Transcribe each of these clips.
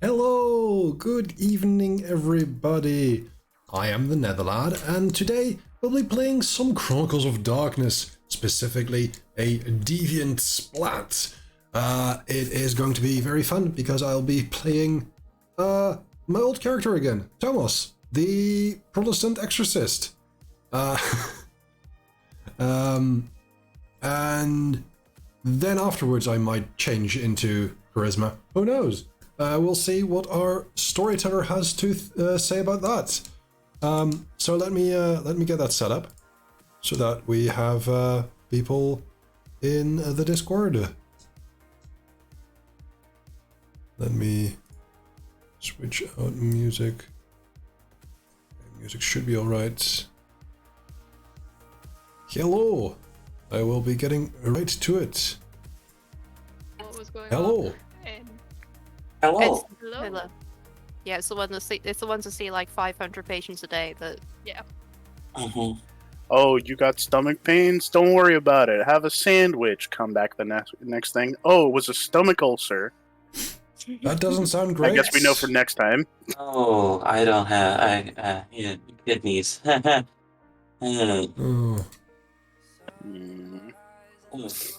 Hello, good evening everybody. I am the Netherlad and today we'll be playing some Chronicles of Darkness, specifically a Deviant Splat. It is going to be very fun because I'll be playing my old character again, Thomas, the Protestant exorcist. Uh, and then afterwards I might change into charisma. Who knows? We'll see what our storyteller has to say about that. So let me get that set up so that we have people in the Discord. Let me switch out music. Music should be all right. Hello. I will be getting right to it. What was going Hello. on? And Hello. hello. Yeah, it's the one to see like 500 patients a day. That Yeah. Mm-hmm. Oh, you got stomach pains? Don't worry about it. Have a sandwich. Come back the next thing. Oh, it was a stomach ulcer. That doesn't sound great. I guess we know for next time. Oh, I don't have kidneys. Oh. Hmm. Oof.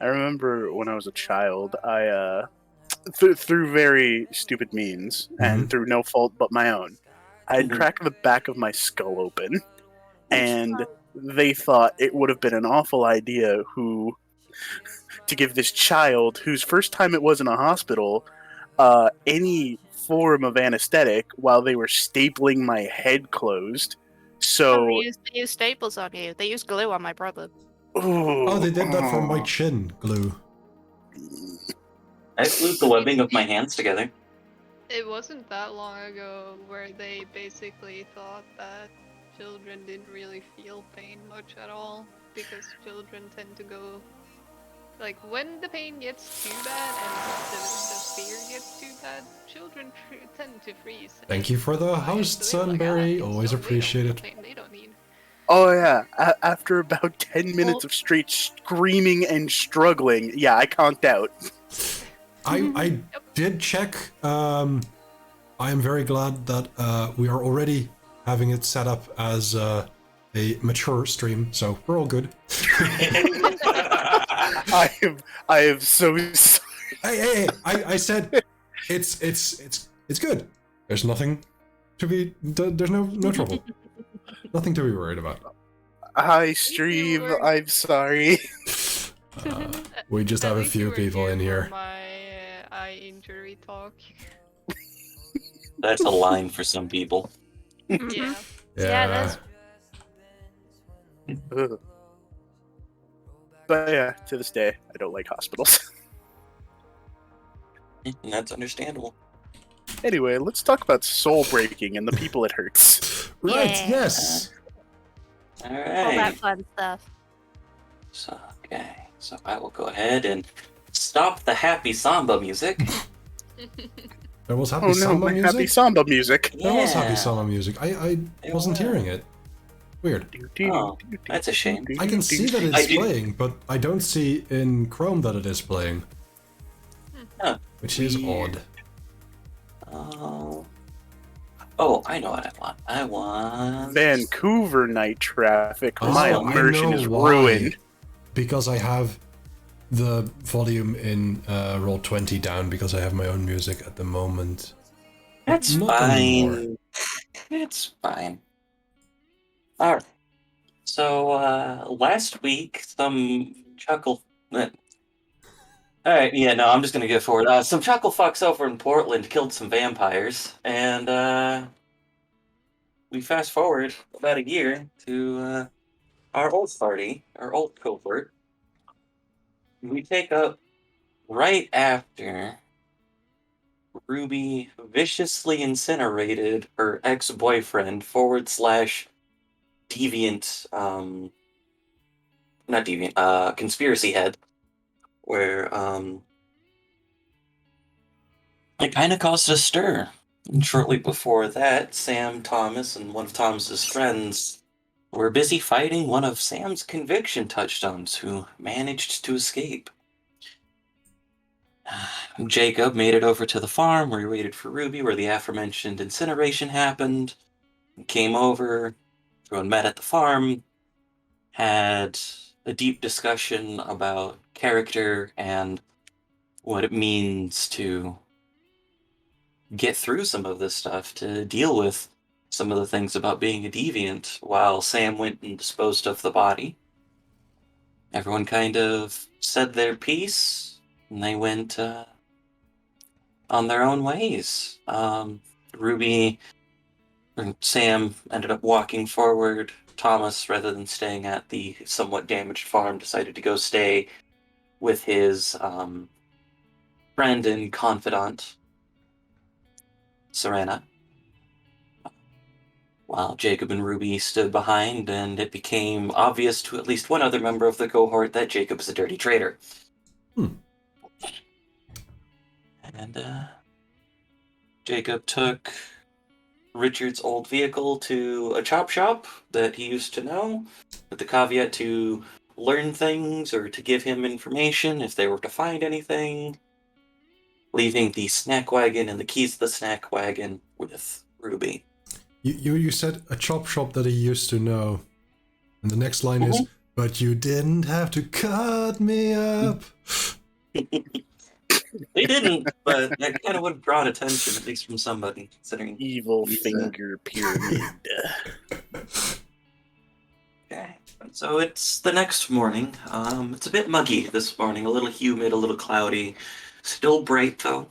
I remember when I was a child, I through very stupid means and through no fault but my own, I had cracked the back of my skull open, and they thought it would have been an awful idea to give this child, whose first time it was in a hospital, any form of anesthetic while they were stapling my head closed. So they use staples on you. They use glue on my brother. Oh, they did that for my chin glue. I glued the webbing of my hands together. It wasn't that long ago where they basically thought that children didn't really feel pain much at all because children tend to go like when the pain gets too bad and the fear gets too bad, children tend to freeze. Thank you for the host, So they were like, Sunbury. kids Always don't- they don't appreciate feel it. pain, they don't need. Oh yeah, after about 10 minutes of straight screaming and struggling, yeah, I conked out. I did check. I am very glad that we are already having it set up as a mature stream, so we're all good. I am so sorry. Hey, I said it's good. There's nothing to be. There's no trouble. Nothing to be worried about. Hi, stream. I'm sorry. We just At have a least you few were people in for here. My eye injury talk. That's a line for some people. Yeah. Yeah. Ugh. But yeah, to this day, I don't like hospitals. And that's understandable. Anyway, let's talk about soul breaking and the people it hurts. Right. Yeah. Yes. All All that right. fun stuff. So I will go ahead and stop the happy samba music. There was happy Oh no, samba my music. happy samba music. There was happy samba music. I It wasn't was. hearing it. Weird. Oh, that's a shame. I can see that I it's do- playing, but I don't see in Chrome that it is playing. Huh. Which is Weird. odd. Oh, I know what I want. I want Vancouver night traffic. Oh, My I immersion know is why. ruined. Because I have the volume in Roll20 down because I have my own music at the moment. That's Not fine. anymore. It's fine. All right. So last week, some chuckle. All right. Yeah. No, I'm just gonna go for it. Some chuckle fucks over in Portland killed some vampires, and we fast forward about a year to our old party, our old cohort. We take up right after Ruby viciously incinerated her ex-boyfriend / deviant, not deviant, conspiracy head, where it kind of caused a stir. And shortly before that, Sam Thomas and one of Thomas's friends were busy fighting one of Sam's conviction touchstones who managed to escape. Jacob made it over to the farm where he waited for Ruby, where the aforementioned incineration happened. Came over, everyone met at the farm, had a deep discussion about character and what it means to get through some of this stuff, to deal with some of the things about being a deviant, while Sam went and disposed of the body. Everyone kind of said their piece, and they went on their own ways. Ruby and Sam ended up walking forward. Thomas, rather than staying at the somewhat damaged farm, decided to go stay with his friend and confidant, Serena, while Jacob and Ruby stood behind, and it became obvious to at least one other member of the cohort that Jacob is a dirty traitor. And Jacob took Richard's old vehicle to a chop shop that he used to know, with the caveat to learn things or to give him information if they were to find anything, leaving the snack wagon and the keys to the snack wagon with Ruby. You said a chop shop that he used to know. And the next line is, but you didn't have to cut me up. They didn't, but that kind of would have drawn attention, at least from somebody, considering Evil finger pyramid. Okay, so it's the next morning. It's a bit muggy this morning, a little humid, a little cloudy. Still bright, though.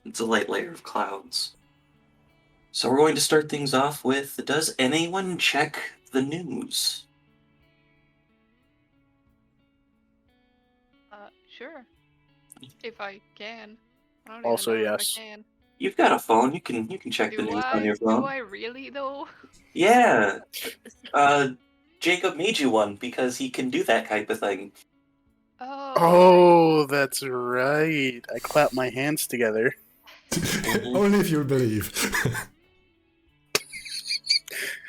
It's a light layer of clouds. So we're going to start things off with, does anyone check the news? Sure. If I can. I don't Also, even know yes. if I can. You've got a phone. You can check the news on your phone. Do I really though? Yeah. Jacob made you one because he can do that type of thing. Oh, that's right. I clap my hands together. Only if you believe.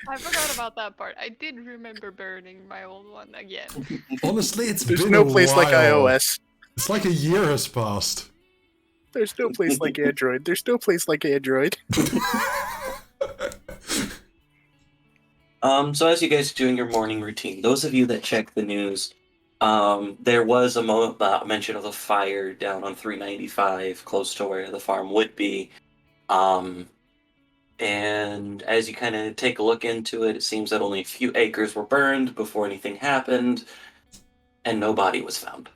I forgot about that part. I did remember burning my old one again. Honestly, it's There's been no a place like while. iOS. It's like a year has passed. There's no place like Android. There's no place like Android. So as you guys are doing your morning routine, those of you that check the news, there was a mention of a fire down on 395, close to where the farm would be. And as you kind of take a look into it, it seems that only a few acres were burned before anything happened, and no body was found.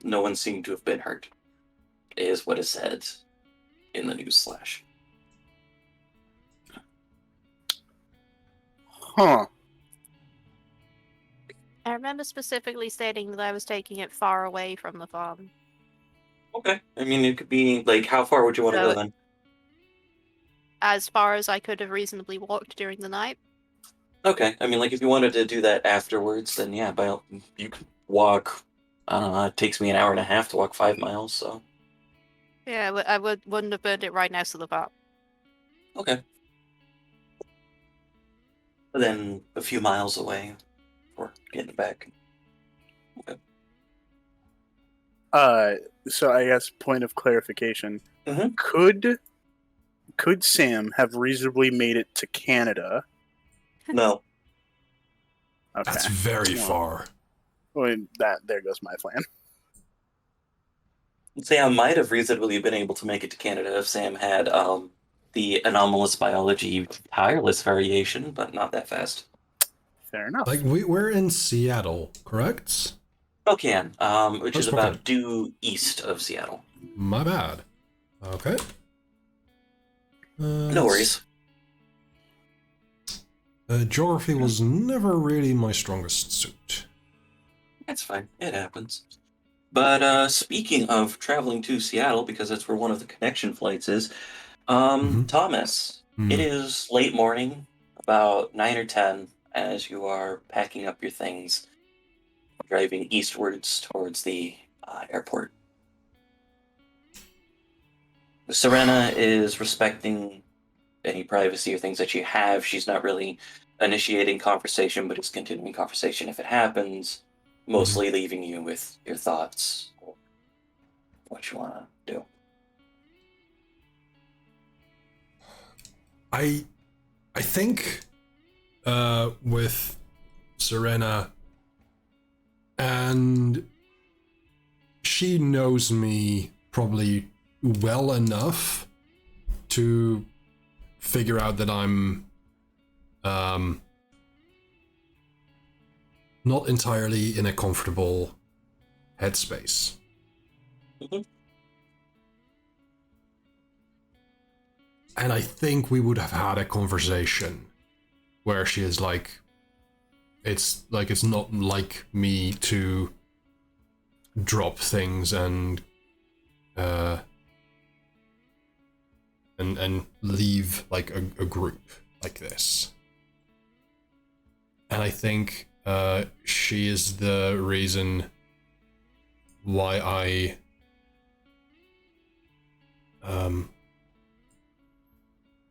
No one seemed to have been hurt, is what is said in the news slash. Huh. I remember specifically stating that I was taking it far away from the farm. Okay. I mean, it could be, like, how far would you want to go then? As far as I could have reasonably walked during the night. Okay. I mean, like, if you wanted to do that afterwards, then yeah, you could walk. I don't know. It takes me an hour and a half to walk 5 miles, so. Yeah, I wouldn't have burned it right next to the farm. Okay. But then a few miles away before getting back. Okay. So I guess point of clarification. Mhm. Could Sam have reasonably made it to Canada? No. Okay. That's very Well, far. Well, there goes my plan. Sam might have reasonably been able to make it to Canada if Sam had the anomalous biology tireless variation, but not that fast. Fair enough. Like, we're in Seattle, correct? Spokane, which is Spokane. about due east of Seattle. My bad. Okay. No worries. Geography was never really my strongest suit. That's fine. It happens. But speaking of traveling to Seattle, because that's where one of the connection flights is, Thomas, it is late morning, about 9 or 10, as you are packing up your things, driving eastwards towards the airport. Serena is respecting any privacy or things that you have. She's not really initiating conversation, but it's continuing conversation if it happens, mostly leaving you with your thoughts or what you want to do. I think with Serena, and she knows me probably well enough to figure out that I'm not entirely in a comfortable headspace. Mhm. And I think we would have had a conversation where she is like, it's not like me to drop things and leave like a group like this. And I think she is the reason why I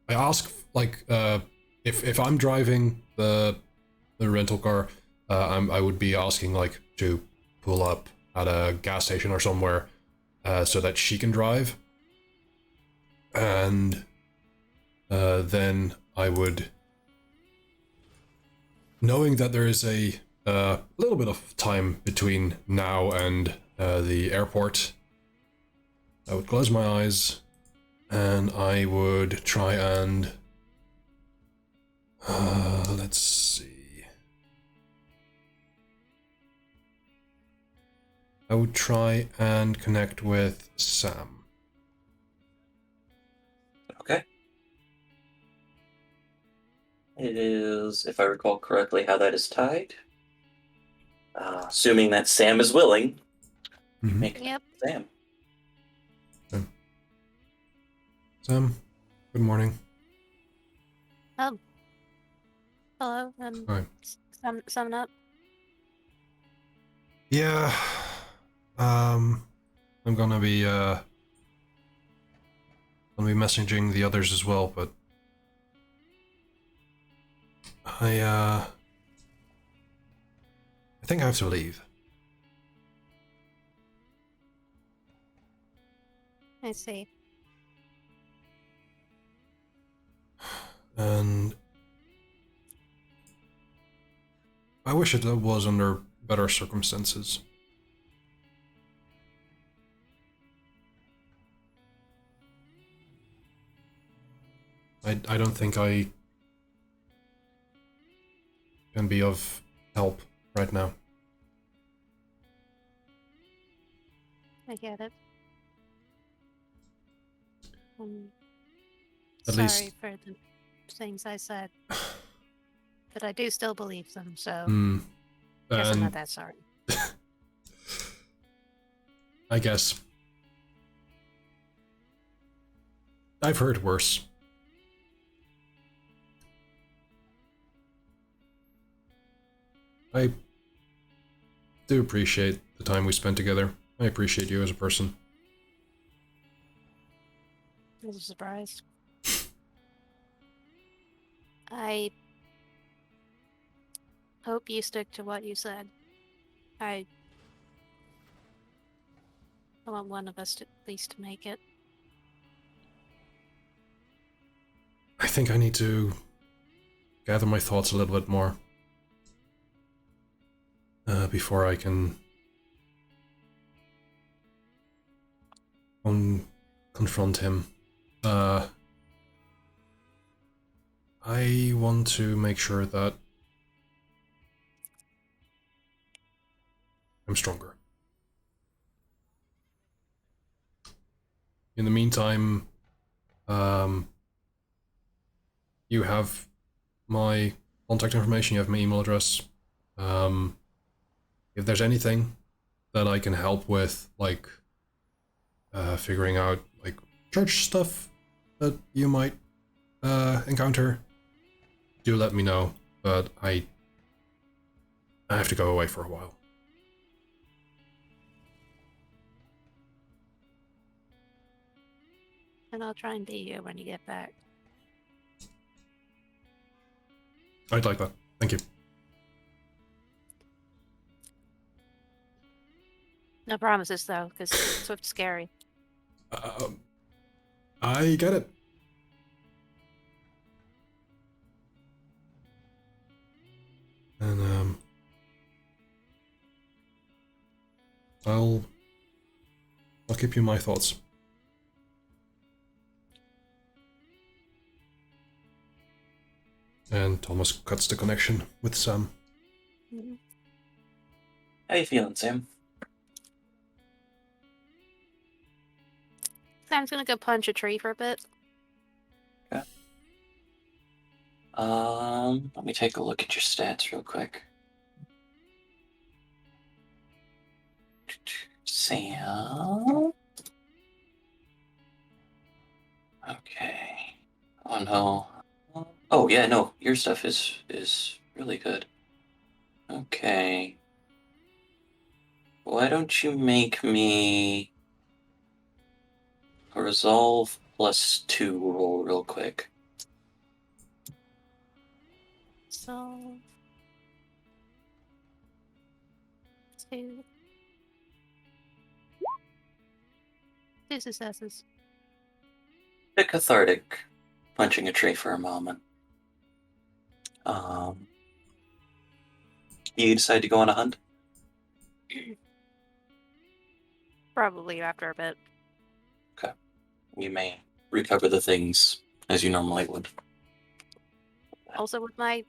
ask, like, if I'm driving the rental car, I would be asking like to pull up at a gas station or somewhere so that she can drive, and then I would, knowing that there is a little bit of time between now and the airport, I would close my eyes and I would try and let's see. I would try and connect with Sam. Okay. It is, if I recall correctly, how that is tied. Assuming that Sam is willing, make Yep. Sam. Sam, good morning. Oh. Hello. Hi. Summing up. Yeah. I'm gonna be messaging the others as well, but I think I have to leave. I see. And I wish it was under better circumstances. I don't think I can be of help right now. I get it. At Sorry least- for the things I said, but I do still believe them. So guess I'm And not that sorry. I guess I've heard worse. I do appreciate the time we spent together. I appreciate you as a person. I was surprised. I hope you stick to what you said. I want one of us to, at least to make it. I think I need to gather my thoughts a little bit more before I can confront him. I want to make sure that I'm stronger. In the meantime, you have my contact information, you have my email address. If there's anything that I can help with, like figuring out like church stuff that you might encounter, do let me know. But I have to go away for a while. And I'll try and be here when you get back. I'd like that. Thank you. No promises, though, because Swift's scary. I get it. And, I'll keep you in my thoughts. And Thomas cuts the connection with Sam. Mm-hmm. How you feeling, Sam? Sam's gonna go punch a tree for a bit. Okay. Let me take a look at your stats real quick. Sam. Okay. Oh no. Oh yeah, no. Your stuff is really good. Okay. Why don't you make me a resolve +2 roll real quick? So 2 successes. Bit cathartic, punching a tree for a moment. You decide to go on a hunt? Probably after a bit. Okay. You may recover the things as you normally would. Also with my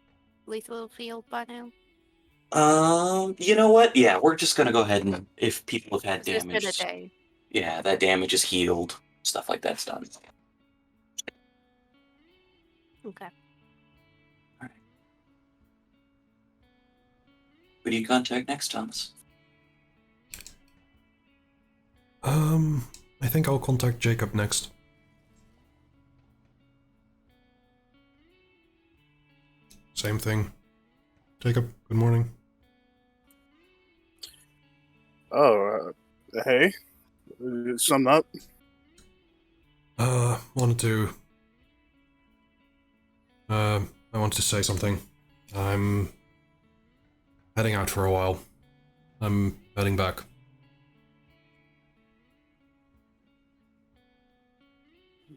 lethal field by now. You know what? Yeah, we're just gonna go ahead and if people have had It's just been a damage, day. yeah, that damage is healed. Stuff like that's done. Okay. Who do you contact next, Thomas? I think I'll contact Jacob next. Same thing. Jacob, good morning. Oh, hey. Sum up. Wanted to... I wanted to say something. I'm heading out for a while. I'm heading back.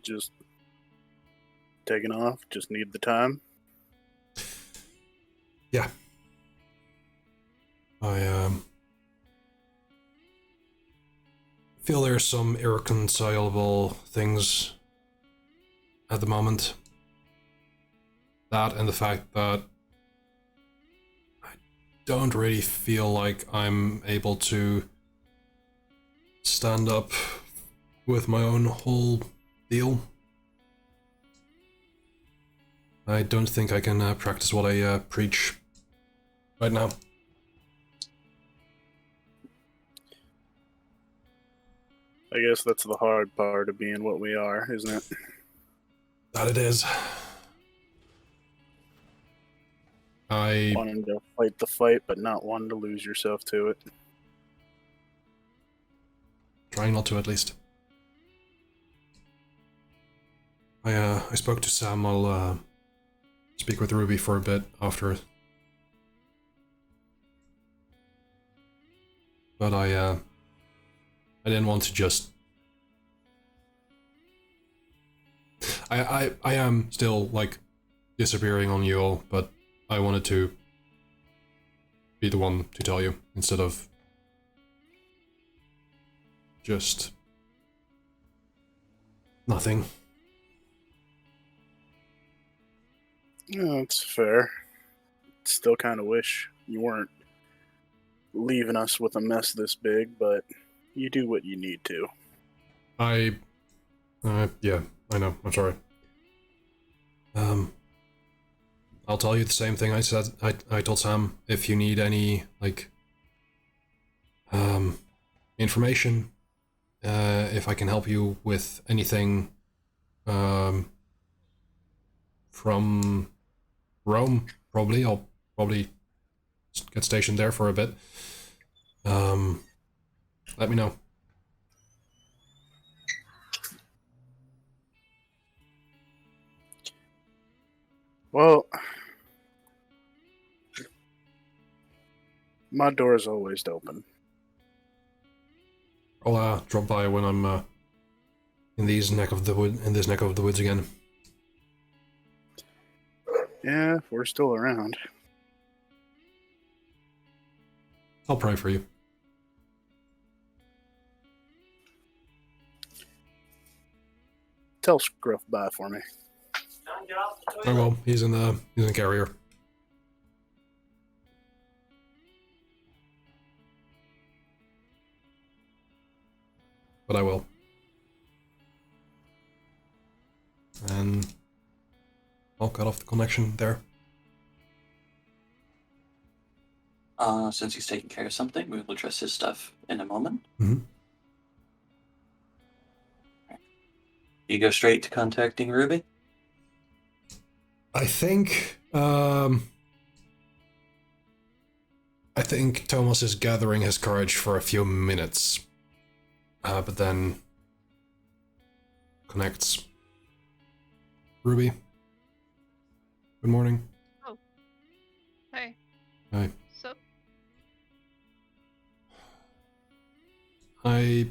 Just taking off. Just need the time. Yeah. I feel there's some irreconcilable things at the moment. That and the fact that I don't really feel like I'm able to stand up with my own whole deal. I don't think I can practice what I preach right now. I guess that's the hard part of being what we are, isn't it? That it is. I Wanting to fight the fight, but not wanting to lose yourself to it. trying not to, at least. I spoke to Sam. I'll speak with Ruby for a bit after. But I didn't want to just. I am still like disappearing on you all, but I wanted to be the one to tell you instead of just nothing. Yeah, that's fair. Still kind of wish you weren't leaving us with a mess this big, but you do what you need to. Yeah, I know. I'm sorry. I'll tell you the same thing I said. I told Sam, if you need any like information, if I can help you with anything from Rome, I'll probably get stationed there for a bit. Let me know. Well, My door is always open. I'll drop by when I'm in this neck of the woods again. Yeah, if we're still around. I'll pray for you. Tell Scruff bye for me. I will. He's in the carrier. But I will. And I'll cut off the connection there. Since he's taking care of something, we will address his stuff in a moment. Mm-hmm. You go straight to contacting Ruby? I think Thomas is gathering his courage for a few minutes, but then connects. Ruby, good morning. Oh. Hey. Hi. So, I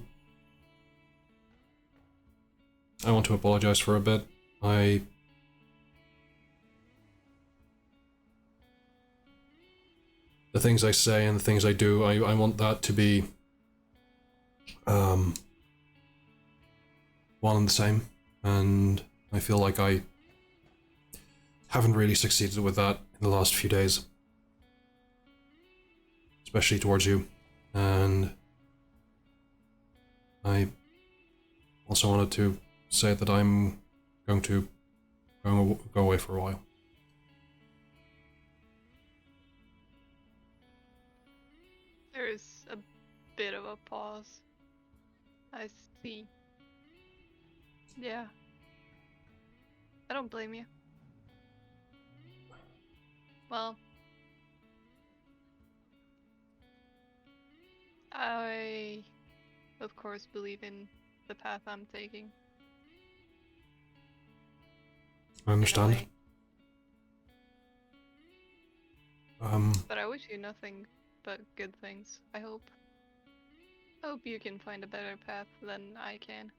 want to apologize for a bit. The things I say and the things I do, I want that to be one and the same, and I feel like I haven't really succeeded with that in the last few days, especially towards you, and I also wanted to say that I'm going to go away for a while. there's a bit of a pause. I see. Yeah. I don't blame you. Well, I, of course, believe in the path I'm taking. I understand. way. But I wish you nothing but good things, I hope. I hope you can find a better path than I can.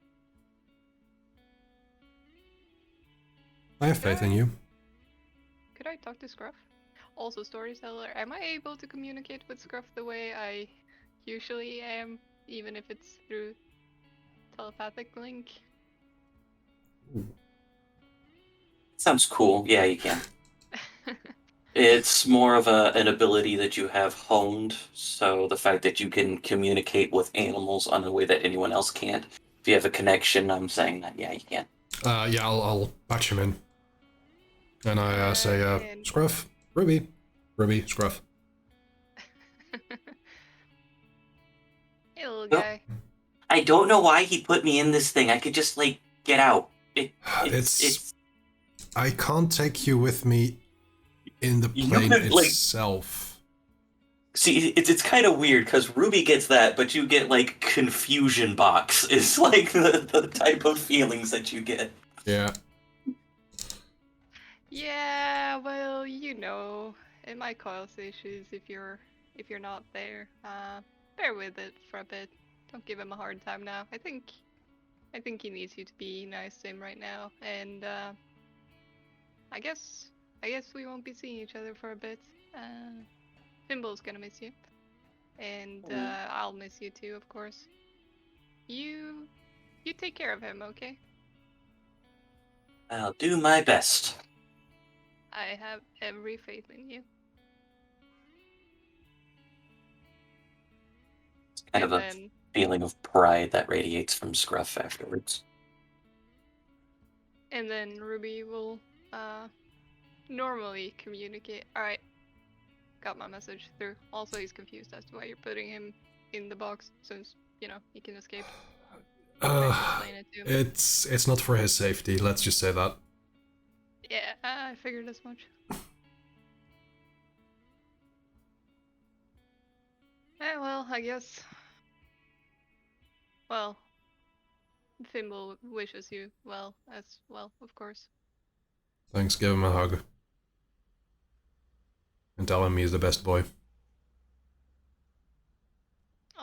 I have faith in you. Could I talk to Scruff? Also, Storyteller, am I able to communicate with Scruff the way I usually am, even if it's through telepathic link? Sounds cool. Yeah, you can. It's more of an ability that you have honed, so the fact that you can communicate with animals on a way that anyone else can't. If you have a connection, I'm saying that, yeah, you can. Yeah, I'll patch him in. And I say, Scruff, Ruby, Scruff. Hey, little Well, guy. I don't know why he put me in this thing. I could just, like, get out. It's I can't take you with me in the plane itself. See, it's kind of weird, because Ruby gets that, but you get, like, confusion box. It's, like, the type of feelings that you get. Yeah. Yeah, well, you know, it might cause issues if you're not there. Bear with it for a bit. Don't give him a hard time now. I think he needs you to be nice to him right now, and I guess we won't be seeing each other for a bit. Fimble's gonna miss you, and I'll miss you too, of course. You take care of him, okay? I'll do my best. I have every faith in you. It's kind of a feeling of pride that radiates from Scruff afterwards. And then Ruby will normally communicate. Alright, got my message through. Also, he's confused as to why you're putting him in the box, since, you know, he can escape. Explain it to him. It's not for his safety, let's just say that. Yeah, I figured as much. Well, I guess. Well, Fimble wishes you well as well, of course. Thanks, give him a hug. And tell him he's the best boy.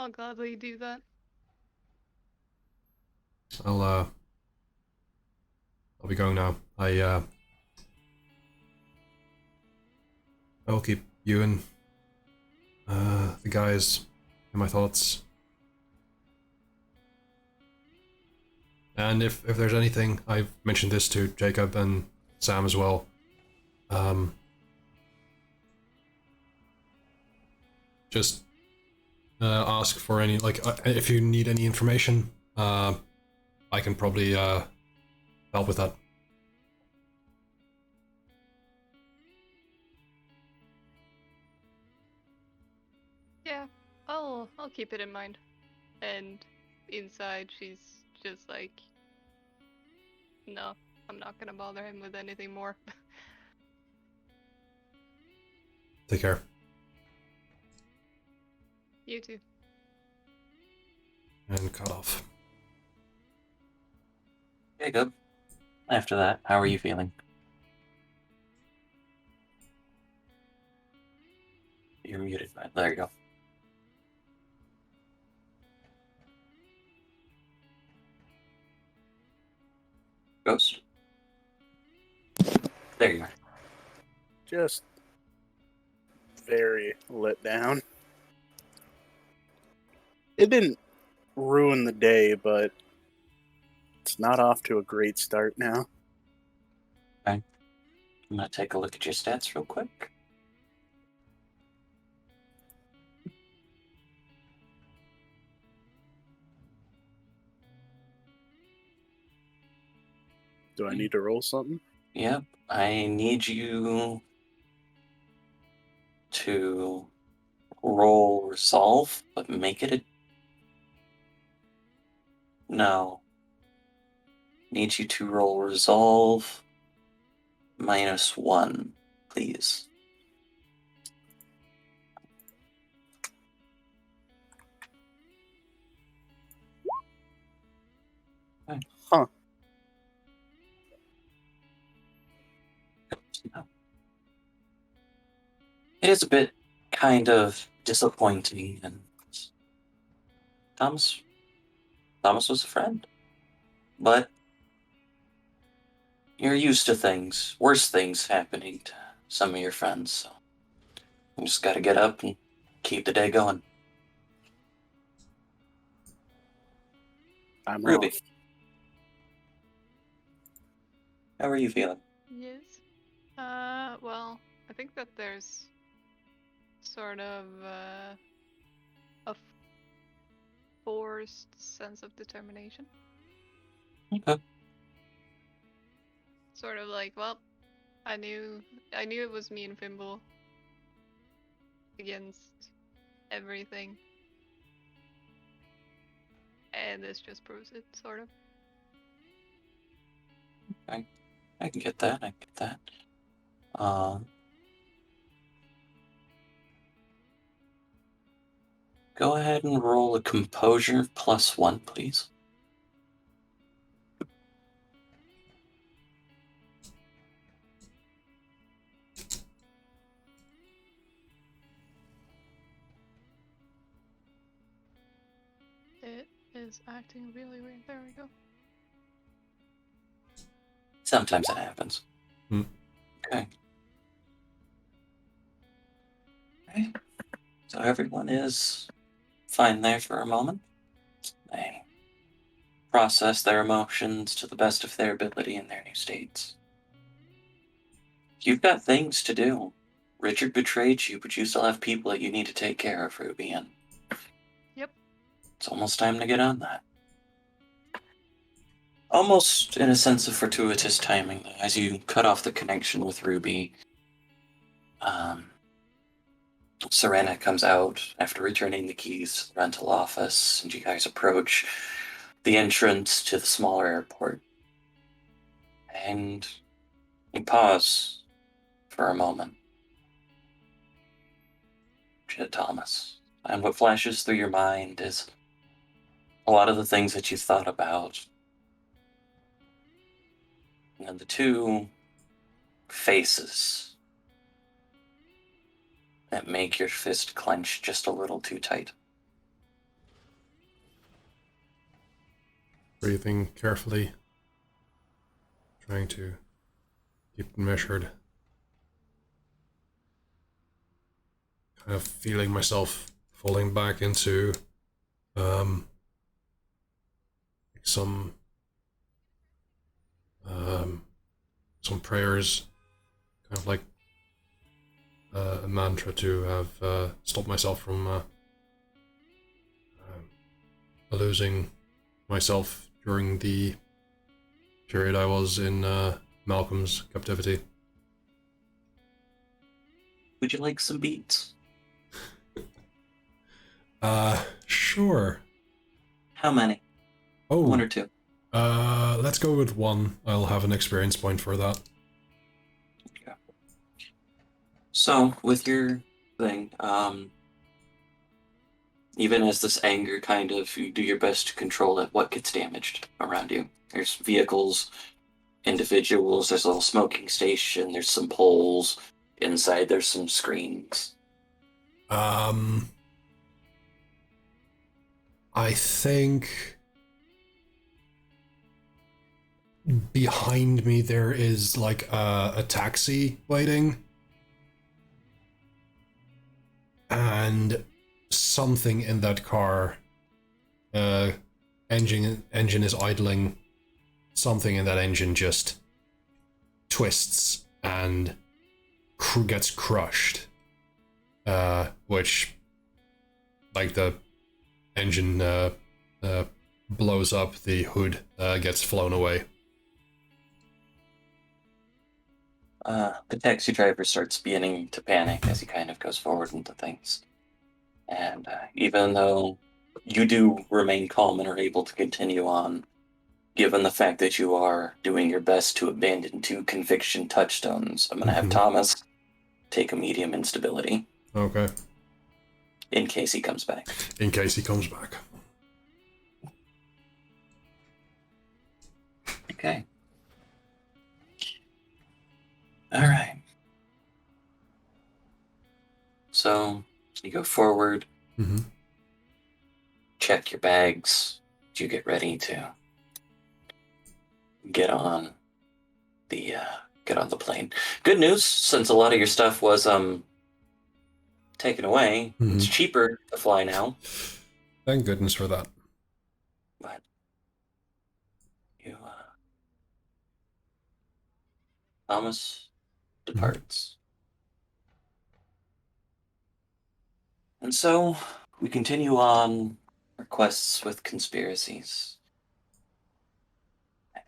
I'll gladly do that. I'll be going now. I'll keep you and the guys in my thoughts. And if there's anything, I've mentioned this to Jacob and Sam as well. Just ask for any, like, if you need any information, I can probably help with that. Yeah, I'll keep it in mind. And inside, she's just like, no, I'm not gonna bother him with anything more. Take care. You too. And cut off. Jacob, after that, how are you feeling? You're muted. There you go. Ghost. There you are. Just very let down. It didn't ruin the day, but it's not off to a great start now. Okay. I'm going to take a look at your stats real quick. Do I need to roll something? Yep. I need you to roll resolve, but make it a... No. Need you to roll resolve -1, please. Okay. Huh. It is a bit kind of disappointing, and Thomas was a friend, but you're used to worse things happening to some of your friends, so you just gotta get up and keep the day going. I'm Ruby, off. how are you feeling? Yes. Well, I think that there's sort of a forced sense of determination. Okay. Sort of like, well, I knew it was me and Fimble against everything. And this just proves it, sort of. I can get that. Go ahead and roll a composure +1, please. It is acting really weird. There we go. Sometimes it happens. Okay. Okay. So everyone is fine there for a moment. They process their emotions to the best of their ability in their new states. You've got things to do. Richard betrayed you, but you still have people that you need to take care of, Ruby, and Yep. it's almost time to get on that. Almost in a sense of fortuitous timing, as you cut off the connection with Ruby, Serena comes out after returning the keys to the rental office, and you guys approach the entrance to the smaller airport. And you pause for a moment. Thomas. And what flashes through your mind is a lot of the things that you thought about. And the two faces that make your fist clench just a little too tight. breathing carefully, trying to keep it measured. Kind of feeling myself falling back into some prayers, kind of like a mantra to have stopped myself from losing myself during the period I was in Malcolm's captivity. Would you like some beats? Sure. How many? Oh, 1 or 2? Let's go with 1. I'll have an experience point for that. Okay. So, with your thing, even as this anger kind of, you do your best to control it, what gets damaged around you? There's vehicles, individuals, there's a little smoking station, there's some poles, inside there's some screens. I think behind me there is like a taxi waiting, and something in that car, engine is idling. Something in that engine just twists and gets crushed, which, like, the engine blows up, the hood gets flown away. The taxi driver starts beginning to panic as he kind of goes forward into things. And even though you do remain calm and are able to continue on, given the fact that you are doing your best to abandon 2 conviction touchstones, I'm going to have Thomas take a medium instability. Okay. In case he comes back. In case he comes back. Okay. Alright. So, you go forward, check your bags, you get ready to get on the plane. Good news, since a lot of your stuff was taken away, it's cheaper to fly now. Thank goodness for that. But you Thomas departs. And so we continue on our quests with conspiracies.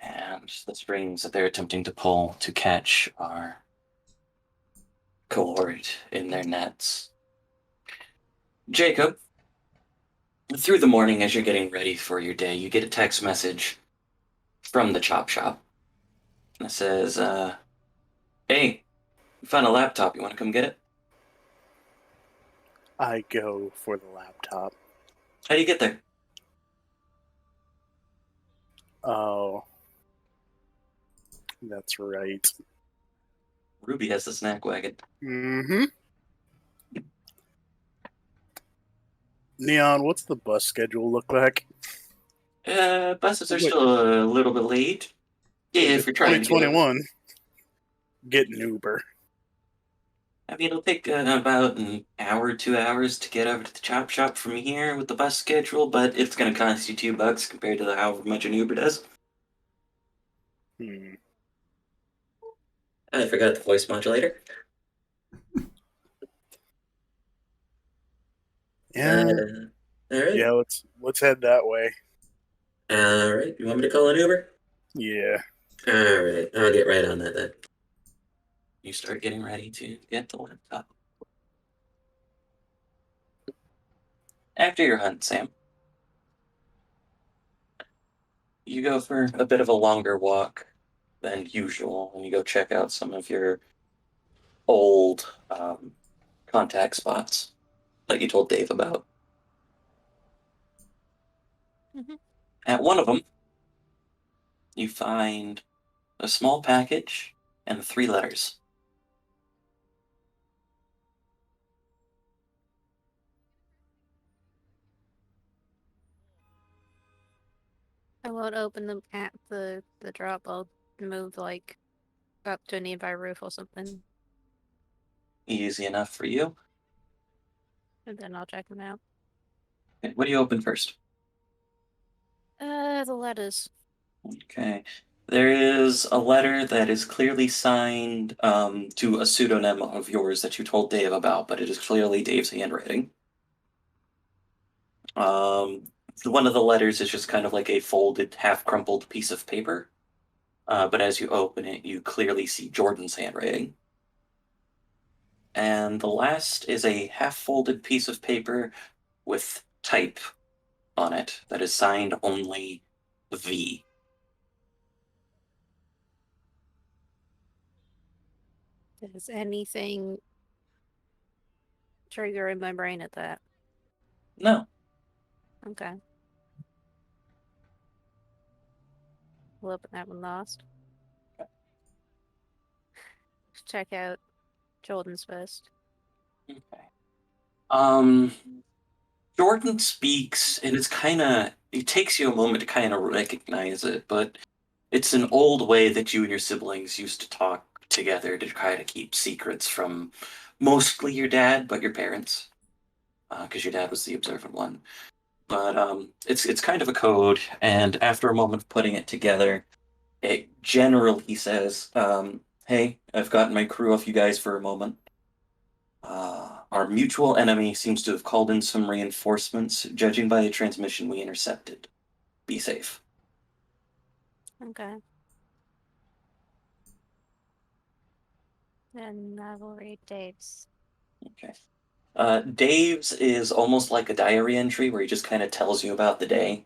And the strings that they're attempting to pull to catch our cohort in their nets. Jacob, through the morning as you're getting ready for your day, you get a text message from the chop shop. And it says, hey, we found a laptop. You want to come get it? I go for the laptop. How do you get there? Oh. That's right. Ruby has the snack wagon. Mm-hmm. Neon, what's the bus schedule look like? Buses are still a little bit late. Yeah, if you're trying to 2021, get an Uber. I mean, it'll take about an hour, 2 hours to get over to the chop shop from here with the bus schedule, but it's going to cost you $2 compared to however much an Uber does. I forgot the voice modulator. Yeah. All right. Yeah, let's head that way. All right. You want me to call an Uber? Yeah. All right. I'll get right on that then. You start getting ready to get the laptop. After your hunt, Sam, you go for a bit of a longer walk than usual, and you go check out some of your old contact spots that you told Dave about. At one of them, you find a small package and 3 letters. I won't open them at the drop. I'll move like up to a nearby roof or something, Easy enough for you. and then I'll check them out. Okay, what do you open first? The letters. Okay. There is a letter that is clearly signed to a pseudonym of yours that you told Dave about, but it is clearly Dave's handwriting. One of the letters is just kind of like a folded, half crumpled piece of paper. But as you open it, you clearly see Jordan's handwriting. And the last is a half folded piece of paper with type on it that is signed only V. Does anything trigger in my brain at that? No. Okay. We'll open that one last. Check out Jordan's first. Okay. Jordan speaks, and it takes you a moment to kind of recognize it, but it's an old way that you and your siblings used to talk together to try to keep secrets from mostly your dad, but your parents, because your dad was the observant one. But it's kind of a code, and after a moment of putting it together, it generally says, "Hey, I've gotten my crew off you guys for a moment. Our mutual enemy seems to have called in some reinforcements, judging by the transmission we intercepted. Be safe." Okay. Then I will read Dave's. Okay. Dave's is almost like a diary entry where he just kind of tells you about the day.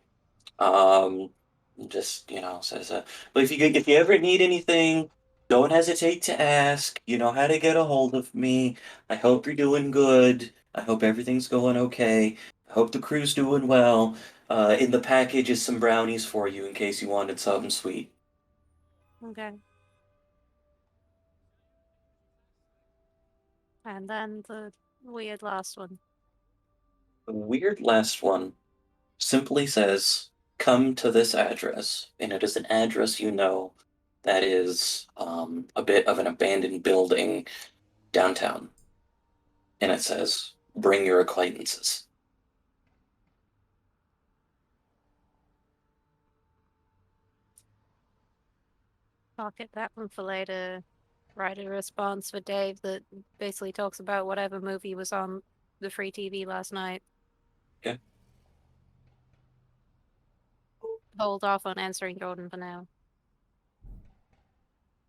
Um, just says, "But if you ever need anything, don't hesitate to ask. You know how to get a hold of me. I hope you're doing good. I hope everything's going okay. I hope the crew's doing well. In the package is some brownies for you in case you wanted something sweet." Okay. And then the weird last one. The weird last one simply says, "Come to this address," and it is an address that is a bit of an abandoned building downtown. And it says, "Bring your acquaintances." I'll get that one for later. Write a response for Dave that basically talks about whatever movie was on the free TV last night. Okay. Hold off on answering Jordan for now.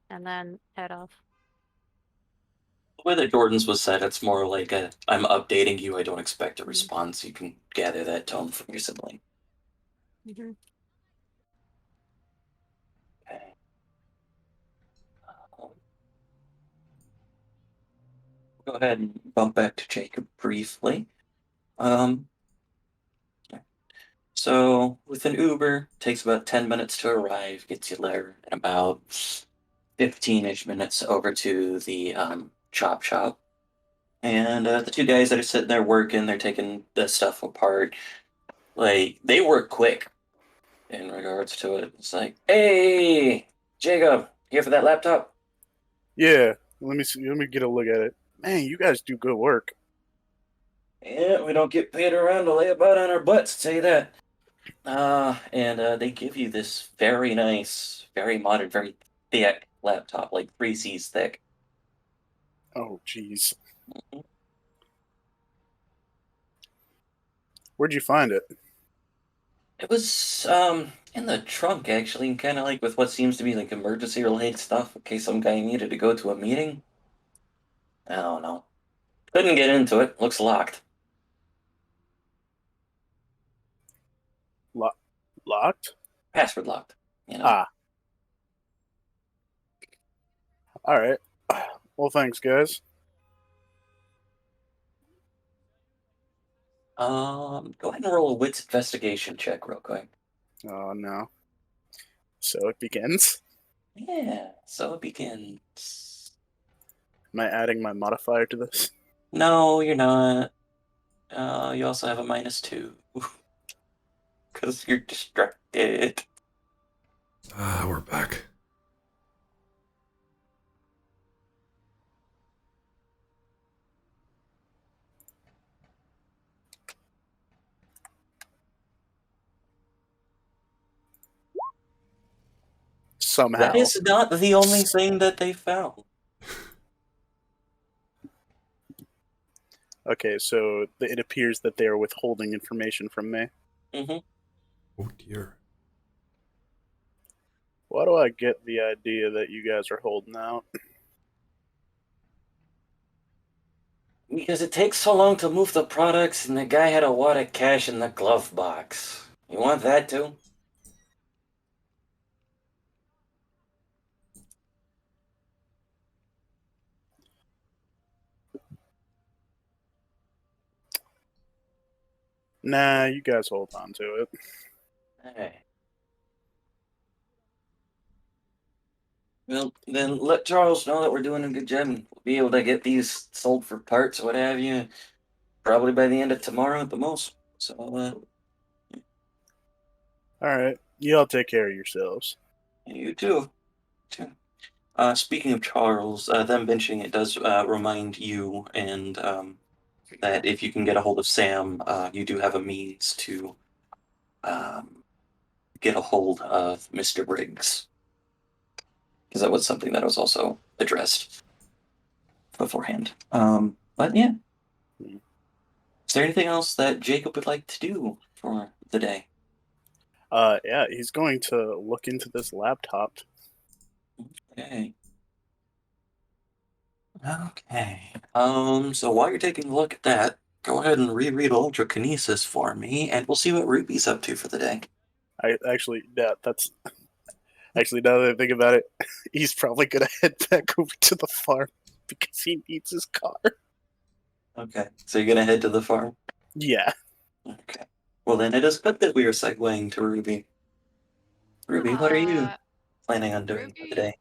And then head off. The way that Jordan's was said, it's more like I'm updating you. I don't expect a Mhm. response. You can gather that tone from your sibling. Mm-hmm. Okay. Go ahead and bump back to Jacob briefly. Um, so with an Uber, takes about 10 minutes to arrive, gets you there in about 15-ish minutes over to the chop shop. And the two guys that are sitting there working, they're taking the stuff apart. Like, they work quick in regards to it. It's like, "Hey, Jacob, here for that laptop?" Yeah, let me see. Let me get a look at it. Man, you guys do good work. "Yeah, we don't get paid around to lay about on our butts, say that." And they give you this very nice, very modern, very thick laptop, like 3Cs thick. Oh, jeez. Where'd you find it? It was in the trunk actually, and kind of like with what seems to be like emergency related stuff in case some guy needed to go to a meeting. I don't know. Couldn't get into it. Looks locked. Lo- Locked? Password locked. You know. Ah, all right. Well, thanks, guys. Go ahead and roll a wits investigation check real quick. Oh no. So it begins. Yeah. So it begins. Am I adding my modifier to this? No, you're not. You also have a -2 because you're distracted. Ah, we're back. Somehow. That is not the only thing that they found. Okay, so it appears that they are withholding information from me. Mm-hmm. Oh dear. Why do I get the idea that you guys are holding out? Because it takes so long to move the products, and the guy had a wad of cash in the glove box. You want that too? Nah, you guys hold on to it. Alright. Well, then let Charles know that we're doing a good job and we'll be able to get these sold for parts or what have you. Probably by the end of tomorrow at the most. So, Alright, y'all take care of yourselves. you too. Speaking of Charles, them mentioning it does remind you and that if you can get a hold of Sam, you do have a means to um, get a hold of Mr. Briggs. Because that was something that was also addressed beforehand. But yeah. Is there anything else that Jacob would like to do for the day? Yeah, he's going to look into this laptop. Okay. Okay. So while you're taking a look at that, go ahead and reread Ultra Kinesis for me, and we'll see what Ruby's up to for the day. That's actually, now that I think about it, he's probably gonna head back over to the farm because he needs his car. Okay. So you're gonna head to the farm? Yeah. Okay. Well, then it is good that we are segueing to Ruby. Ruby, what are you planning on doing for the day?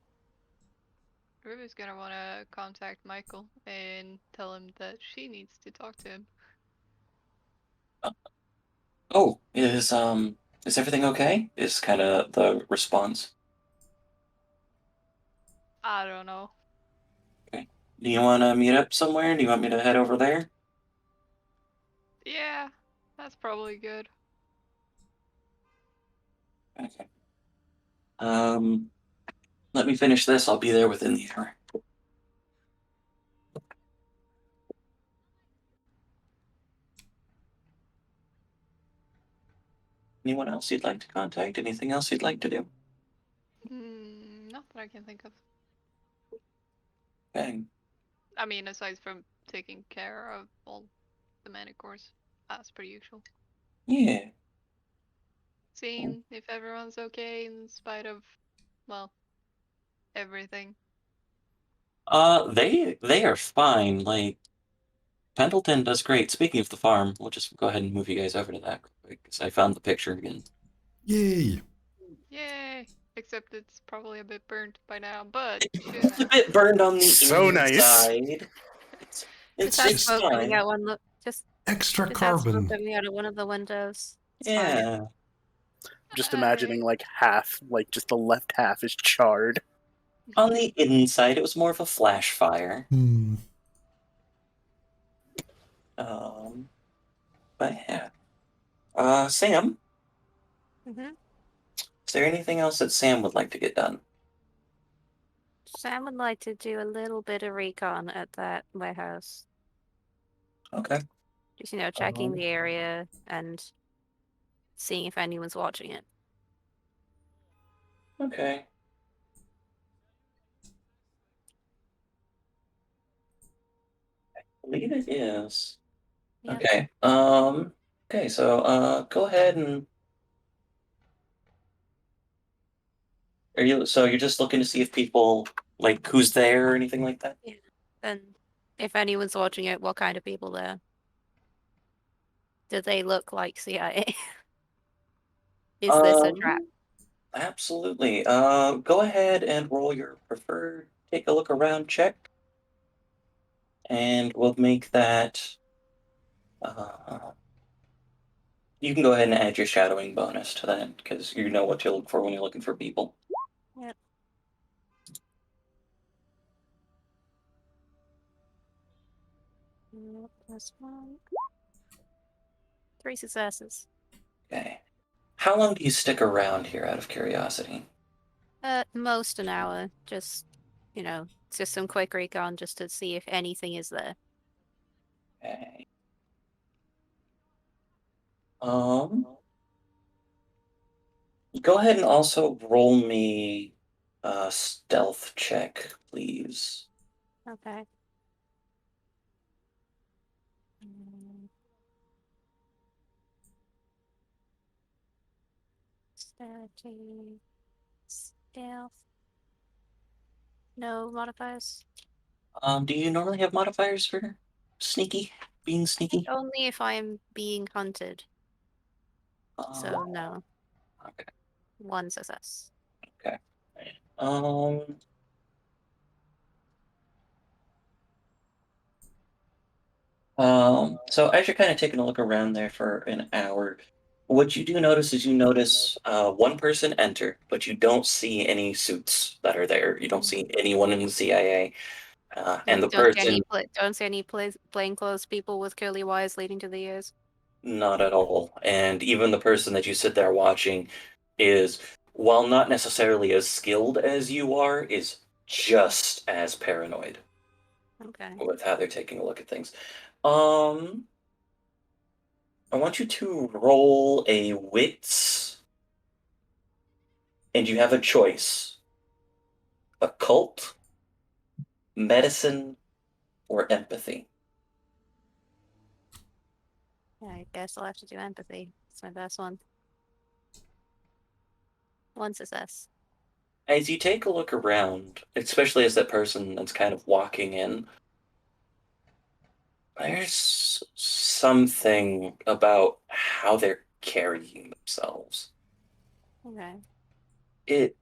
Ruby's gonna want to contact Michael and tell him that she needs to talk to him. Oh, is everything okay? Is kind of the response. I don't know. Okay. Do you want to meet up somewhere? Do you want me to head over there? Yeah, that's probably good. Okay. Um, Let me finish this. I'll be there within the hour. Anyone else you'd like to contact? Anything else you'd like to do? Not that I can think of. Okay. I mean, aside from taking care of all the manicores, as per usual. Yeah. Seeing if everyone's okay in spite of, well, everything. They are fine. Like Pendleton does great. Speaking of the farm, we'll just go ahead and move you guys over to that quick because I found the picture again. Yay! Yay! Except it's probably a bit burnt by now, but It's a shouldn't. bit burned on the So nice. inside. Just It's have just smoke coming fine. out one. Just Extra just have smoke carbon. coming out of one of the windows. It's fine. Yeah. Just Alright. imagining like half, like just the left half is charred. On the inside, it was more of a flash fire. Hmm. But yeah. Sam, hmm is there anything else that Sam would like to get done? Sam would like to do a little bit of recon at that warehouse. Okay. Just, checking Um, the area and seeing if anyone's watching it. Okay. I believe it is. Yeah. Okay. Okay, so go ahead and you're just looking to see if people like who's there or anything like that? Yeah. And if anyone's watching it, what kind of people there? Do they look like CIA? Is this a trap? Absolutely. Go ahead and roll your preferred take a look around check. And we'll make that You can go ahead and add your shadowing bonus to that, because you know what to look for when you're looking for people. Yep. Yep, that's one. 3 successes. Okay. How long do you stick around here, out of curiosity? At most an hour. Just, just some quick recon just to see if anything is there. Okay. Go ahead and also roll me a stealth check, please. Okay. Strategy. Stealth. No modifiers? Do you normally have modifiers for sneaky? Being I think sneaky? only if I'm being hunted. So no. Okay. 1 success. Okay. Um. So as you're kind of taking a look around there for an hour, what you do notice is you notice one person enter, but you don't see any suits that are there. You don't see anyone in the CIA. And the person, Don't see any plainclothes people with curly wires leading to the ears. not at all. And even the person that you sit there watching is, while not necessarily as skilled as you are, is just as paranoid Okay. with how they're taking a look at things. Um, I want you to roll a wits, and you have a choice: occult, medicine, or empathy. Yeah, I guess I'll have to do empathy. It's my best one. 1 success. As you take a look around, especially as that person that's kind of walking in, there's something about how they're carrying themselves. Okay. It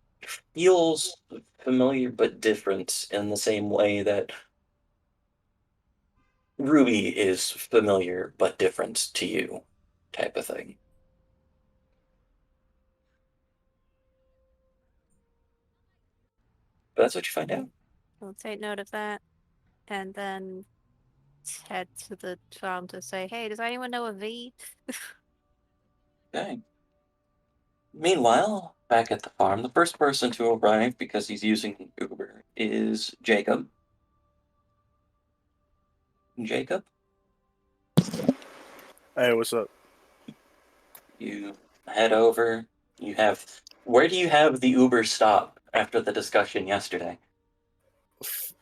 feels familiar but different in the same way that Ruby is familiar but different to you, type of thing. But that's what you find out. We'll take note of that. And then head to the farm to say, hey, does anyone know a V? Okay. Meanwhile, back at the farm, the first person to arrive because he's using Uber is Jacob. Jacob, Hey, what's up? you head over. You have. Where do you have the Uber stop after the discussion yesterday?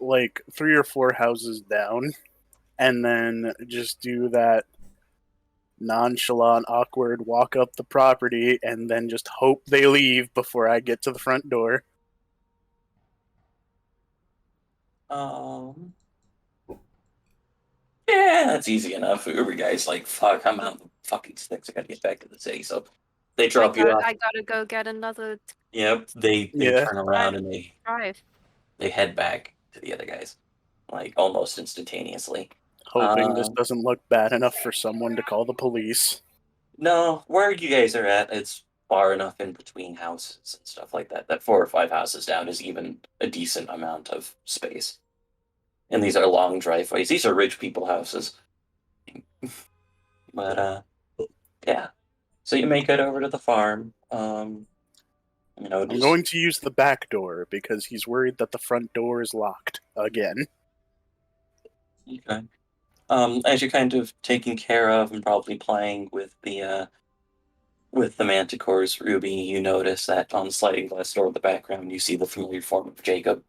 Like 3 or 4 houses down, and then just do that nonchalant, awkward walk up the property, and then just hope they leave before I get to the front door. Um. Yeah, that's easy enough. Uber guy's like, fuck, I'm out of the fucking sticks. I gotta get back to the city. So they drop you off. I gotta go get another Yep, they Yeah, turn around and drive. they head back to the other guys, like almost instantaneously. hoping this doesn't look bad enough for someone to call the police. No, where you guys are at, it's far enough in between houses and stuff like that. That 4 or 5 houses down is even a decent amount of space. And these are long driveways. These are rich people houses. But yeah. So you make it over to the farm. I'm Just going to use the back door because he's worried that the front door is locked again. okay. As you're kind of taking care of and probably playing with the manticores, Ruby, you notice that on the sliding glass door in the background, you see the familiar form of Jacob.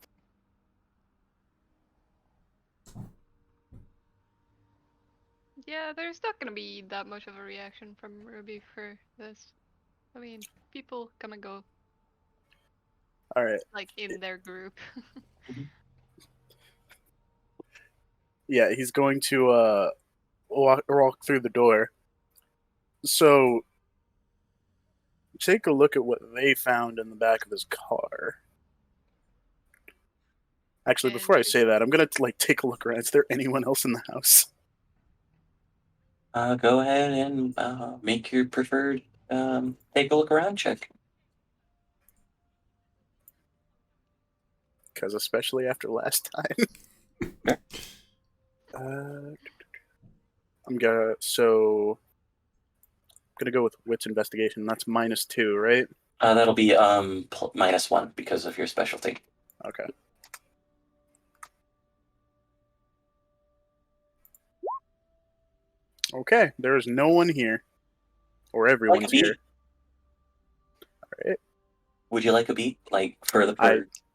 Yeah, there's not gonna be that much of a reaction from Ruby for this. I mean, people come and go, All right. like in their group. Yeah, he's going to walk through the door. So take a look at what they found in the back of his car. Actually, And before I say that, I'm gonna take a look around. Is there anyone else in the house? go ahead and make your preferred take a look around check. Because especially after last time. Sure. I'm gonna go with wits investigation. That's -2, right? That'll be -1 because of your specialty. Okay. Okay, there is no one here. Or everyone's beat? here. Alright. Would you like a beat, like for the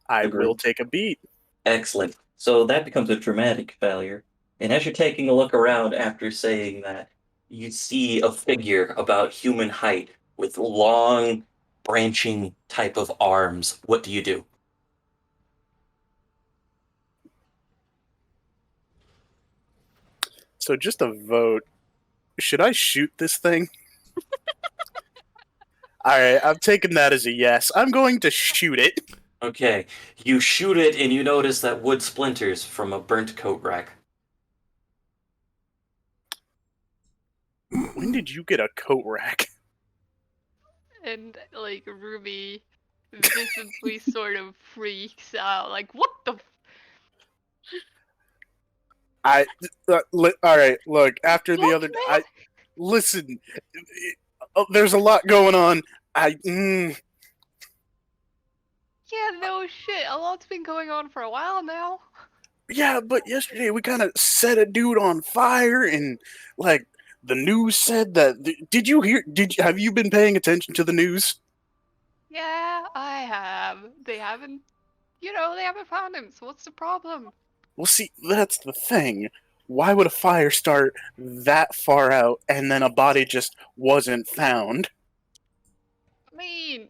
I group? will take a beat. Excellent. So that becomes a dramatic failure. And as you're taking a look around after saying that, you see a figure about human height with long, branching type of arms. What do you do? So just a vote. Should I shoot this thing? Alright, I'm taking that as a yes. I'm going to shoot it. Okay, you shoot it and you notice that wood splinters from a burnt coat rack. When did you get a coat rack? And like Ruby visibly sort of freaks out, like, what the Alright, look, after the fuck, other man? listen, there's a lot going on. Yeah, no shit. A lot's been going on for a while now. Yeah, but yesterday we kind of set a dude on fire, and like the news said that. Did you hear? Have you been paying attention to the news? Yeah, I have. They haven't, they haven't found him, so what's the problem? Well, see, that's the thing. Why would a fire start that far out and then a body just wasn't found? I mean,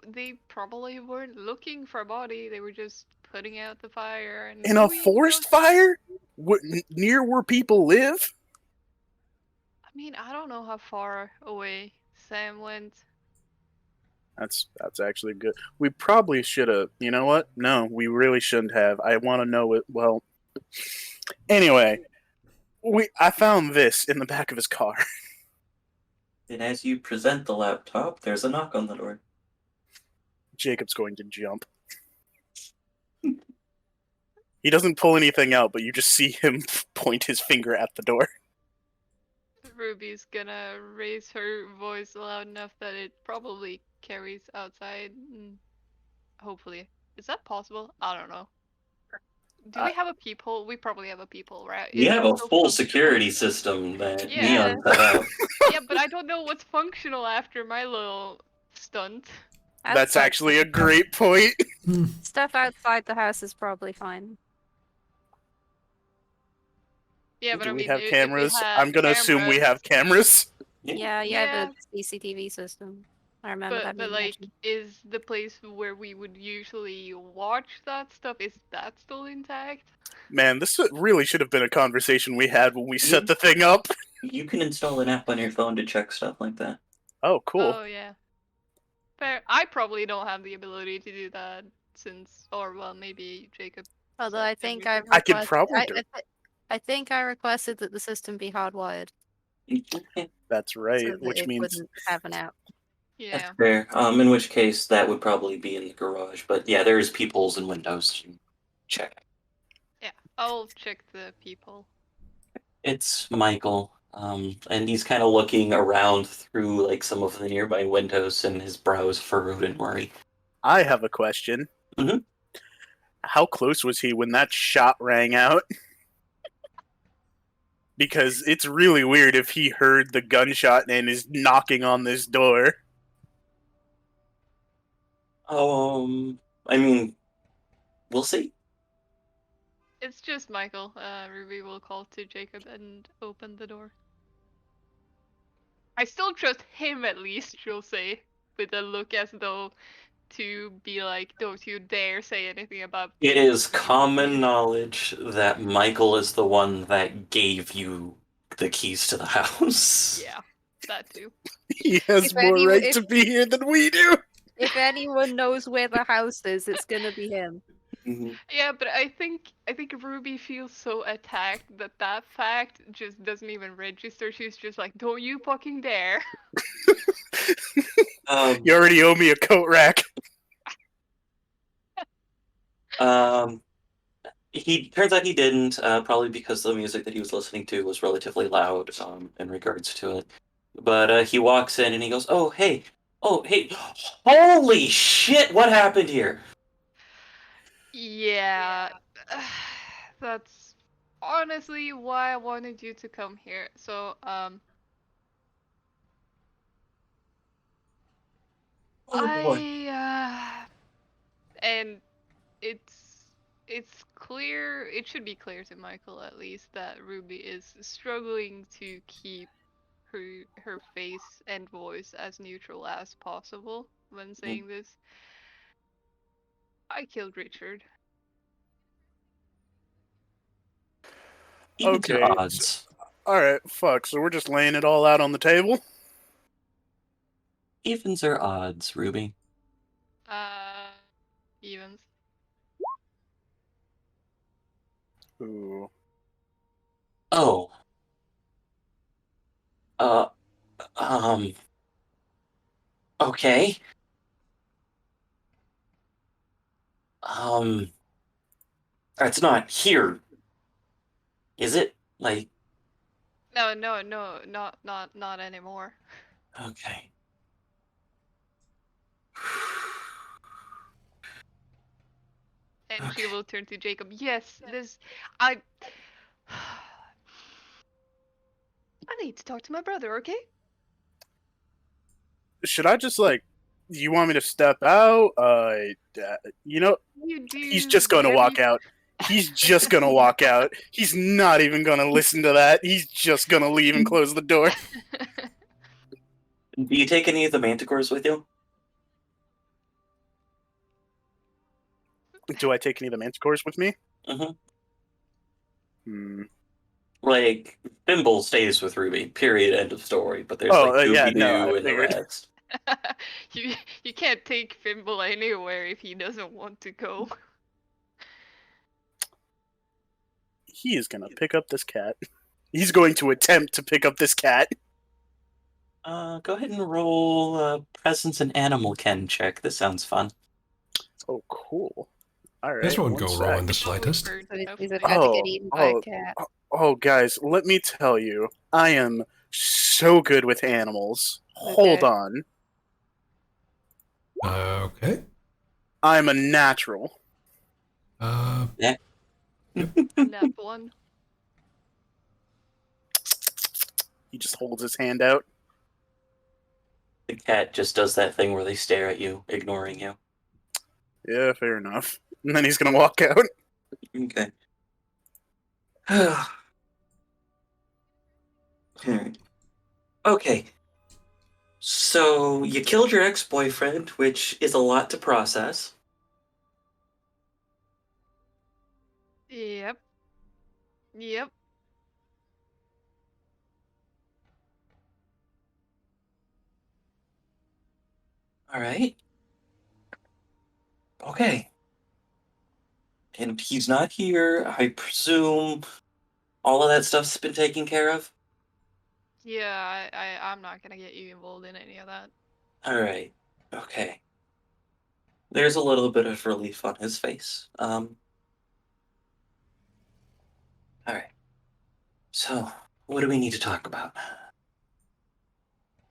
they probably weren't looking for a body, they were just putting out the fire and In a forest fire? Near where people live? I mean, I don't know how far away Sam went. That's actually good. We probably should have. You know what? No, we really shouldn't have. I want to know it. Well, anyway, I found this in the back of his car. And as you present the laptop, there's a knock on the door. Jacob's going to jump. He doesn't pull anything out, but you just see him point his finger at the door. Ruby's gonna raise her voice loud enough that it probably carries outside. Hopefully. Is that possible? I don't know. Do we have a peephole? We probably have a peephole, right? You Is have it a still full functional? security system that Yeah. Neon set up. Yeah, but I don't know what's functional after my little stunt. That's Outside actually a the- great point. Stuff outside the house is probably fine. Yeah, but Do I we mean, have if cameras? we have I'm gonna assume we cameras- have cameras. Yeah, you have a CCTV system. I remember that But being like, mentioned. is the place where we would usually watch that stuff, is that still intact? Man, this really should have been a conversation we had when we set the thing up. You can install an app on your phone to check stuff like that. Oh, cool. Oh yeah. Fair. I probably don't have the ability to do that or well, maybe Jacob. Although set I think everything. I could probably do it. I think I requested that the system be hardwired That's so right, that which it means wouldn't have an out. Yeah. That's fair. In which case, that would probably be in the garage. But yeah, there's peepholes and windows to check. Yeah. I'll check the people. It's Michael, and he's kind of looking around through like some of the nearby windows, and his brows furrowed in worry. I have a question. Mhm. How close was he when that shot rang out? Because it's really weird if he heard the gunshot and is knocking on this door. I mean, we'll see. It's just Michael. Ruby will call to Jacob and open the door. I still trust him at least, she'll say, with a look as though to be like, don't you dare say anything about It is common knowledge that Michael is the one that gave you the keys to the house. Yeah, that too. He has If more any- right if- to be here than we do. If anyone knows where the house is, it's gonna be him. Mhm. Yeah, but I think Ruby feels so attacked that that fact just doesn't even register. She's just like, "Don't you fucking dare!" You already owe me a coat rack. Um, he turns out he didn't, probably because the music that he was listening to was relatively loud, in regards to it. But he walks in and he goes, oh hey, holy shit, what happened here?" Yeah, that's honestly why I wanted you to come here. So, Oh boy. and it's clear, it should be clear to Michael at least that Ruby is struggling to keep her face and voice as neutral as possible when saying this. I killed Richard. Evens or Okay. odds? All right. Fuck. So we're just laying it all out on the table. Evens or odds, Ruby? Uh, Evans. Ooh. Oh. Uh, um, okay. Um, it's not here, is it? Like, No, no, no, not anymore. okay. And she Okay. will turn to Jacob. Yes, this. I. I need to talk to my brother, okay? Should I just like? You want me to step out? You know, You he's do just gonna whatever walk you. out. He's just gonna walk out. He's not even gonna listen to that. He's just gonna leave and close the door. Do you take any of the manticores with you? Do I take any of the manticores with me? Mm-hmm. Hmm. Like, Thimble stays with Ruby, period, end of story. But there's like Yeah, no, I Doobie-Doo and the figured. rest. you you can't take Fimble anywhere if he doesn't want to go. He is gonna pick up this cat. He's going to attempt to pick up this cat. Go ahead and roll Presence and Animal Ken check. This sounds fun. Oh, cool. All This right, won't one go wrong in sec. the Oh, slightest. bird. So he's Okay. about to get eaten by a Oh, cat. guys, let me tell you, I am so good with animals. Hold Okay. on. Okay. I'm a natural. Yeah. Nat one. He just holds his hand out. The cat just does that thing where they stare at you, ignoring you. Yeah, fair enough. And then he's gonna walk out. Okay. Okay. So you killed your ex-boyfriend, which is a lot to process. Yep. Yep. All right. Okay. And he's not here. I presume all of that stuff's been taken care of. Yeah, I'm not gonna get you involved in any of that. All right. Okay. There's a little bit of relief on his face. All right. So, what do we need to talk about?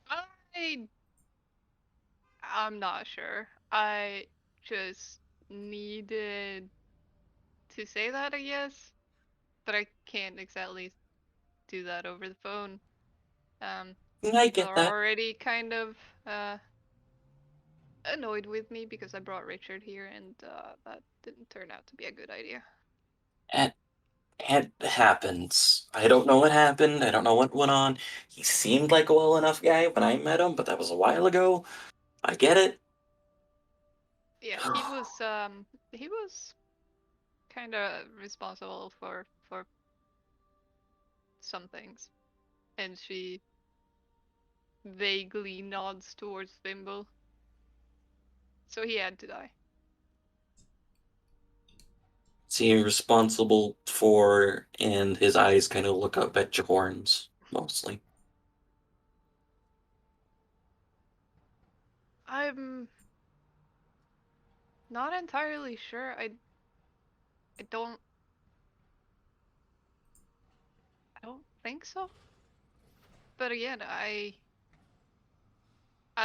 I I'm not sure. I just needed to say that, I guess, but I can't exactly do that over the phone. I People get are that. already kind of annoyed with me because I brought Richard here, and that didn't turn out to be a good idea. It, it happens. I don't know what happened. I don't know what went on. He seemed like a well enough guy when I met him, but that was a while ago. I get it. Yeah, he was kind of responsible for some things, and she vaguely nods towards Thimble. So he had to die. he responsible for? And his eyes kind of look up at your horns, mostly. I'm not entirely sure. I don't I don't think so. But again, I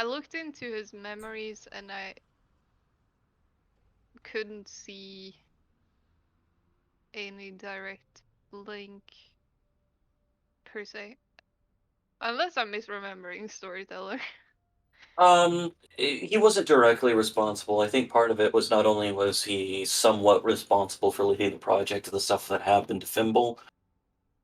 looked into his memories and I couldn't see any direct link per se. Unless I'm misremembering Storyteller. He wasn't directly responsible. I think part of it was not only was he somewhat responsible for leading the project, the stuff that happened to Fimble,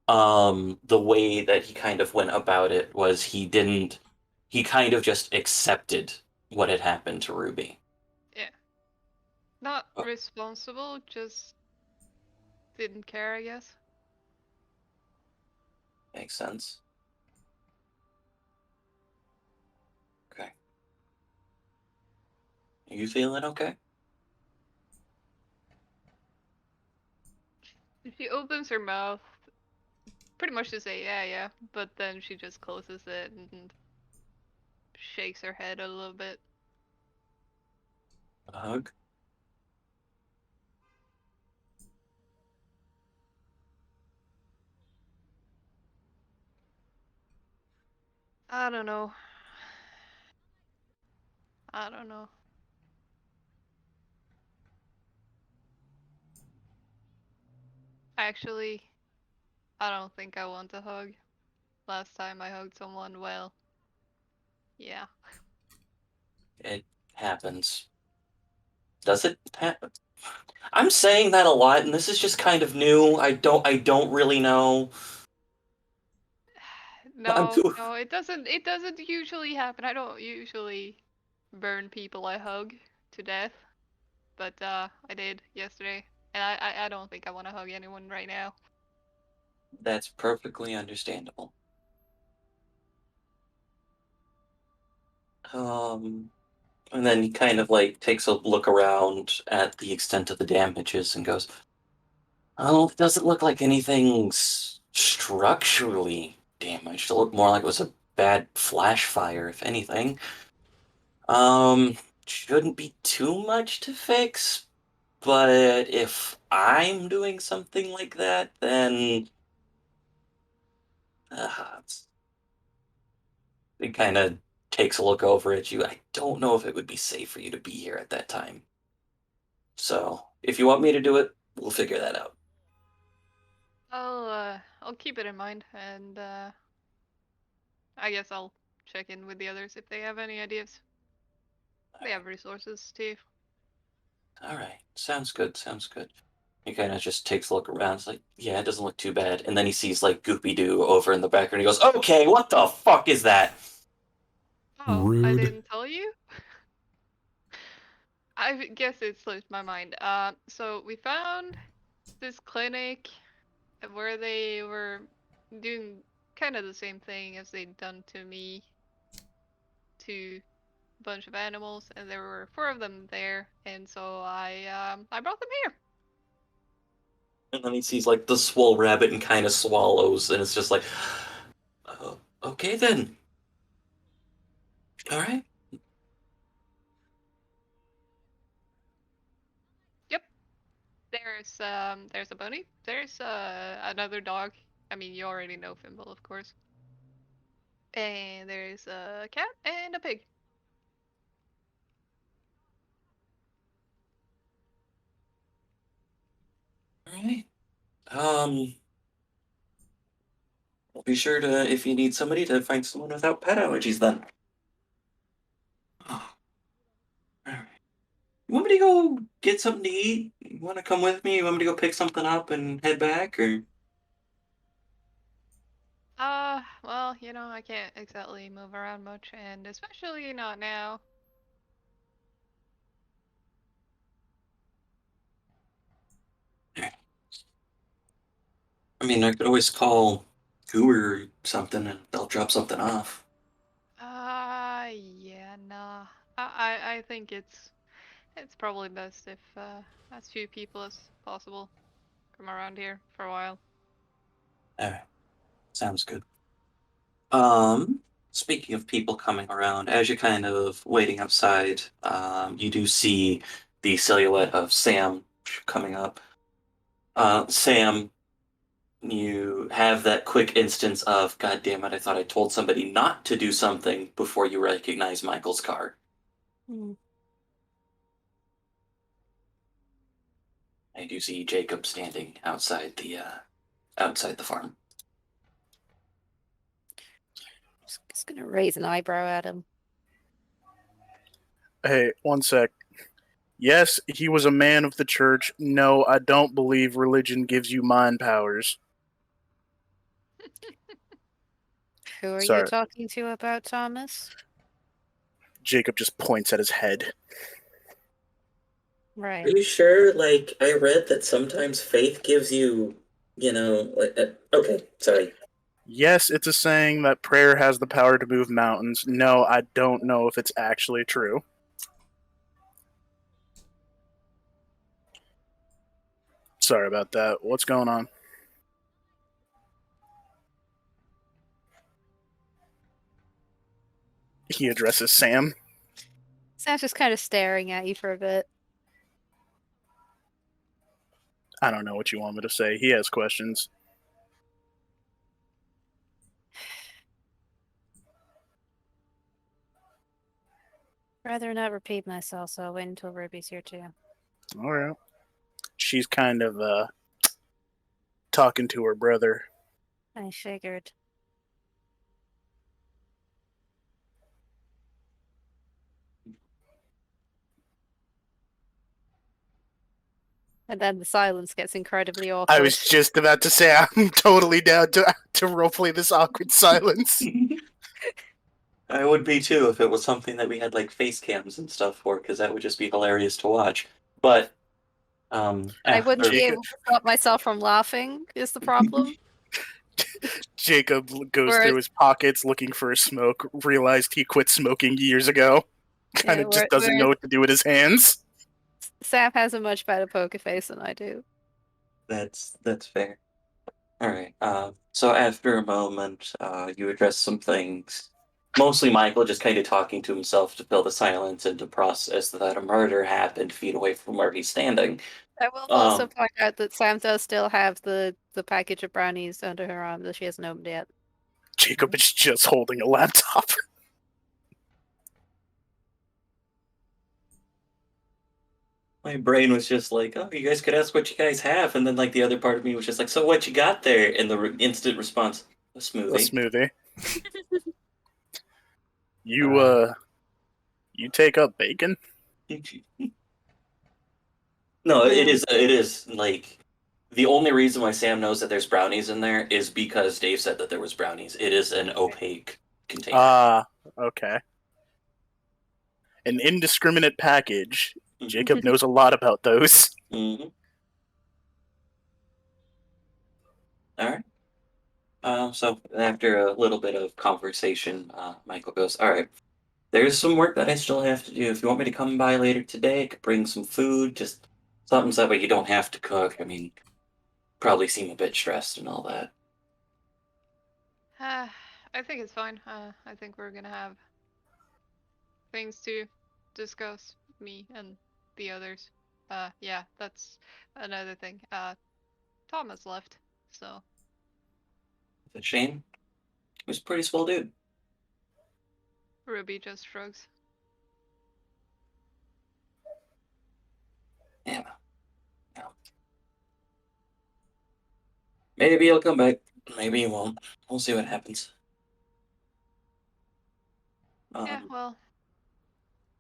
the way that he kind of went about it was he kind of just accepted what had happened to Ruby. Yeah. Not Oh, responsible, just didn't care, I guess. makes sense. Okay. Are you feeling okay? She opens her mouth pretty much to say yeah, yeah, but then she just closes it and shakes her head a little bit. A hug? I don't know. I don't know. Actually, I don't think I want a hug. Last time I hugged someone, well, yeah. It happens. Does it happen? I'm saying that a lot, and this is just kind of new. I don't really know. I'm No, too. no, it doesn't usually happen. I don't usually burn people I hug to death, but I did yesterday. And I don't think I want to hug anyone right now. That's perfectly understandable. Um, and then he kind of like takes a look around at the extent of the damages and goes, "Oh, it doesn't look like anything's structurally damaged. It looked more like it was a bad flash fire, if anything. Um, shouldn't be too much to fix, but if I'm doing something like that, then it's- it kind of takes a look over at you. I don't know if it would be safe for you to be here at that time. So if you want me to do it, we'll figure that out." I'll keep it in mind, and I guess I'll check in with the others if they have any ideas. They have resources too. All right, sounds good. Sounds good. He kind of just takes a look around. It's like, yeah, it doesn't look too bad. And then he sees like Goopy Doo over in the background. He goes, "Okay, what the fuck is that?" Oh, I Rude. didn't tell you? I guess it slipped my mind. So we found this clinic where they were doing kind of the same thing as they'd done to me to a bunch of animals, and there were four of them there, and so I brought them here. And then he sees like the swole rabbit and kind of swallows, and it's just like, "Oh, okay then. All right." Yep. There's a bunny. There's another dog. I mean, you already know Fimble, of course. And there's a cat and a pig. All right. Um, be sure to, if you need somebody, to find someone without pet allergies then. Oh, all right. You want me to go get something to eat? You want to come with me? You want me to go pick something up and head back, or? Well, I can't exactly move around much, and especially not now. I mean, I could always call Goober or something, and they'll drop something off. Yeah, nah. I think it's It's probably best if as few people as possible come around here for a while. Alright. Sounds good. Speaking of people coming around, as you're kind of waiting outside, you do see the silhouette of Sam coming up. Sam, you have that quick instance of, God damn it, I thought I told somebody not to do something before you recognize Michael's car. Hmm. I do see Jacob standing outside the farm. Just gonna raise an eyebrow at him. Hey, one sec. Yes, he was a man of the church. No, I don't believe religion gives you mind powers. Who are you Sorry. talking to about Thomas? Jacob just points at his head. Right. Are you sure? Like, I read that sometimes faith gives you, okay, sorry. Yes, it's a saying that prayer has the power to move mountains. No, I don't know if it's actually true. Sorry about that. What's going on? He addresses Sam. Sam's just kind of staring at you for a bit. I don't know what you want me to say. He has questions. Rather not repeat myself, so I'll wait until Ruby's here too. All right. She's kind of talking to her brother. I figured. And then the silence gets incredibly awkward. I was just about to say I'm totally down to roleplay this awkward silence. I would be too if it was something that we had like face cams and stuff for, because that would just be hilarious to watch. But I wouldn't be Jacob- able to stop myself from laughing, is the problem. Jacob goes Whereas- through his pockets looking for a smoke, realized he quit smoking years ago. Kind of just doesn't know what to do with his hands. Sam has a much better poker face than I do. that's fair. All right. So after a moment, you address some things. Mostly Michael just kind of talking to himself to fill the silence and to process that a murder happened feet away from where he's standing. I will also point out that Sam does still have the package of brownies under her arm that she hasn't opened yet. Jacob is just holding a laptop. My brain was just like, oh, you guys could ask what you guys have. And then like the other part of me was just like, so what you got there? And the instant response, a A smoothie. smoothie. You take up bacon? No, it is like the only reason why Sam knows that there's brownies in there is because Dave said that there was brownies. It is an opaque container. Ah, okay. An indiscriminate package. Jacob knows a lot about those. Mm-hmm. All right. So after a little bit of conversation, Michael goes, all right, there's some work that I still have to do. If you want me to come by later today, I could bring some food, just something so that way you don't have to cook. I mean, probably seem a bit stressed and all that. I think it's fine. I think we're gonna have things to discuss, me and the others. Yeah, that's another thing. Thomas left, so It's a shame. He was a pretty swell dude. Ruby just shrugs. Yeah. No. Maybe he'll come back. Maybe he won't. We'll see what happens. Yeah, well,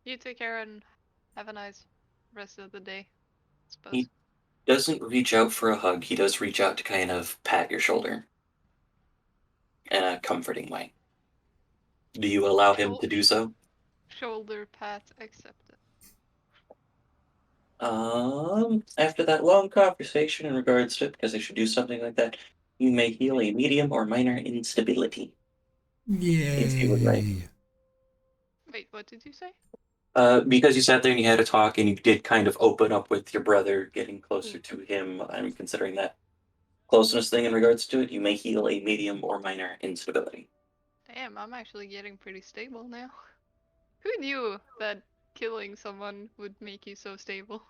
you take care and have a nice rest of the day, I suppose. He doesn't reach out for a hug. He does reach out to kind of pat your shoulder in a comforting way. Do you allow him to do so? Shoulder pat accepted. After that long conversation in regards to it, because I should do something like that, you may heal a medium or minor instability. If you would like. Yay. Wait, what did you say? Because you sat there and you had a talk and you did kind of open up with your brother, getting closer to him, I'm considering that closeness thing in regards to it, you may heal a medium or minor instability. Damn, I'm actually getting pretty stable now. Who knew that killing someone would make you so stable?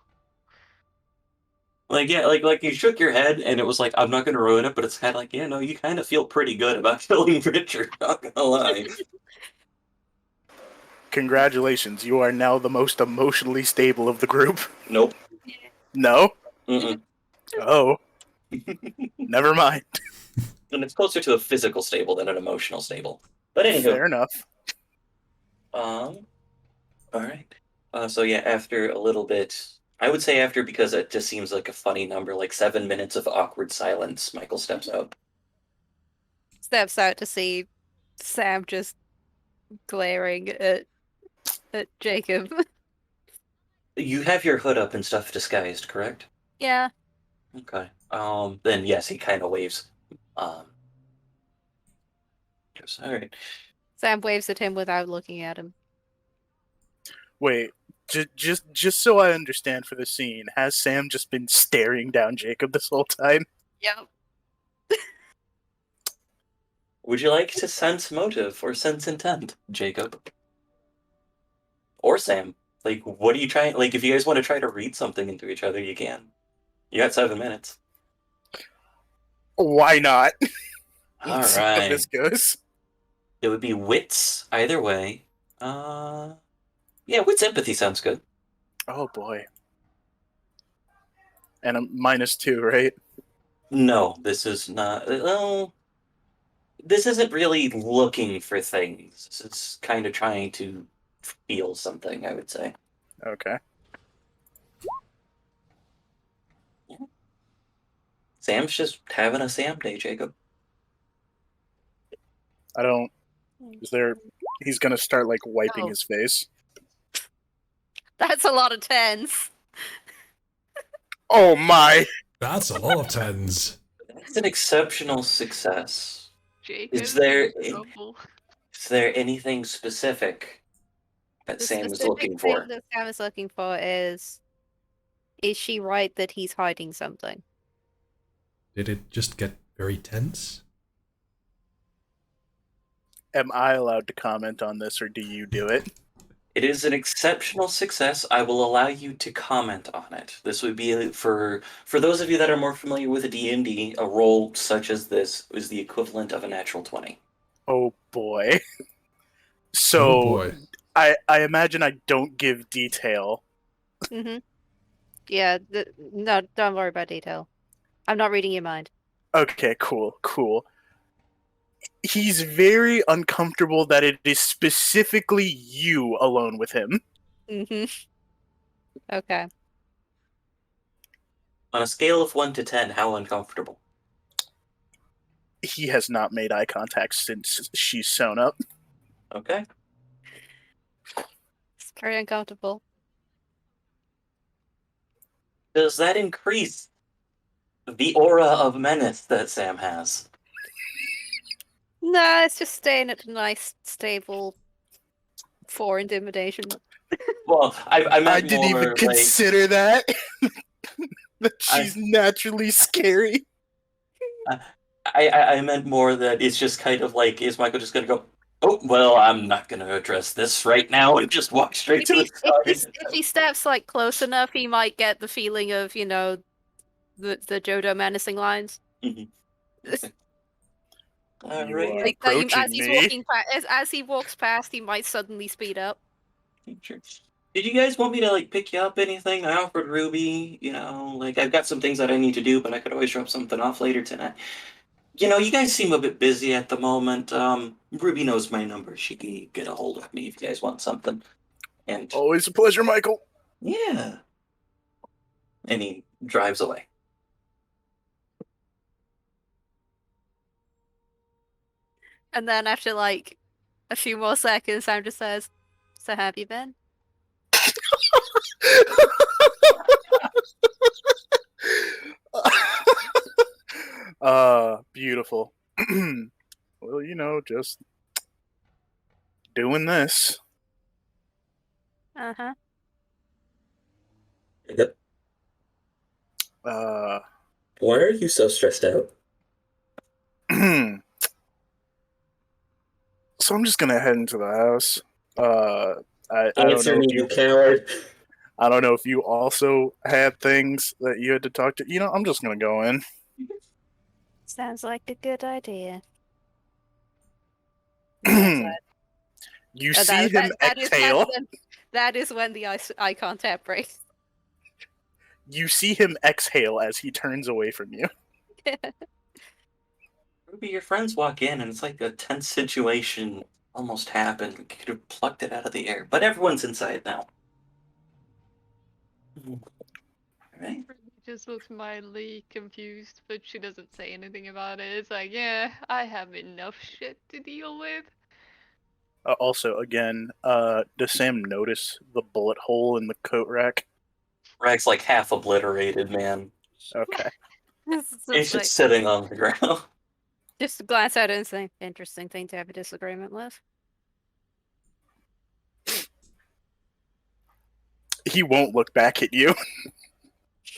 Like, yeah, like you shook your head and it was like, I'm not gonna ruin it, but it's kind of like, yeah, no, you kind of feel pretty good about killing Richard, not gonna lie. Congratulations, you are now the most emotionally stable of the group. Nope. No? Mm-mm. Oh. Never mind. And it's closer to a physical stable than an emotional stable. But anywho. Fair enough. Alright. So yeah, after a little bit, I would say after because it just seems like a funny number, like 7 minutes of awkward silence, Michael steps out. Steps out to see Sam just glaring at Jacob. You have your hood up and stuff disguised, correct? Yeah. Okay. Then yes, he kind of waves. Alright. Sam waves at him without looking at him. Wait, just so I understand for the scene, has Sam just been staring down Jacob this whole time? Yep. Would you like to sense motive or sense intent, Jacob? Or Sam? Like, what are you trying? Like, if you guys want to try to read something into each other, you can. You got 7 minutes. Why not? All Let's see how right. this goes. It would be wits either way. Yeah, wits empathy sounds good. Oh boy. And a -2, right? No, this is not. Well, this isn't really looking for things. It's kind of trying to feel something, I would say. Okay. Sam's just having a Sam day, Jacob. I don't. Is there. He's gonna start, like, wiping Oh. his face. That's a lot of tens. Oh my! That's a lot of tens. That's an exceptional success. Jacob Is there in trouble. is there anything specific that The Sam is specific looking thing for? that Sam is looking for is she right that he's hiding something? Did it just get very tense? Am I allowed to comment on this, or do you do it? It is an exceptional success. I will allow you to comment on it. This would be for those of you that are more familiar with a D&D, a roll such as this is the equivalent of a natural 20. Oh boy. Oh So, boy. I imagine I don't give detail. Mm-hmm. Yeah, no, don't worry about detail. I'm not reading your mind. Okay, cool. He's very uncomfortable that it is specifically you alone with him. Mm-hmm. Okay. On a scale of 1 to 10, how uncomfortable? He has not made eye contact since she's sewn up. Okay. It's very uncomfortable. Does that increase the aura of menace that Sam has? Nah, it's just staying at a nice, stable 4 intimidation. Well, I meant I didn't more even like consider that. That she's naturally scary. I meant more that it's just kind of like, is Michael just gonna go, oh well, I'm not gonna address this right now and just walk straight If to he, the if, side? if he steps like close enough, he might get the feeling of, you know, the Jodo menacing lines. Mhm. All You right. are Like that approaching as he's me. walking as he walks past, he might suddenly speed up. Sure. Did you guys want me to like pick you up anything? I offered Ruby, like I've got some things that I need to do, but I could always drop something off later tonight. You guys seem a bit busy at the moment. Ruby knows my number. She can get a hold of me if you guys want something. And Always a pleasure, Michael. yeah. And he drives away. And then after like a few more seconds, Sam just says, "So have you been?" Beautiful. Well, just doing this. Uh-huh. Yep. Uh, Why are you so stressed out? so I'm just gonna head into the house. I don't Answer know me, if you you coward. I don't know if you also had things that you had to talk to. I'm just gonna go in. Sounds like a good idea. Glance at You Oh, see him exhale. that is when the eye contact breaks. You see him exhale as he turns away from you. Ruby, your friends walk in and it's like a tense situation almost happened. We could have plucked it out of the air, but everyone's inside now. Right? Ruby just looks mildly confused, but she doesn't say anything about it. It's like, yeah, I have enough shit to deal with. Also, again, does Sam notice the bullet hole in the coat rack? Rag's like half obliterated, man. Okay. He's just sitting on the ground. Just glance at it and say, interesting thing to have a disagreement with. He won't look back at you.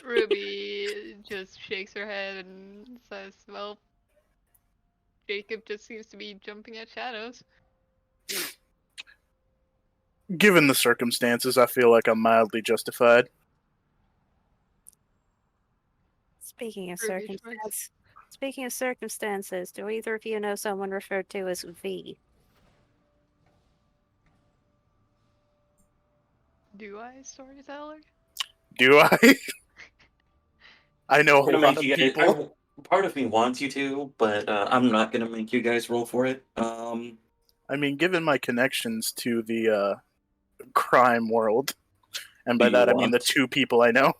Ruby just shakes her head and says, well, Jacob just seems to be jumping at shadows. Given the circumstances, I feel like I'm mildly justified. Speaking of Ruby shrugs. circumstances, do either of you know someone referred to as V? Do I, storyteller? Do I? I know I'm a gonna lot make of you guys. people. Part of me wants you to, but I'm not gonna make you guys roll for it. I mean, given my connections to the crime world, and Do by you that I mean the want? two people I know.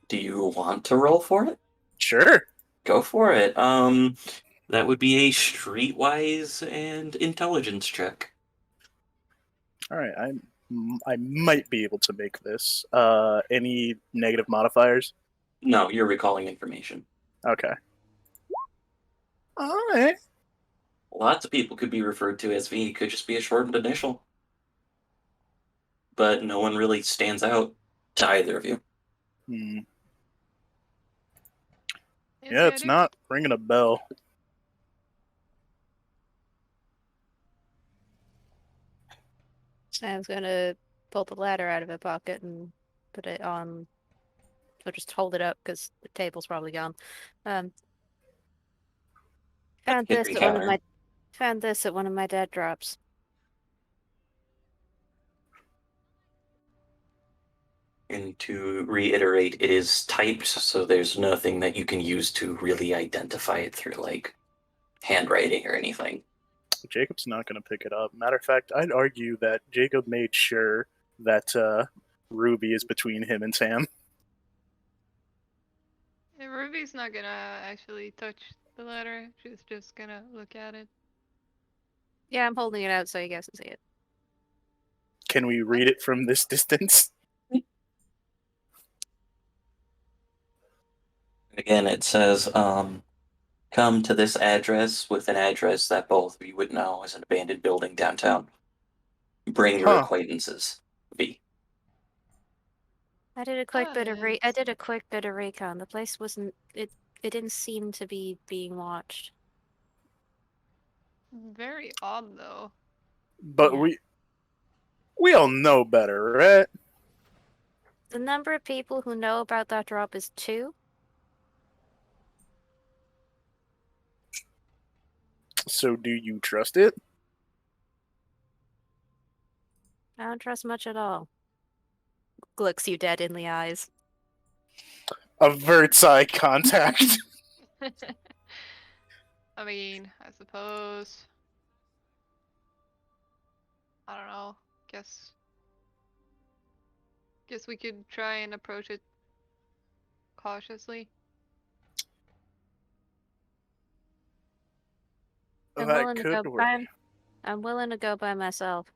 Do you want to roll for it? Sure. Go for it. That would be a streetwise and intelligence check. All right. I might be able to make this. Any negative modifiers? No, you're recalling information. Okay. All right. Lots of people could be referred to as V. It could just be a shortened initial. But no one really stands out to either of you. Hmm. Yes, Yeah, yeah, I it's do. not ringing a bell. Sam's gonna pull the ladder out of her pocket and put it on, or just hold it up because the table's probably gone. Um, found Hit this at one of counter. my dead drops. And to reiterate, it is typed, so there's nothing that you can use to really identify it through, like, handwriting or anything. Jacob's not going to pick it up. Matter of fact, I'd argue that Jacob made sure that Ruby is between him and Sam. Yeah, Ruby's not gonna actually touch the letter. She's just gonna look at it. Yeah, I'm holding it out so you guys can see it. Can we read it from this distance? Again, it says, come to this address with an address that both of you would know is an abandoned building downtown. Bring your Huh. acquaintances. V. I did a quick bit of recon. The place wasn't it didn't seem to be being watched. Very odd, though. But Yeah. we all know better, right? The number of people who know about that drop is 2. So do you trust it? I don't trust much at all. Looks you dead in the eyes. Averts eye contact. I mean, I suppose. I don't know. Guess we could try and approach it cautiously. That could work. I'm willing to go by myself.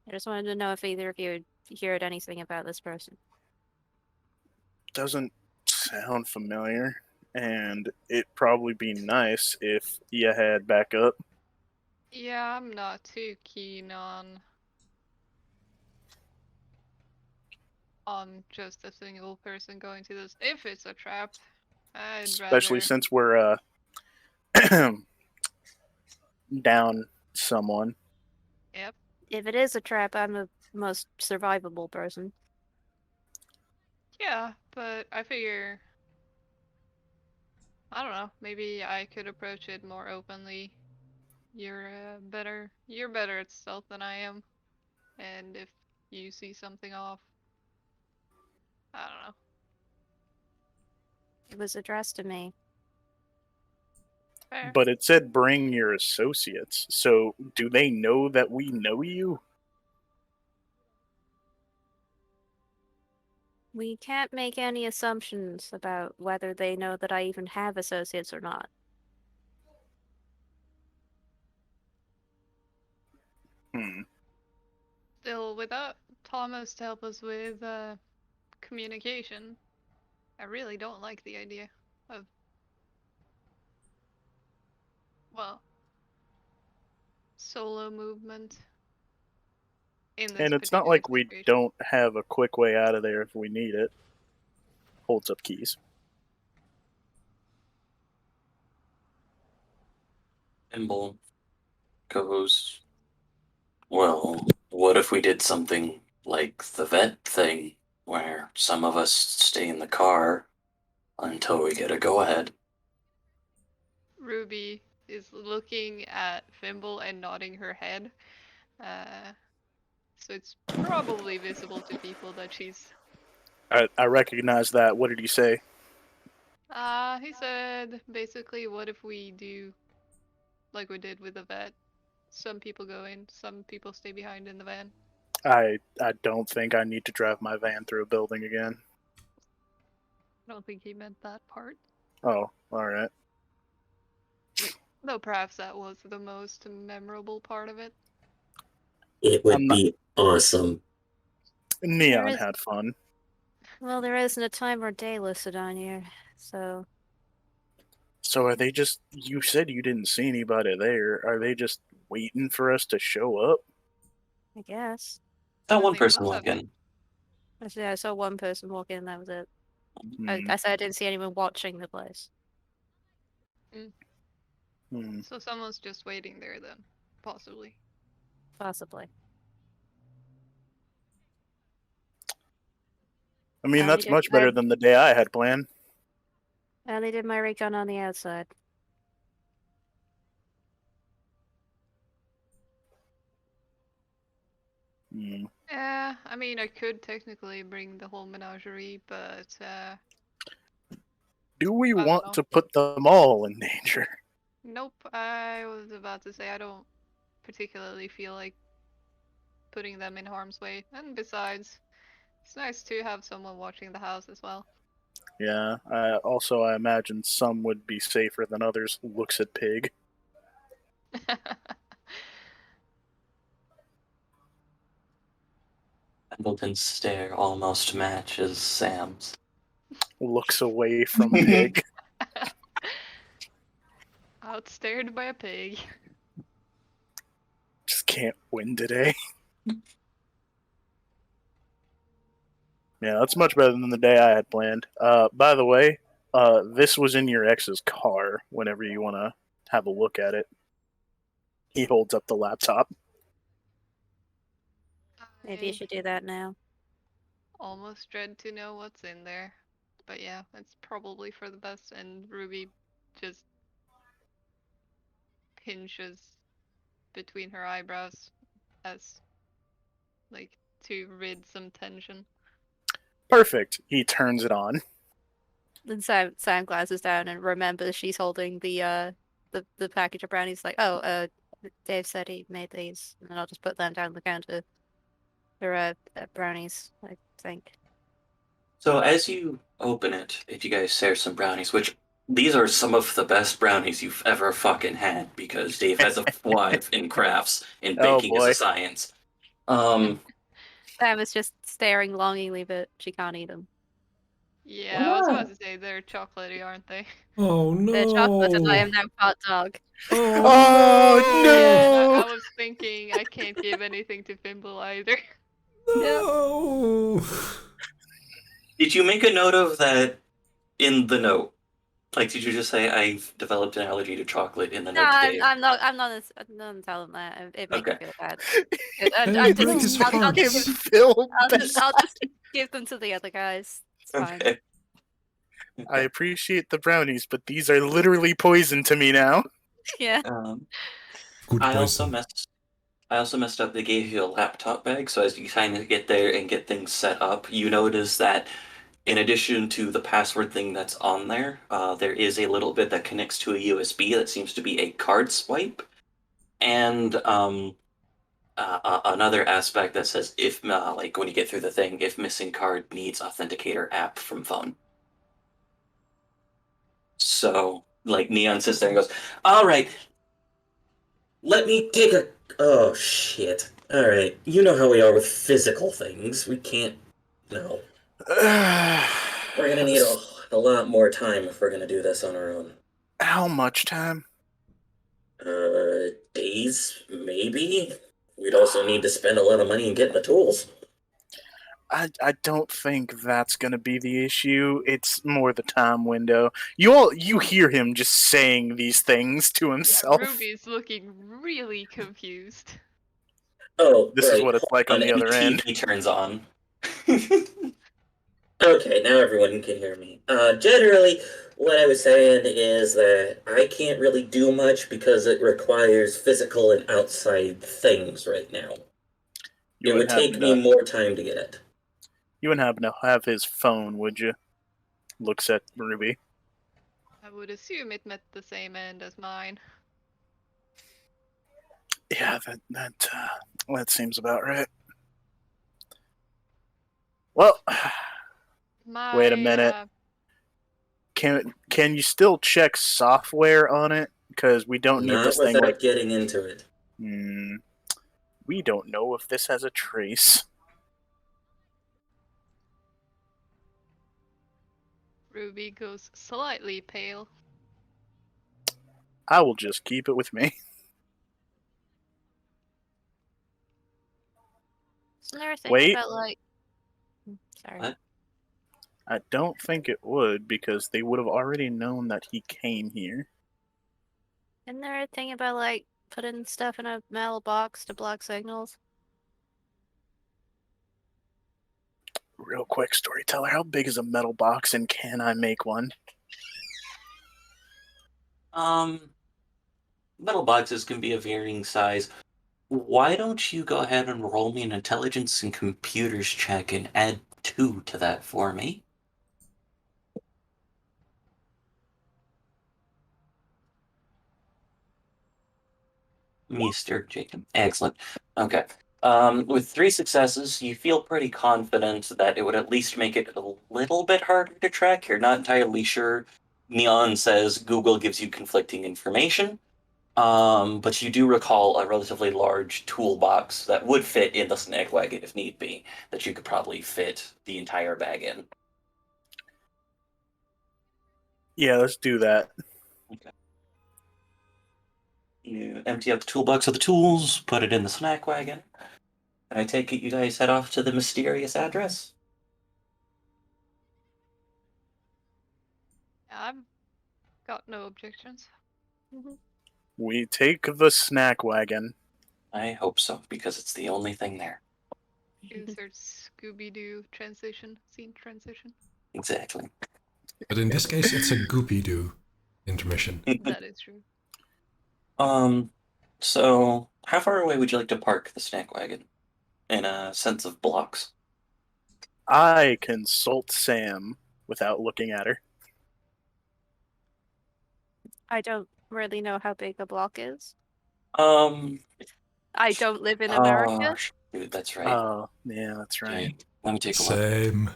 I just wanted to know if either of you had heard anything about this person. Doesn't sound familiar, and it'd probably be nice if you had backup. Yeah, I'm not too keen on on just a single person going to this. If it's a trap, I'd Especially rather. since we're down someone. Yep. If it is a trap, I'm the most survivable person. Yeah, but I figure. I don't know. Maybe I could approach it more openly. You're better at stealth than I am, and if you see something off, I don't know. It was addressed to me. Fair. But it said bring your associates. So do they know that we know you? We can't make any assumptions about whether they know that I even have associates or not. Still, without Thomas to help us with communication, I really don't like the idea of, well, solo movement in this And it's not particular like we situation. don't have a quick way out of there if we need it. Holds up keys. Thimble goes, well, what if we did something like the vet thing, where some of us stay in the car until we get a go-ahead? Ruby is looking at Fimble and nodding her head. So it's probably visible to people that she's. I recognize that. What did he say? He said basically, what if we do like we did with the vet? Some people go in, some people stay behind in the van. I don't think I need to drive my van through a building again. I don't think he meant that part. Oh, alright. Though perhaps that was the most memorable part of it. It I'm would not- be awesome. Neon is- had fun. Well, there isn't a time or day listed on here, so So are they just. You said you didn't see anybody there. Are they just waiting for us to show up? I guess. That Well, one they person must walk have- in. I saw one person walk in, that was it. Hmm. I said I didn't see anyone watching the place. Hmm. So someone's just waiting there then, possibly. Possibly. I mean, I that's did much my- better than the day I had planned. I only did my recon on the outside. Hmm. Yeah, I mean, I could technically bring the whole menagerie, but Do we don't want know. to put them all in danger? Nope. I was about to say I don't particularly feel like putting them in harm's way. And besides, it's nice to have someone watching the house as well. Yeah. I imagine some would be safer than others. Looks at pig. Pendleton's stare almost matches Sam's. Looks away from pig. Outstared by a pig. Just can't win today. Yeah, that's much better than the day I had planned. By the way, this was in your ex's car whenever you want to have a look at it. He holds up the laptop. Maybe you I should do that now. almost dread to know what's in there. But yeah, it's probably for the best. And Ruby just pinches between her eyebrows as like to rid some tension. Perfect. He turns it on. Then Sam glances down and remembers she's holding the package of brownies. Like, oh, Dave said he made these, and then I'll just put them down the counter. They're brownies, I think. So as you open it, if you guys share some brownies, which these are some of the best brownies you've ever fucking had, because Dave has a wife in crafts and Oh, baking is boy. a science. Sam is just staring longingly, but she can't eat them. Yeah, I was about to say they're chocolatey, aren't they? Oh They're chocolate, and I no! am now part dog. Oh, Yeah, no! I was thinking I can't give anything to Fimble either. No! Did you make a note of that in the note? Like, did you just say I've developed an allergy to chocolate in the No, note today? I'm not. I'm not telling that. It makes me Okay. feel bad. Hey, break his I'll Make him hearts. just feel I'll bad. just give them to the other guys. It's fine. Okay. I appreciate the brownies, but these are literally poison to me now. Yeah. Good I also poison. messed up. They gave you a laptop bag, so as you kind of get there and get things set up, you notice that in addition to the password thing that's on there, there is a little bit that connects to a USB that seems to be a card swipe, and another aspect that says if, like when you get through the thing, if missing card needs authenticator app from phone. So, like Neon sits there and goes, "All right, let me take a. Oh shit! All right, you know how we are with physical things. We can't. No, we're gonna need a lot more time if we're gonna do this on our own. How much time? Days maybe. We'd also need to spend a lot of money in getting the tools. I don't think that's gonna be the issue. It's more the time window. You hear him just saying these things to Yeah, himself. Ruby's looking really confused. Oh, This is what it's like on the other end. TV turns on. Okay, now everyone can hear me. Generally, what I was saying is that I can't really do much because it requires physical and outside things right now. You It would wouldn't happen take me to more time to get it. you wouldn't happen to have his phone, would you? Looks at Ruby. I would assume it met the same end as mine. Yeah, that seems about right. Well, My, wait a minute. Can you still check software on it? Because we don't need Not this thing without like. getting into it. We don't know if this has a trace. Ruby goes slightly pale. I will just keep it with me. Isn't there a thing Wait. about like? Sorry. What? I don't think it would because they would have already known that he came here. Isn't there a thing about like putting stuff in a metal box to block signals? Real quick, storyteller, how big is a metal box and can I make one? Metal boxes can be of varying size. Why don't you go ahead and roll me an intelligence and computers check and add 2 to that for me? Mr. Jacob. Excellent. Okay. With 3 successes, you feel pretty confident that it would at least make it a little bit harder to track. You're not entirely sure. Neon says Google gives you conflicting information. But you do recall a relatively large toolbox that would fit in the snack wagon if need be, that you could probably fit the entire bag in. Yeah, let's do that. Okay. You empty out the toolbox of the tools, put it in the snack wagon, and I take it you guys head off to the mysterious address? I've got no objections. We take the snack wagon. I hope so, because it's the only thing there. Insert Scooby-Doo scene transition. Exactly. But in this case, it's a goopy-doo intermission. That is true. So how far away would you like to park the snack wagon? In a sense of blocks? I consult Sam without looking at her. I don't really know how big a block is. Um, I don't live in America. Oh, shoot, that's right. Oh, yeah, that's right. Okay, let me take a look. Same.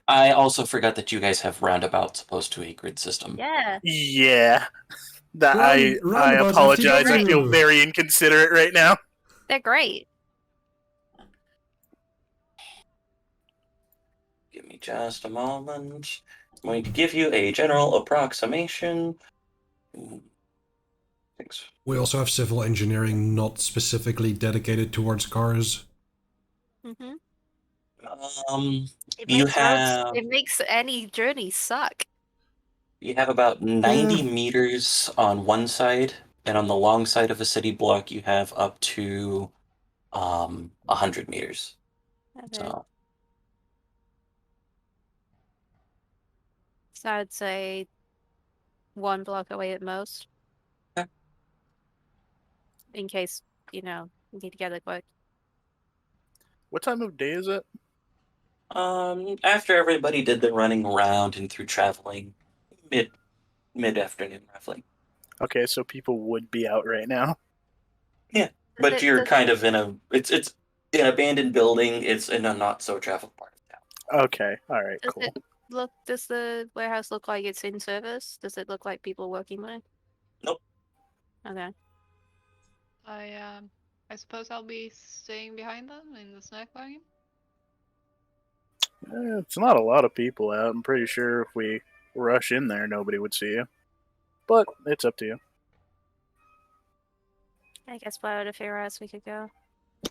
I also forgot that you guys have roundabouts opposed to a grid system. Yeah. Yeah. That I Roundabouts apologize. I FTW. feel very inconsiderate right now. They're great. Give me just a moment. I'm going to give you a general approximation. Thanks. We also have civil engineering not specifically dedicated towards cars. Mm-hmm. It You makes roads. have It makes any journey suck. about 90 meters on one side, and on the long side of a city block, you have up to 100 meters. Okay. So So I'd say 1 block away at most, okay. in case you need to get it quick. What time of day is it? After everybody did the running around and through traveling, mid afternoon roughly. Okay, so people would be out right now. Yeah, Does but it, you're does, kind of in a it's an abandoned building. It's in a not so traveled part of town. Okay, all right, does cool. it look? Does the warehouse look like it's in service? Does it look like people working there? Nope. Okay. I suppose I'll be staying behind them in the snack wagon. It's not a lot of people out. I'm pretty sure if we rush in there, nobody would see you. But it's up to you. I guess by out of else we could go.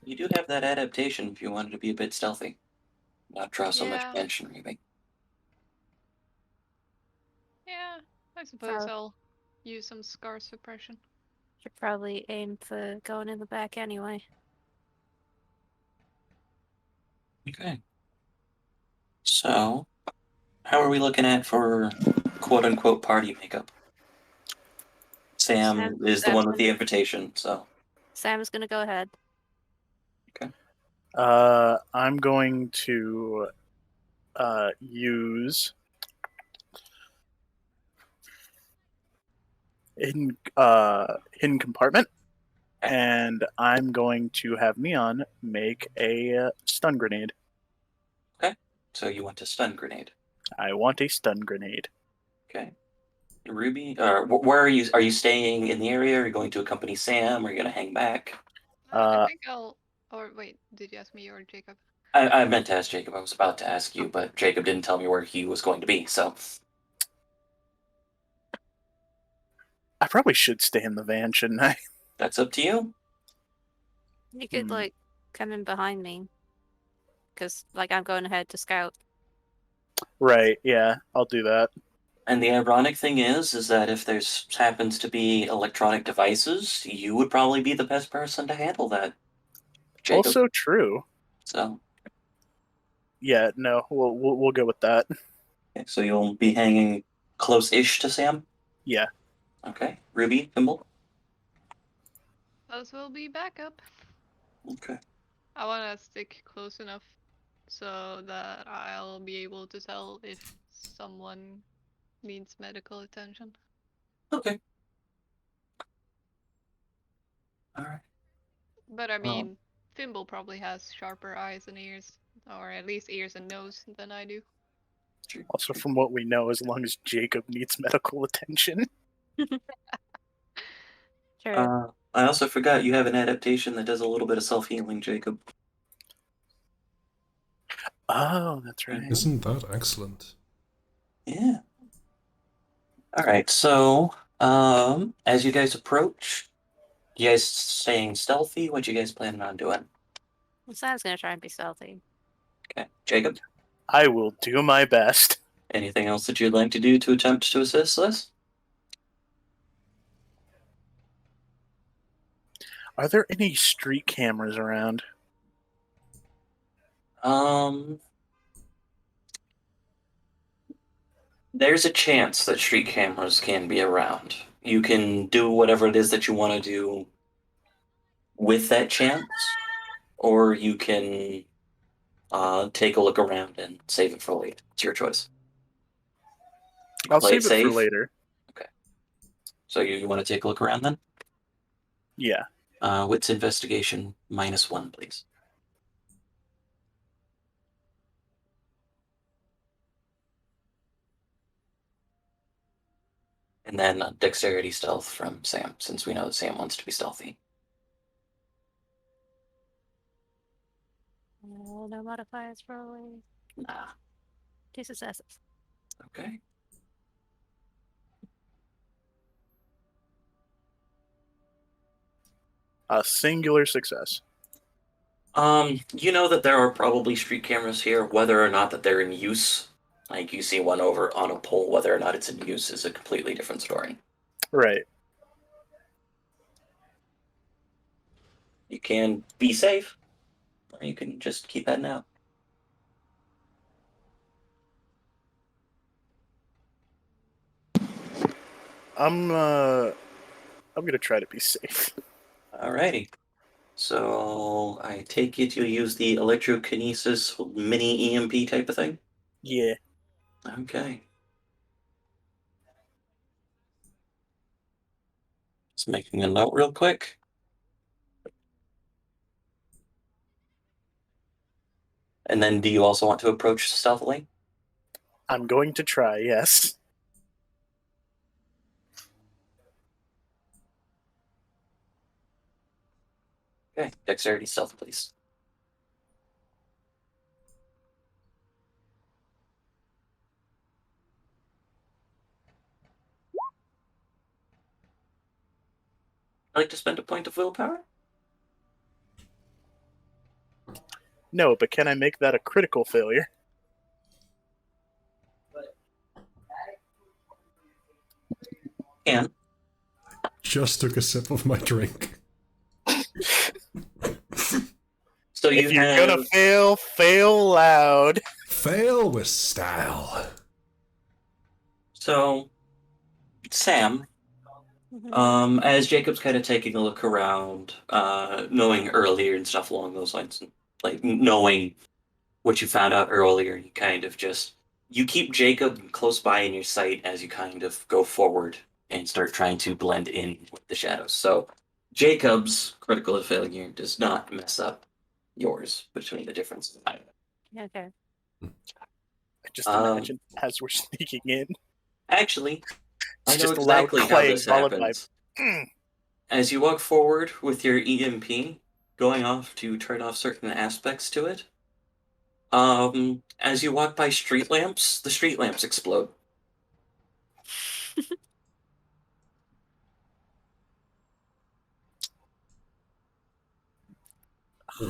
You do have that adaptation if you wanted to be a bit stealthy, not draw so much Yeah. attention or anything. Yeah, I suppose So I'll use some scar suppression. should probably aim for going in the back anyway. Okay. So, how are we looking at for quote unquote party makeup? Sam is the Sam's one with the gonna invitation, so Sam's gonna go ahead. I'm going to use hidden compartment, and I'm going to have Neon make a stun grenade. okay. So you want to stun grenade. I want a stun grenade. Okay. Ruby, where are you? Are you staying in the area? Are you going to accompany Sam? Are you going to hang back? I Uh, think I'll. Or wait, did you ask me or Jacob? I meant to ask Jacob. I was about to ask you, but Jacob didn't tell me where he was going to be. So I probably should stay in the van, shouldn't I? that's up to you. You could like come in behind me, because like I'm going ahead to scout. Right, yeah, I'll do that. And the ironic thing is that if there's happens to be electronic devices, you would probably be the best person to handle that, Jacob. Also true. So, Yeah, no, we'll go with that. okay, so you'll be hanging close-ish to Sam. Yeah. Okay, Ruby, Thimble. Those will be backup. Okay. I want to stick close enough so that I'll be able to tell if someone needs medical attention. Okay. All right. But I Well, mean, Thimble probably has sharper eyes and ears, or at least ears and nose, than I do. true. Also, from what we know, as long as Jacob needs medical attention. Sure. I also forgot you have an adaptation that does a little bit of self-healing, Jacob. Oh, that's right. Isn't that excellent? Yeah. All right. So, as you guys approach, you guys staying stealthy? What you guys planning on doing? Well, Sam's gonna try and be stealthy. Okay, Jacob. I will do my best. Anything else that you'd like to do to attempt to assist this? Are there any street cameras around? There's a chance that street cameras can be around. You can do whatever it is that you want to do with that chance, or you can take a look around and save it for later. It's your choice. I'll Play save it for later. Okay. So you want to take a look around then? Yeah. Wits investigation -1, please. And then dexterity stealth from Sam, since we know that Sam wants to be stealthy. No modifiers, probably. Nah. 2 successes. Okay. A singular success. You know that there are probably street cameras here, whether or not that they're in use. Like you see one over on a pole, whether or not it's in use is a completely different story. Right. You can be safe, or you can just keep heading out. I'm gonna try to be safe. Alrighty. So I take it you'll use the electrokinesis mini EMP type of thing? Yeah. Okay. Just making a note real quick. And then do you also want to approach stealthily? I'm going to try, yes. Okay, dexterity stealth, please. I'd like to spend a point of willpower? No, but can I make that a critical failure? Can. Just took a sip of my drink. So you If you're have... gonna fail, fail loud. Fail with style. So, Sam, as Jacob's kind of taking a look around, knowing earlier and stuff along those lines, like knowing what you found out earlier, you kind of just you keep Jacob close by in your sight as you kind of go forward and start trying to blend in with the shadows. So Jacob's critical failure does not mess up yours between the difference. Okay. I just imagine as we're sneaking in, Actually, I it's know just a loud exactly how clang this followed by happens. As you walk forward with your EMP, going off to turn off certain aspects to it, as you walk by street lamps, the street lamps explode.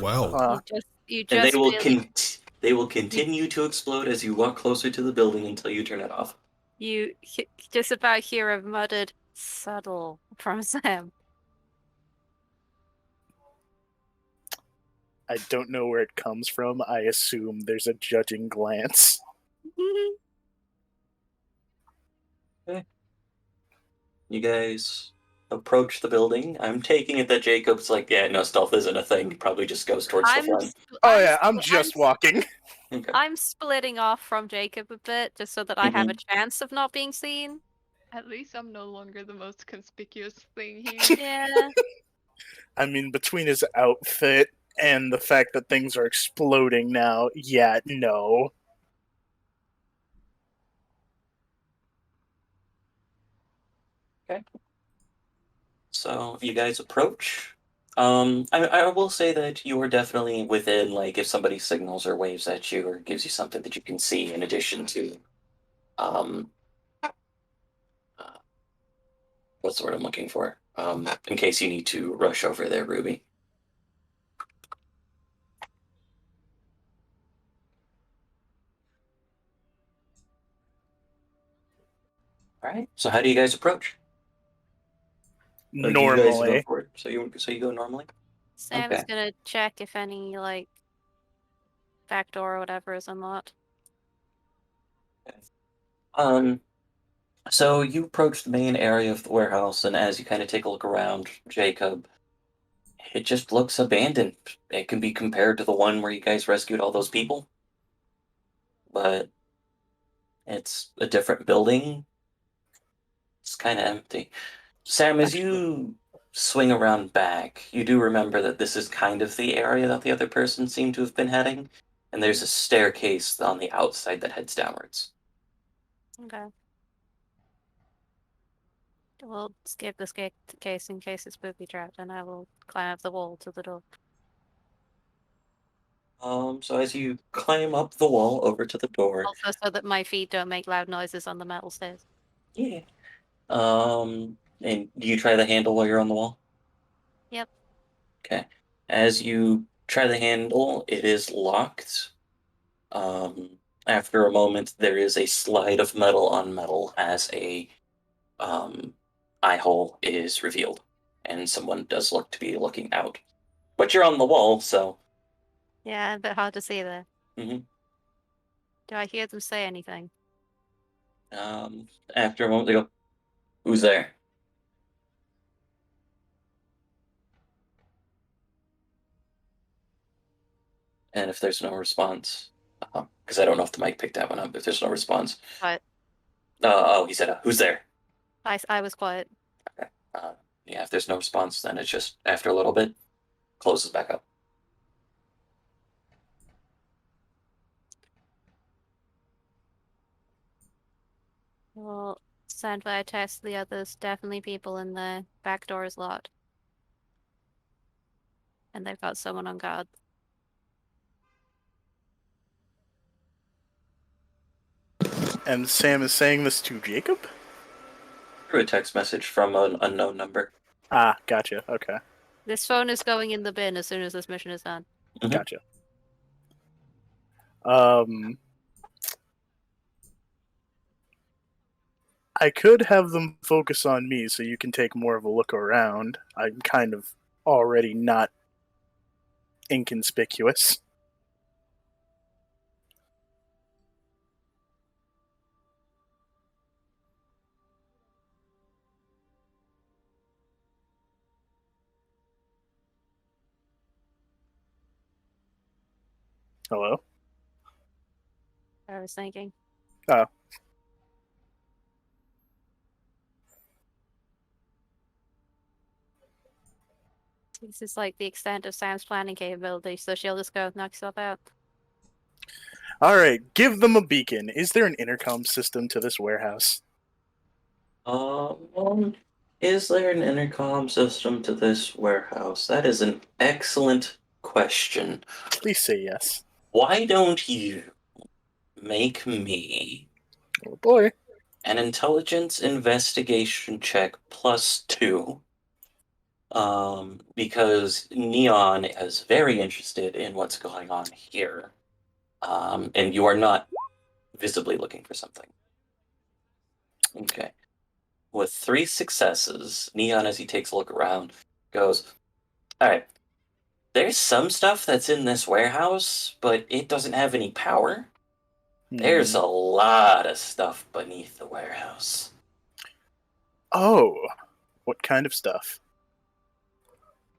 Well, You And just barely they will continue to explode as you walk closer to the building until you turn it off. just about hear a muttered subtle from Sam. I don't know where it comes from. I assume there's a judging glance. You guys approach the building. I'm taking it that Jacob's like, yeah, no, stealth isn't a thing. He probably just goes towards the front. Oh yeah, I'm just walking. Okay. I'm splitting off from Jacob a bit just so that I have a chance of not being seen. At least I'm no longer the most conspicuous thing here. Yeah. I mean, between his outfit and the fact that things are exploding now, yeah, no. Okay. So you guys approach. I will say that you are definitely within, like, if somebody signals or waves at you or gives you something that you can see in addition to, um, uh, what's the word I'm looking for? In case you need to rush over there, Ruby. All right. So how do you guys approach? Or do you guys go Normally. forward? So you go normally? Sam's Okay. gonna check if any, like, back door or whatever is unlocked. Um, so you approach the main area of the warehouse, and as you kind of take a look around, Jacob, it just looks abandoned. It can be compared to the one where you guys rescued all those people, but it's a different building. It's kind of empty. Sam, as you swing around back, you do remember that this is kind of the area that the other person seemed to have been heading, and there's a staircase on the outside that heads downwards. Okay. We'll skip this case in case it's booby trapped, and I will climb up the wall to the door. So as you climb up the wall over to the door, Also, so that my feet don't make loud noises on the metal stairs. yeah. And do you try the handle while you're on the wall? Yep. Okay. As you try the handle. It is locked. After a moment, there is a slide of metal on metal as a eye hole is revealed, and someone does look to be looking out. But you're on the wall, so. Yeah, a bit hard to see there. Mhm. Do I hear them say anything? After a moment, they go, "Who's there?" And if there's no response, because I don't know if the mic picked that one up, if there's no response, But oh, he said, "Who's there?" I was quiet. Okay. Yeah, if there's no response, then it's just after a little bit, closes back up. Well, stand by a test the others. Definitely people in there. Back door is locked. And they've got someone on guard. And Sam is saying this to Jacob? Through a text message from an unknown number. Ah, gotcha. Okay. This phone is going in the bin as soon as this mission is done. Mhm. Gotcha. I could have them focus on me so you can take more of a look around. I'm kind of already not inconspicuous. Hello? I was thinking. Oh. This is like the extent of Sam's planning capability, so she'll just go knock yourself out. Alright, give them a beacon. Is there an intercom system to this warehouse? Is there an intercom system to this warehouse? That is an excellent question. Please say yes. Why don't you make me Oh boy. an intelligence investigation check +2? Because Neon is very interested in what's going on here. And you are not visibly looking for something. Okay. With 3 successes, Neon, as he takes a look around, goes, "Alright, there's some stuff that's in this warehouse, but it doesn't have any power. There's a lot of stuff beneath the warehouse." Oh, what kind of stuff?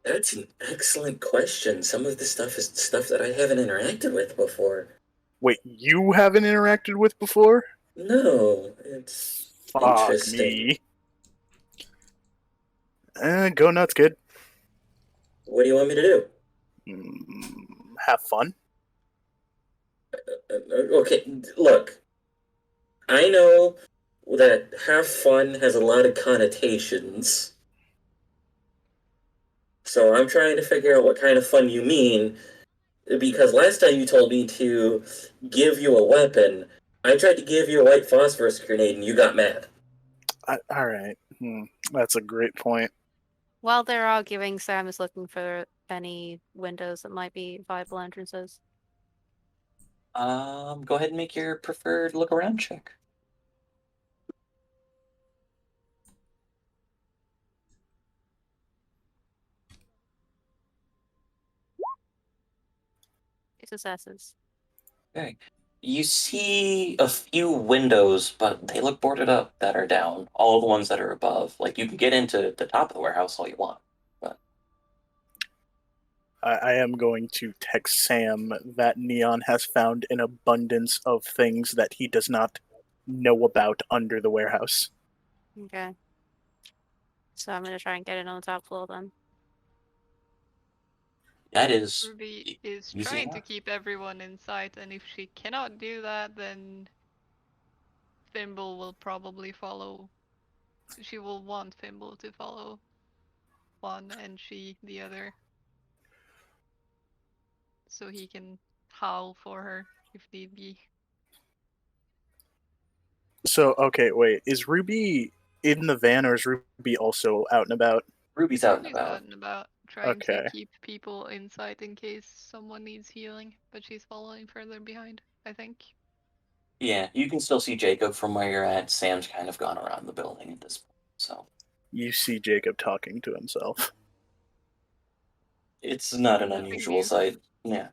That's an excellent question. Some of the stuff is stuff that I haven't interacted with before. Wait, you haven't interacted with before? No, it's Fuck interesting. me. Go nuts, kid. What do you want me to do? Have fun. Okay, look. I know that have fun has a lot of connotations. So I'm trying to figure out what kind of fun you mean, because last time you told me to give you a weapon, I tried to give you a white phosphorus grenade and you got mad. Alright. That's a great point. While they're arguing, Sam is looking for any windows that might be viable entrances. Go ahead and make your preferred look around check. Successes. Okay. You see a few windows, but they look boarded up that are down. All the ones that are above. Like, you can get into the top of the warehouse all you want. But I am going to text Sam that Neon has found an abundance of things that he does not know about under the warehouse. Okay. So I'm gonna try and get it on the top floor then. that is Ruby is easy trying to enough. keep everyone in sight, and if she cannot do that, then Thimble will probably follow. She will want Thimble to follow one and she the other, so he can howl for her if need be. So, okay, wait. Is Ruby in the van or is Ruby also out and about? Ruby's out and Ruby's out about. and about, trying to Okay. keep people inside in case someone needs healing, but she's following further behind, I think. Yeah, you can still see Jacob from where you're at. Sam's kind of gone around the building at this point, so You see Jacob talking to himself. it's not an Nothing unusual new. sight. Yeah.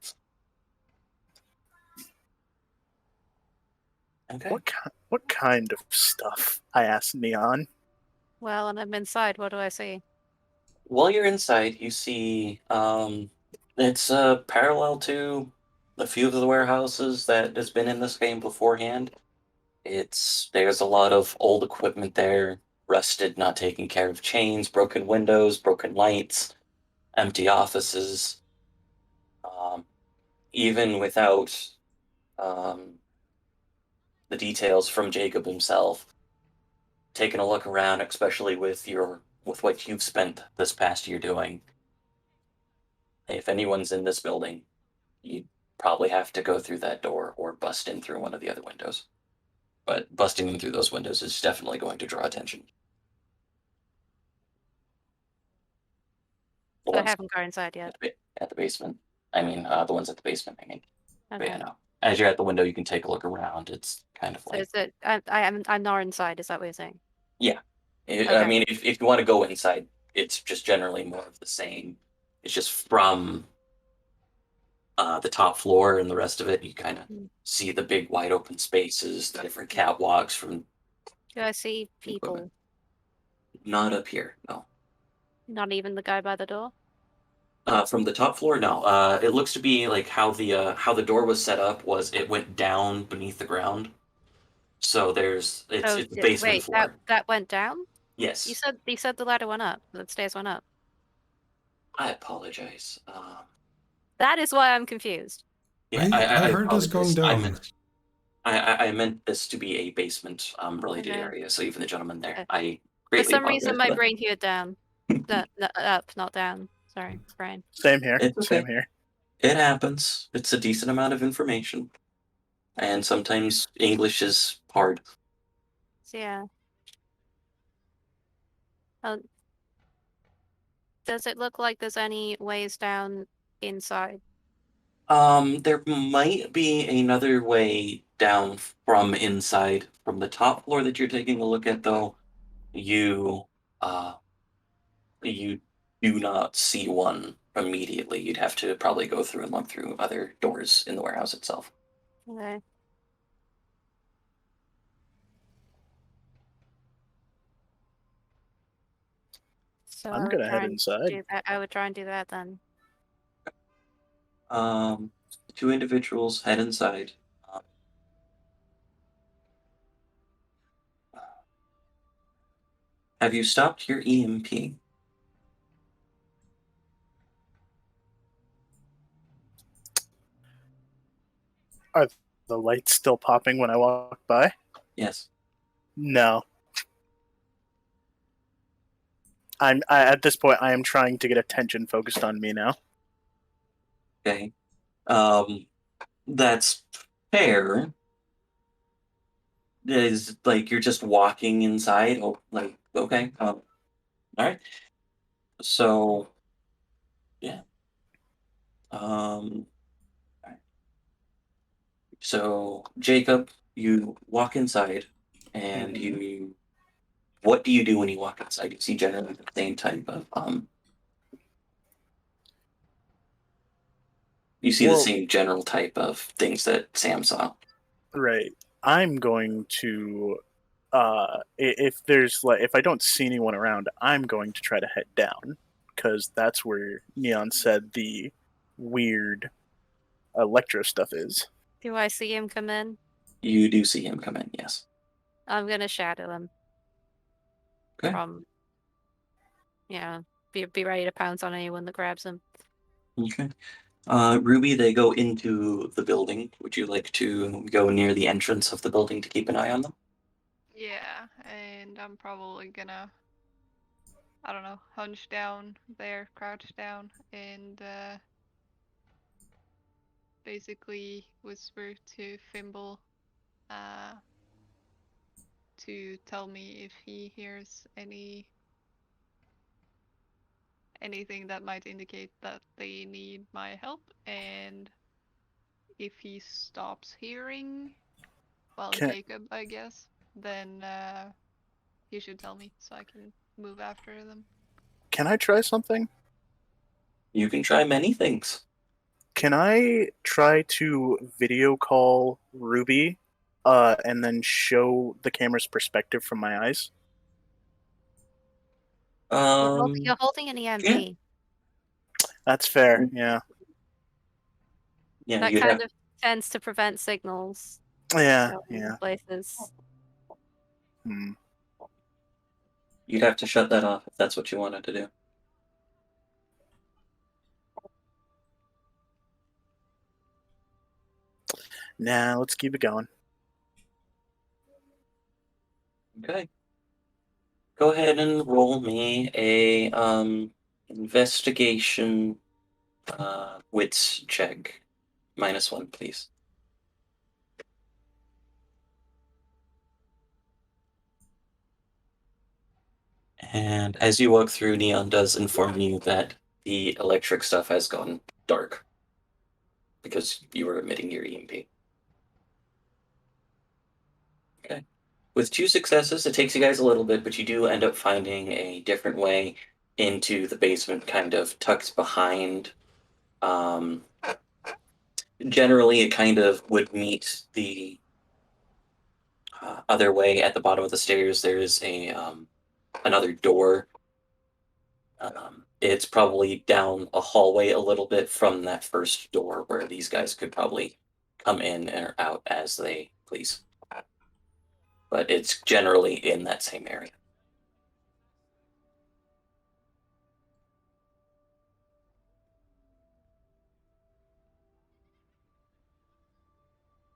Okay. What kind of stuff? I asked Neon. Well, and I'm inside. What do I see? While you're inside, you see it's parallel to a few of the warehouses that has been in this game beforehand. There's a lot of old equipment there, rusted, not taken care of chains, broken windows, broken lights, empty offices. Um, Even without um, the details from Jacob himself, taking a look around, especially with what you've spent this past year doing. If anyone's in this building, you'd probably have to go through that door or bust in through one of the other windows. But busting in through those windows is definitely going to draw attention. The So I ones haven't gone inside yet. at the basement. I mean, the ones at the basement. I mean, but yeah, Okay. no. As you're at the window, you can take a look around. It's kind of So like, is it? I'm not inside. Is that what you're saying? yeah. I Okay. mean, if you want to go inside, it's just generally more of the same. It's just from the top floor and the rest of it, you kind of Mm. see the big wide open spaces, the different catwalks from Do I see equipment. people? Not up here, no. Not even the guy by the door? From the top floor, no. It looks to be like how the door was set up was it went down beneath the ground. So Oh, it's the basement wait, that floor. that went down? You Yes, said the ladder went up. The stairs went up. I apologize. That is why I'm confused. Yeah, I I heard us going apologize. down. I meant this to be a basement related Okay. area. So even the gentleman there, Okay. I For greatly some reason, apologize for my that. brain here down. No, up, not down. Sorry, brain. Same here. It's Same okay. here. It happens. It's a decent amount of information, and sometimes English is hard. So yeah. Um, does it look like there's any ways down inside? There might be another way down from inside, from the top floor that you're taking a look at, though. You, uh, you do not see one immediately. You'd have to probably go through and look through other doors in the warehouse itself. Okay. So I'm I would gonna try head and inside. do that. I would try and do that then. Um, Two individuals head inside. Um, have you stopped your EMP? Are the lights still popping when I walk by? Yes. No. At this point I am trying to get attention focused on me now. Okay. That's fair. Is like you're just walking inside. Oh, like okay. All right. So yeah. Um. All right. So Jacob, you walk inside, and Mhm. you. What do you do when you walk inside? You see generally the same type of You see the Well, same general type of things that Sam saw. right. I'm going to if I don't see anyone around, I'm going to try to head down because that's where Neon said the weird electro stuff is. Do I see him come in? You do see him come in. Yes. I'm gonna shadow him Okay. from, yeah, be ready to pounce on anyone that grabs him. Okay. Ruby, they go into the building. Would you like to go near the entrance of the building to keep an eye on them? Yeah, and I'm probably gonna, I don't know, hunch down there, crouch down, and basically whisper to Fimble uh, to tell me if he hears anything that might indicate that they need my help, and if he stops hearing, well, Can Jacob, I guess, then he should tell me so I can move after them. can I try something? You can try many things. Can I try to video call Ruby, and then show the camera's perspective from my eyes? You're holding an EMP. yeah. That's fair. Yeah. Yeah, That you'd kind have of tends to prevent signals Yeah. going Yeah. places. Hmm. you'd have to shut that off if that's what you wanted to do. Nah. Let's keep it going. Okay. Go ahead and roll me a investigation wits check. -1, please. And as you walk through, Neon does inform you that the electric stuff has gone dark because you were emitting your EMP. Okay. With 2 successes, it takes you guys a little bit, but you do end up finding a different way into the basement, kind of tucked behind. Generally, it kind of would meet the other way at the bottom of the stairs. There is a another door. It's probably down a hallway a little bit from that first door where these guys could probably come in or out as they please. But it's generally in that same area.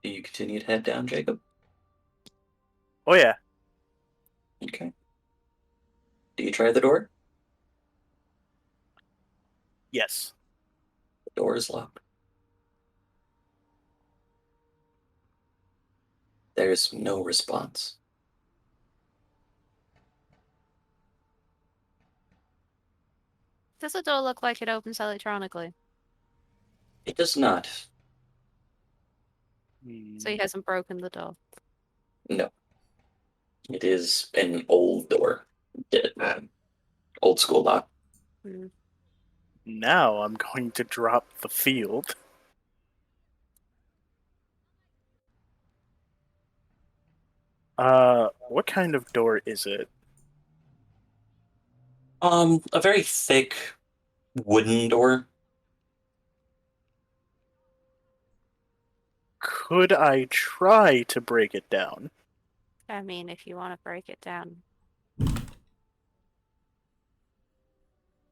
Do you continue to head down, Jacob? Oh yeah. Okay. Do you try the door? Yes. The door is locked. There's no response. Does the door look like it opens electronically? It does not. So he hasn't broken the door. No. It is an old door. Old school lock. Hmm. Now I'm going to drop the field. What kind of door is it? A very thick wooden door. Could I try to break it down? I mean, if you want to break it down.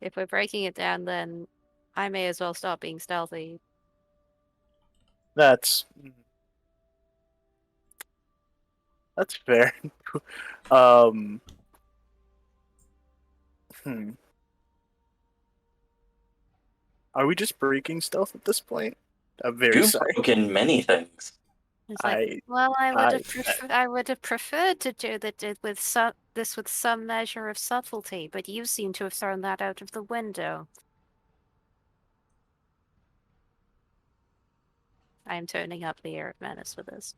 If we're breaking it down, then I may as well stop being stealthy. That's fair. um. Hmm. Are we just breaking stealth at this point? I'm very You've sorry. broken many things. It's like, well, I would have preferred to do with this with some measure of subtlety, but you seem to have thrown that out of the window. I am turning up the air of menace for this.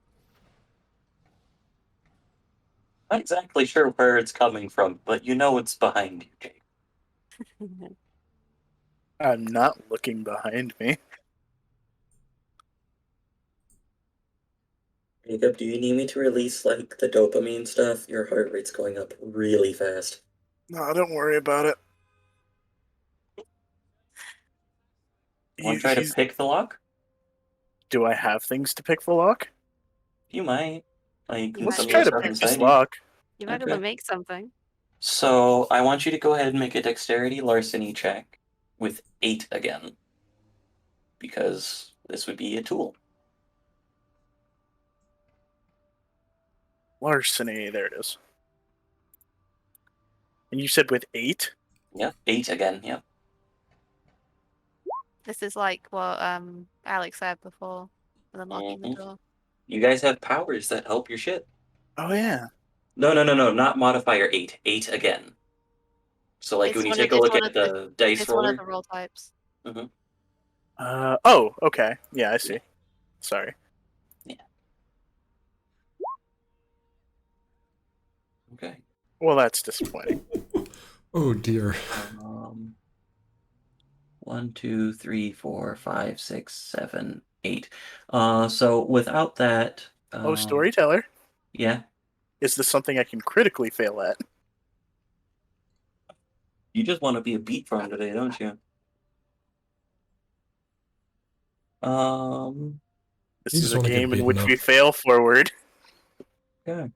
Not exactly sure where it's coming from, but you know it's behind you, Jake. I'm not looking behind me. Jacob, do you need me to release like the dopamine stuff? Your heart rate's going up really fast. No, don't worry about it. Want to try to pick the lock? Do I have things to pick the lock? You might. Like You Let's some might of try the to be able stuff pick to. this inside you. lock. You might be able to make something. So I want you to go ahead and make a dexterity larceny check with 8 again. Because this would be a tool. Larceny, there it is. And you said with 8? Yeah, 8 again, yeah. This is like what Alex said before with unlocking the door. You guys have powers that help your shit. Oh yeah. No, not modifier 8. 8 again. So, like, It's when you one of take a it's look one at of the the dice it's one of roller, the roll types. Oh, okay. Yeah, I see. Sorry. yeah. Okay. Well, that's disappointing. Oh dear. 1, 2, 3, 4, 5, 6, 7, 8. So without that, Oh, storyteller. yeah, Is this something I can critically fail at? you just want to be a beat farm today, don't you? This You is just a want to get game in beaten which up. we fail forward. yeah.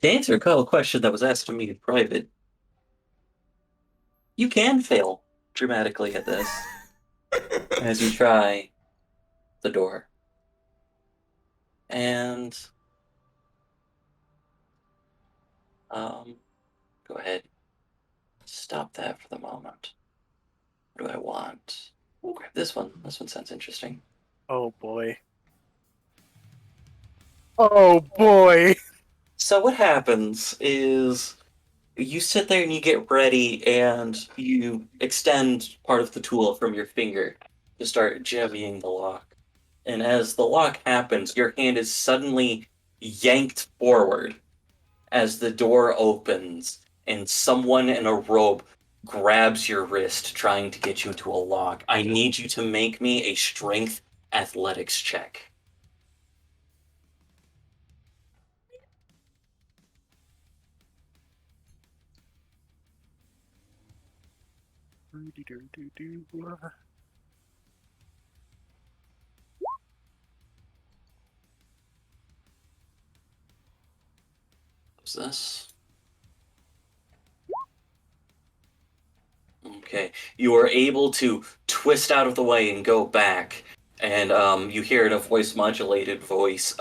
To answer a question that was asked to me in private, you can fail dramatically at this as you try the door. And go ahead. Stop that for the moment. What do I want? We'll grab this one. This one sounds interesting. Oh boy. Oh boy. So what happens is you sit there and you get ready and you extend part of the tool from your finger to start jimmying the lock. And as the lock happens, your hand is suddenly yanked forward as the door opens and someone in a robe grabs your wrist trying to get you into a lock. I need you to make me a strength athletics check. What's this? Okay. You are able to twist out of the way and go back. And you hear in a voice modulated voice,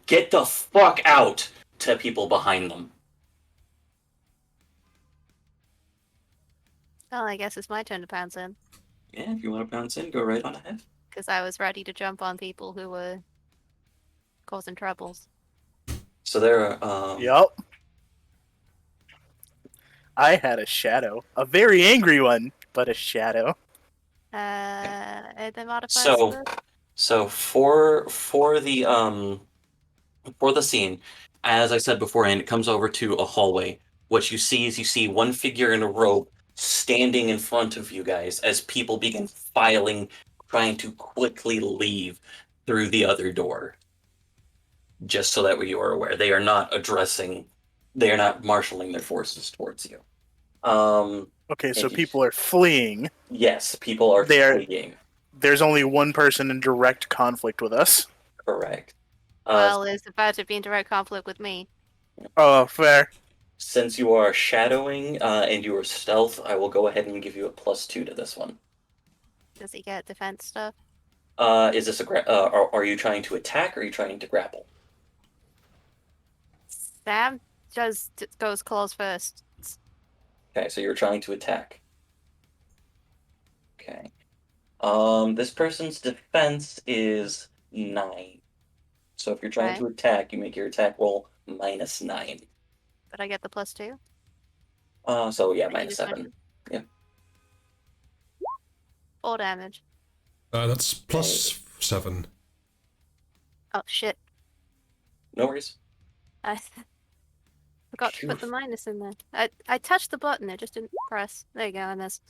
get the fuck out to people behind them. Well, I guess it's my turn to pounce in Yeah, if you want to bounce in, go right on ahead. because I was ready to jump on people who were causing troubles. So there Yup. I had a shadow. A very angry one, but a shadow. And the modifiers so for this? so for the scene, as I said beforehand, it comes over to a hallway. What you see one figure in a robe standing in front of you guys as people begin filing, trying to quickly leave through the other door. Just so that you are aware, they are not marshaling their forces towards you. Okay, so and people are fleeing. yes, people are They're- fleeing. There's only one person in direct conflict with us. Correct. Well, it's about to be in direct conflict with me. Oh, fair. Since you are shadowing and you are stealth, I will go ahead and give you a +2 to this one. Does he get defense stuff? Is this are you trying to attack or are you trying to grapple? Sam just goes claws first. Okay, so you're trying to attack. Okay. This person's defense is 9. So if you're trying Okay. to attack, you make your attack roll -9. But I get the +2. So yeah, that you just -7. mentioned. Yeah. 4 damage. That's +7. Oh shit! No worries. I forgot to put the minus in there. I touched the button, it just didn't press. There you go, I missed.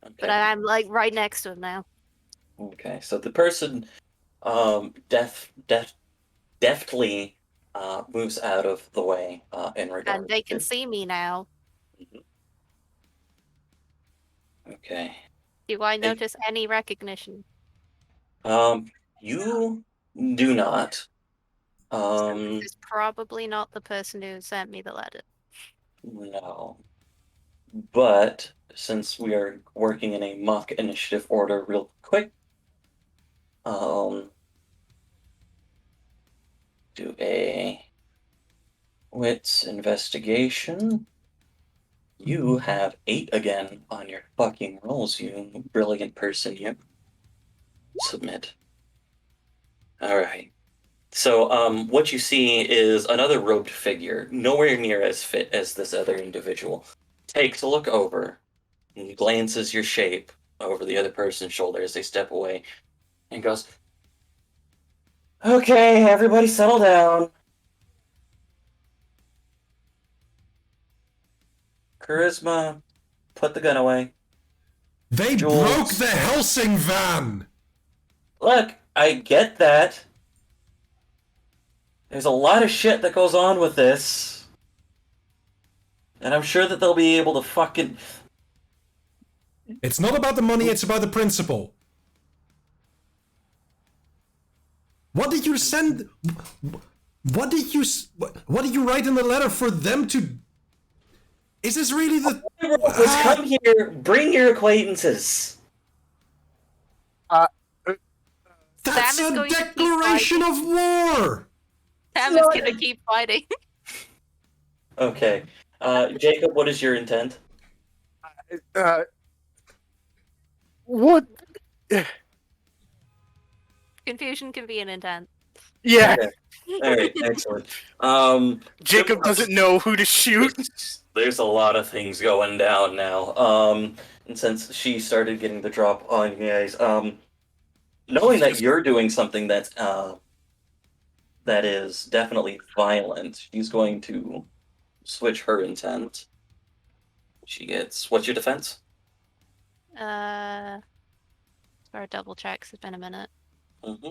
But Okay. I'm like right next to him now. Okay. So the person deftly moves out of the way in regard And they can to. see me now. Mhm. Okay. Do I They- notice any recognition? You do not. So this is probably not the person who sent me the letter. No. But since we are working in a mock initiative order real quick, do a wits investigation. You have 8 again on your fucking rolls, you brilliant person, you. Submit. All right. So, what you see is another robed figure, nowhere near as fit as this other individual. Takes a look over and glances your shape over the other person's shoulder as they step away and goes, "Okay, everybody settle down. Charisma, put the gun away. They Jules. broke the Helsing van! Look, I get that. There's a lot of shit that goes on with this. And I'm sure that they'll be able to fucking... It's not about the money, it's about the principle. What did you send? What did you write in the letter for them to? Is this really the? Let's come here. Bring your acquaintances. That's Sam is a going to keep declaration of war. Sam is gonna keep fighting. Okay. Jacob, what is your intent? What? Confusion can be an intent. Yeah, Okay. All right, excellent. Jacob doesn't know who to shoot. There's a lot of things going down now. And since she started getting the drop on you guys, knowing that you're doing something that's that is definitely violent, she's going to switch her intent. She gets, what's your defense? For a double check, it's been a minute. Mm-hmm.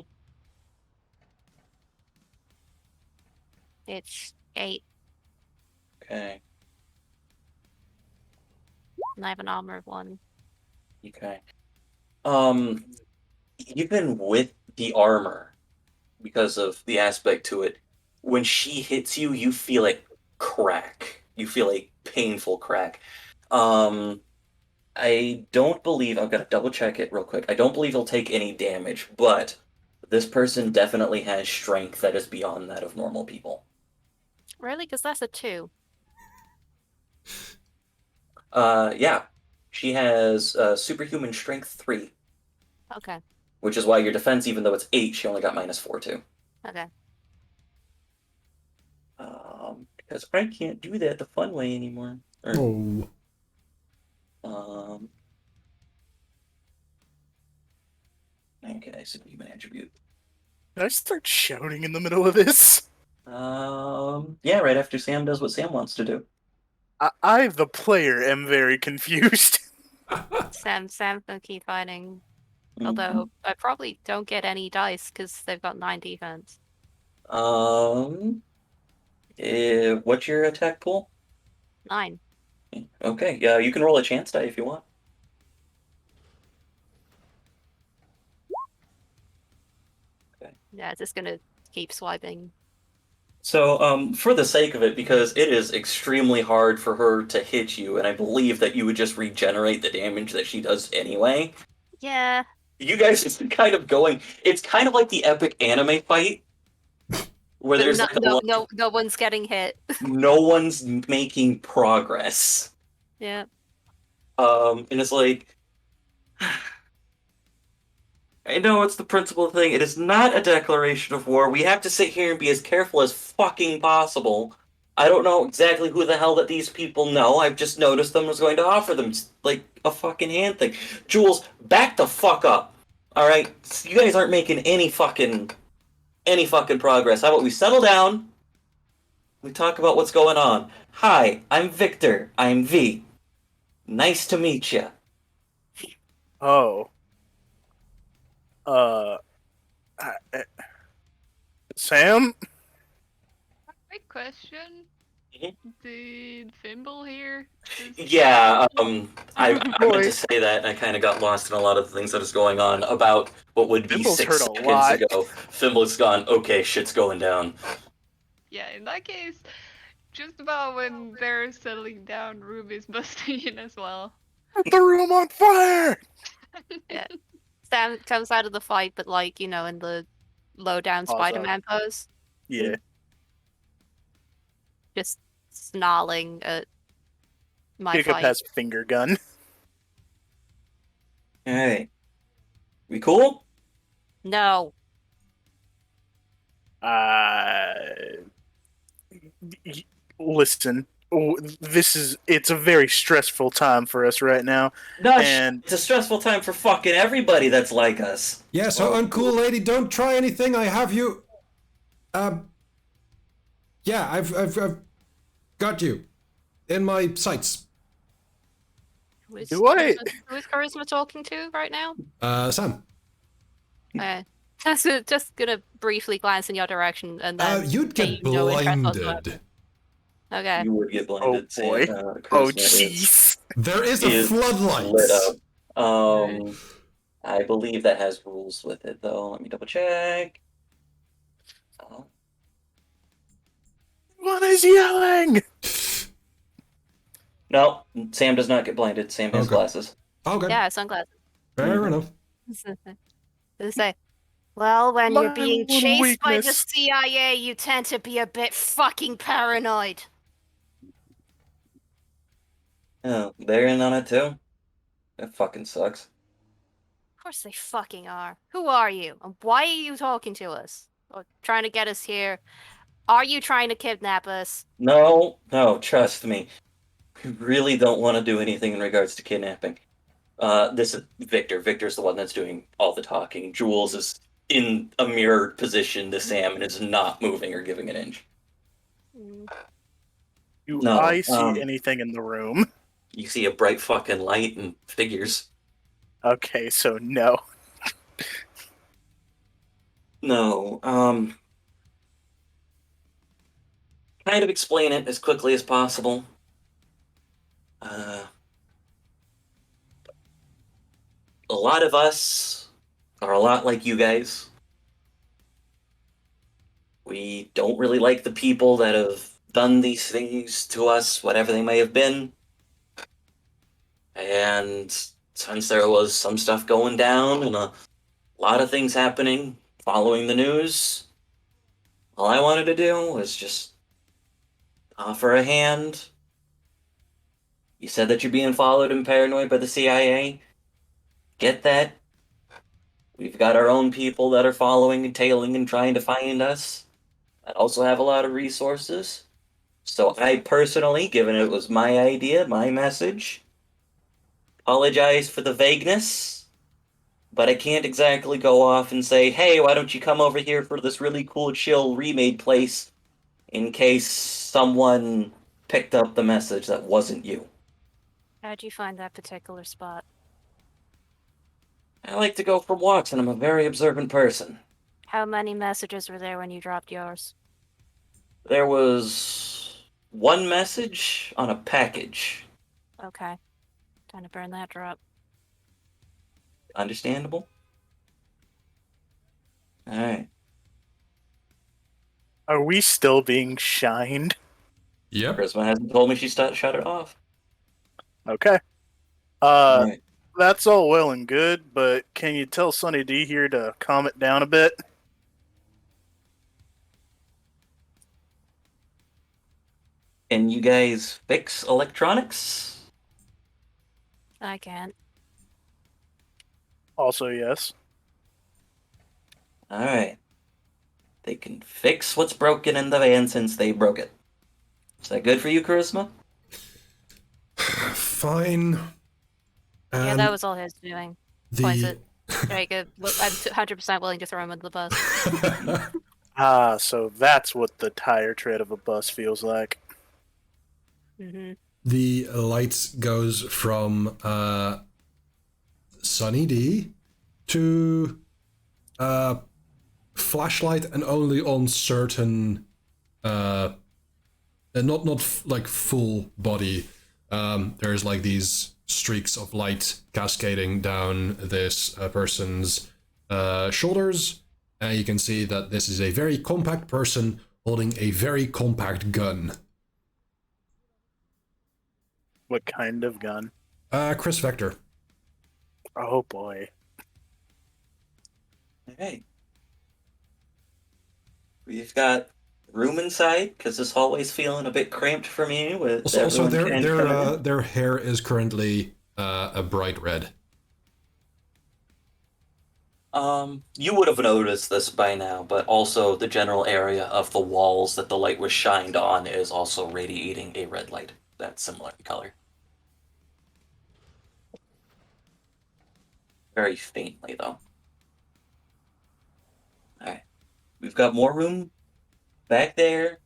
It's 8, Okay. and I have an armor of 1. Okay. Even with the armor, because of the aspect to it, when she hits you, you feel it crack. You feel a painful crack. I don't believe, I've got to double check it real quick. I don't believe he'll take any damage, but this person definitely has strength that is beyond that of normal people. Really? Because that's a 2. Yeah. She has superhuman strength 3, Okay. which is why your defense, even though it's 8, she only got -4 too. Okay. Because I can't do that the fun way anymore. Oh. Okay, superhuman attribute. Did I start shouting in the middle of this? Yeah, right after Sam does what Sam wants to do. I, the player, am very confused. Sam's gonna keep fighting. Mm-hmm. Although I probably don't get any dice because they've got 9 defense. What's your attack pool? 9. Okay, yeah, you can roll a chance die if you want. Yeah, it's just gonna keep swiping. So, for the sake of it, because it is extremely hard for her to hit you, and I believe that you would just regenerate the damage that she does anyway. Yeah. You guys are kind of going. It's kind of like the epic anime fight, where there's No one's getting hit. no one's making progress. Yeah. And it's like, I know it's the principal thing. It is not a declaration of war. We have to sit here and be as careful as fucking possible. I don't know exactly who the hell that these people know. I've just noticed them was going to offer them like a fucking hand thing. Jules, back the fuck up. All right, you guys aren't making any fucking progress. How about we settle down? We talk about what's going on. Hi, I'm Victor. I'm V. Nice to meet you. Oh. Sam? Quick question. Mhm. Did Thimble here? Yeah, I meant to say that, and I kind of got lost in a lot of the things that is going on. About what would be Thimble's 6 heard a seconds lot. ago, Thimble's gone, okay, shit's going down. Yeah, in that case, just about when they're settling down, Ruby's busting in as well. Set the room on fire! Yeah. Sam comes out of the fight, but like, in the low down Awesome. Spider-Man pose. Yeah. Just snarling at my Jacob fight. has finger gun. Alright. We cool? No. Uh, listen, it's a very stressful time for us right now, and It's a stressful time for fucking everybody that's like us. Yeah, so uncool lady, don't try anything. I have you. Yeah, I've got you in my sights. Who's Do I- Charisma talking to right now? Sam. Just gonna briefly glance in your direction and then You'd pay get no interest whatsoever. blinded. Okay. You would get blinded. boy. Charisma Oh is jeez. There is a Is floodlight. lit up. Right. I believe that has rules with it, though. Let me double check. Oh, What is yelling? no, Sam does not get blinded. Sam has Okay. glasses. Okay, Yeah, sunglasses. fair Mhm. enough. They say, well, when My you're being little chased by the weakness. CIA, you tend to be a bit fucking paranoid. Oh, they're in on it too? That fucking sucks. Of course they fucking are. Who are you? And why are you talking to us? Or trying to get us here? Are you trying to kidnap us? No, trust me. We really don't want to do anything in regards to kidnapping. This is Victor. Victor's the one that's doing all the talking. Jules is in a mirrored position to Sam and is not moving or giving an inch. Mm. Do No, I see anything in the room? You see a bright fucking light and figures. Okay, so no. No, kind of explain it as quickly as possible. A lot of us are a lot like you guys. We don't really like the people that have done these things to us, whatever they may have been. And since there was some stuff going down and a lot of things happening following the news, all I wanted to do was just offer a hand. You said that you're being followed and paranoid by the CIA. Get that? We've got our own people that are following and tailing and trying to find us. That also have a lot of resources. So I personally, given it was my idea, my message, apologize for the vagueness, but I can't exactly go off and say, hey, why don't you come over here for this really cool, chill, remade place in case someone picked up the message that wasn't you. How'd you find that particular spot? I like to go for walks, and I'm a very observant person. How many messages were there when you dropped yours? There was one message on a package. Okay. Time to burn that drop. Understandable? Alright. Are we still being shined? Yep. Prisma hasn't told me she shut it off. Okay. Alright. That's all well and good, but can you tell Sunny D here to calm it down a bit? Can you guys fix electronics? I can't. Also, yes. Alright. They can fix what's broken in the van since they broke it. Is that good for you, Charisma? Fine. Yeah, And that was all his doing. Points the it. Very good. I'm 100% willing to throw him under the bus. Ah, so that's what the tire tread of a bus feels like. Mm-hmm. the light goes from Sunny D to flashlight and only on certain like full body. There's like these streaks of light cascading down this person's shoulders, and you can see that this is a very compact person holding a very compact gun. What kind of gun? Chris Vector. Oh boy. Alright. We've got room inside, because this hallway's feeling a bit cramped for me with Also, everyone their hair is currently a bright red. You would have noticed this by now, but also the general area of the walls that the light was shined on is also radiating a red light that's similar in color. Very faintly, though. Alright. We've got more room back there.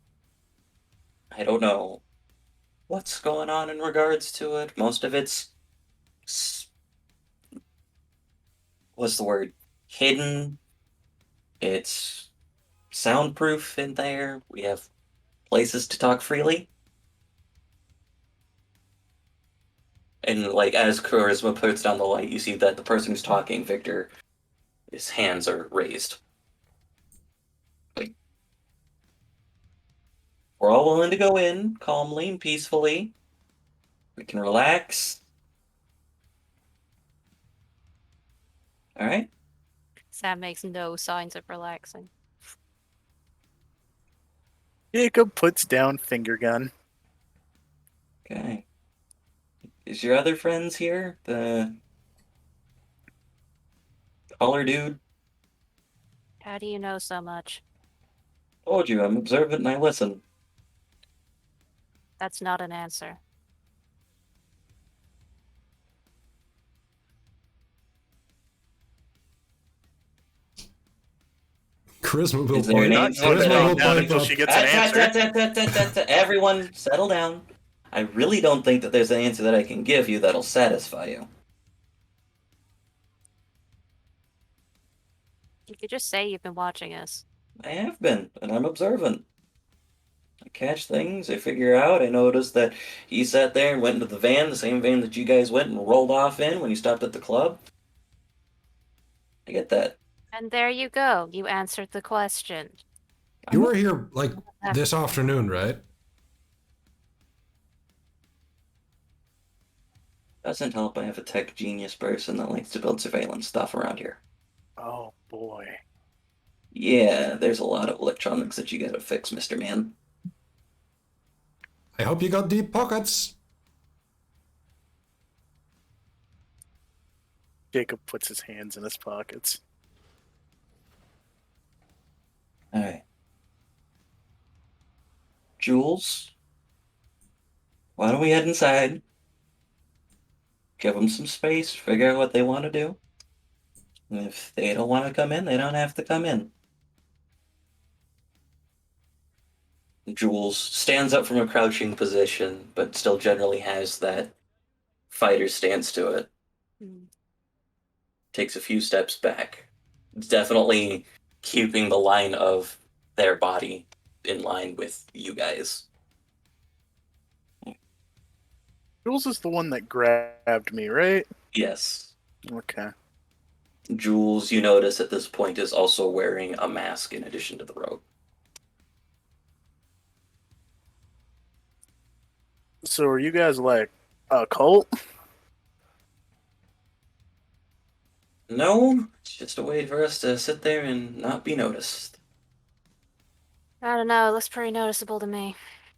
I don't know what's going on in regards to it. Most of it's what's the word? Hidden. It's soundproof in there. We have places to talk freely. And like as Charisma puts down the light, you see that the person who's talking, Victor, his hands are raised. We're all willing to go in calmly and peacefully. We can relax. All right. Sam makes no signs of relaxing. Jacob puts down finger gun. Okay. Is your other friends here? The taller dude? How do you know so much? Told you, I'm observant and I listen. That's not an answer. Charisma will Is there an point. answer? Charisma will down point until up. she gets an answer. Everyone, settle down. I really don't think that there's an answer that I can give you that'll satisfy you. You could just say you've been watching us. I have been, and I'm observant. I catch things, I figure out. I noticed that he sat there and went into the van, the same van that you guys went and rolled off in when you stopped at the club. I get that. And there you go. You answered the question. You were here like this afternoon, right? Doesn't help I have a tech genius person that likes to build surveillance stuff around here. Oh boy. Yeah, there's a lot of electronics that you gotta fix, Mr. Man. I hope you got deep pockets. Jacob puts his hands in his pockets. Alright. Jules, why don't we head inside? Give them some space, figure out what they want to do. And if they don't want to come in, they don't have to come in. Jules stands up from a crouching position, but still generally has that fighter stance to it. Takes a few steps back. It's definitely keeping the line of their body in line with you guys. Jules is the one that grabbed me, right? Yes. Okay. Jules, you notice at this point, is also wearing a mask in addition to the robe. So are you guys like a cult? No, it's just a way for us to sit there and not be noticed. I don't know. It looks pretty noticeable to me.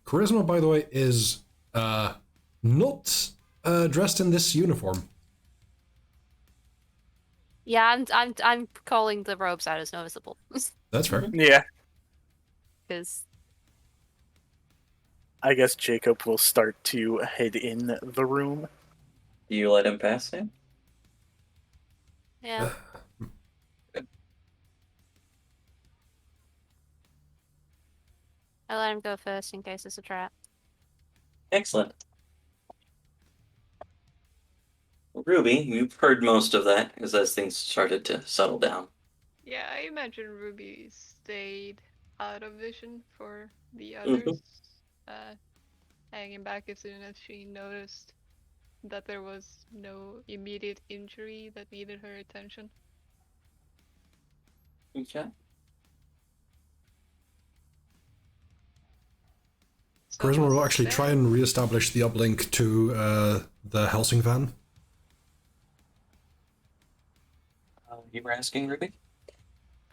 Charisma, by the way, is not dressed in this uniform. Yeah, I'm calling the robes out as noticeable. That's fair. Yeah. Because I guess Jacob will start to head in the room. Do you let him pass him? yeah. I let him go first in case it's a trap. Excellent. Ruby, you've heard most of that as things started to settle down. Yeah, I imagine Ruby stayed out of vision for the others, hanging back as soon as she noticed that there was no immediate injury that needed her attention. Okay. Charisma will Someone's actually there. try and reestablish the uplink to the Helsing van. You were asking, Ruby?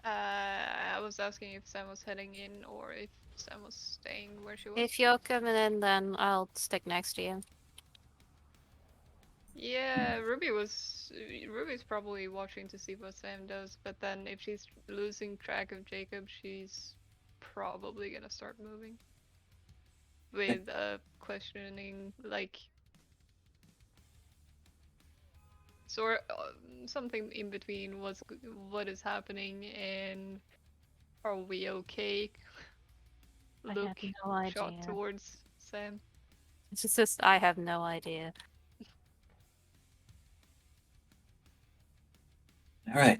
I was asking if Sam was heading in or if Sam was staying where she was. If you're coming in, then I'll stick next to you. Yeah, Ruby's probably watching to see what Sam does, but then if she's losing track of Jacob, she's probably gonna start moving. With questioning, like, sort something in between what is happening and are we okay? I Look have no shot idea. towards Sam. It's just I have no idea. All right.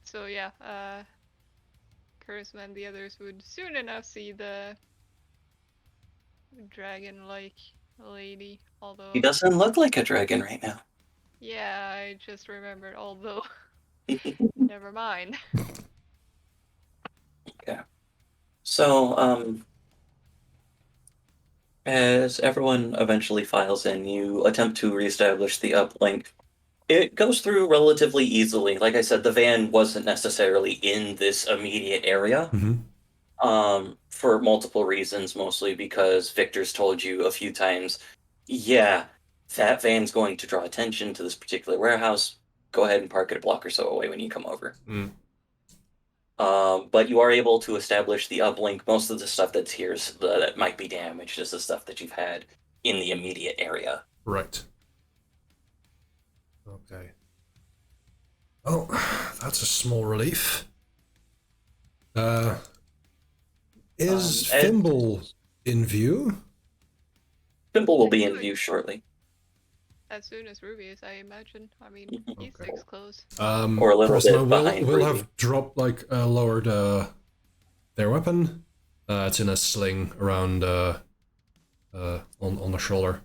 So yeah, Charisma and the others would soon enough see the dragon-like lady. Although, He doesn't look like a dragon right now. yeah, I just remembered. Although, never mind. So, as everyone eventually files in, you attempt to reestablish the uplink. It goes through relatively easily. Like I said, the van wasn't necessarily in this immediate area. For multiple reasons, mostly because Victor's told you a few times, yeah, that van's going to draw attention to this particular warehouse. Go ahead and park it a block or so away when you come over. But you are able to establish the uplink. Most of the stuff that's here that might be damaged is the stuff that you've had in the immediate area. Right. Okay. Oh, that's a small relief. Is Thimble in view? Thimble will be in view shortly. As soon as Ruby is, I imagine. I mean, he Okay. sticks close. Or a little Charisma bit behind will Ruby. have dropped, like, lowered their weapon. It's in a sling around on the shoulder.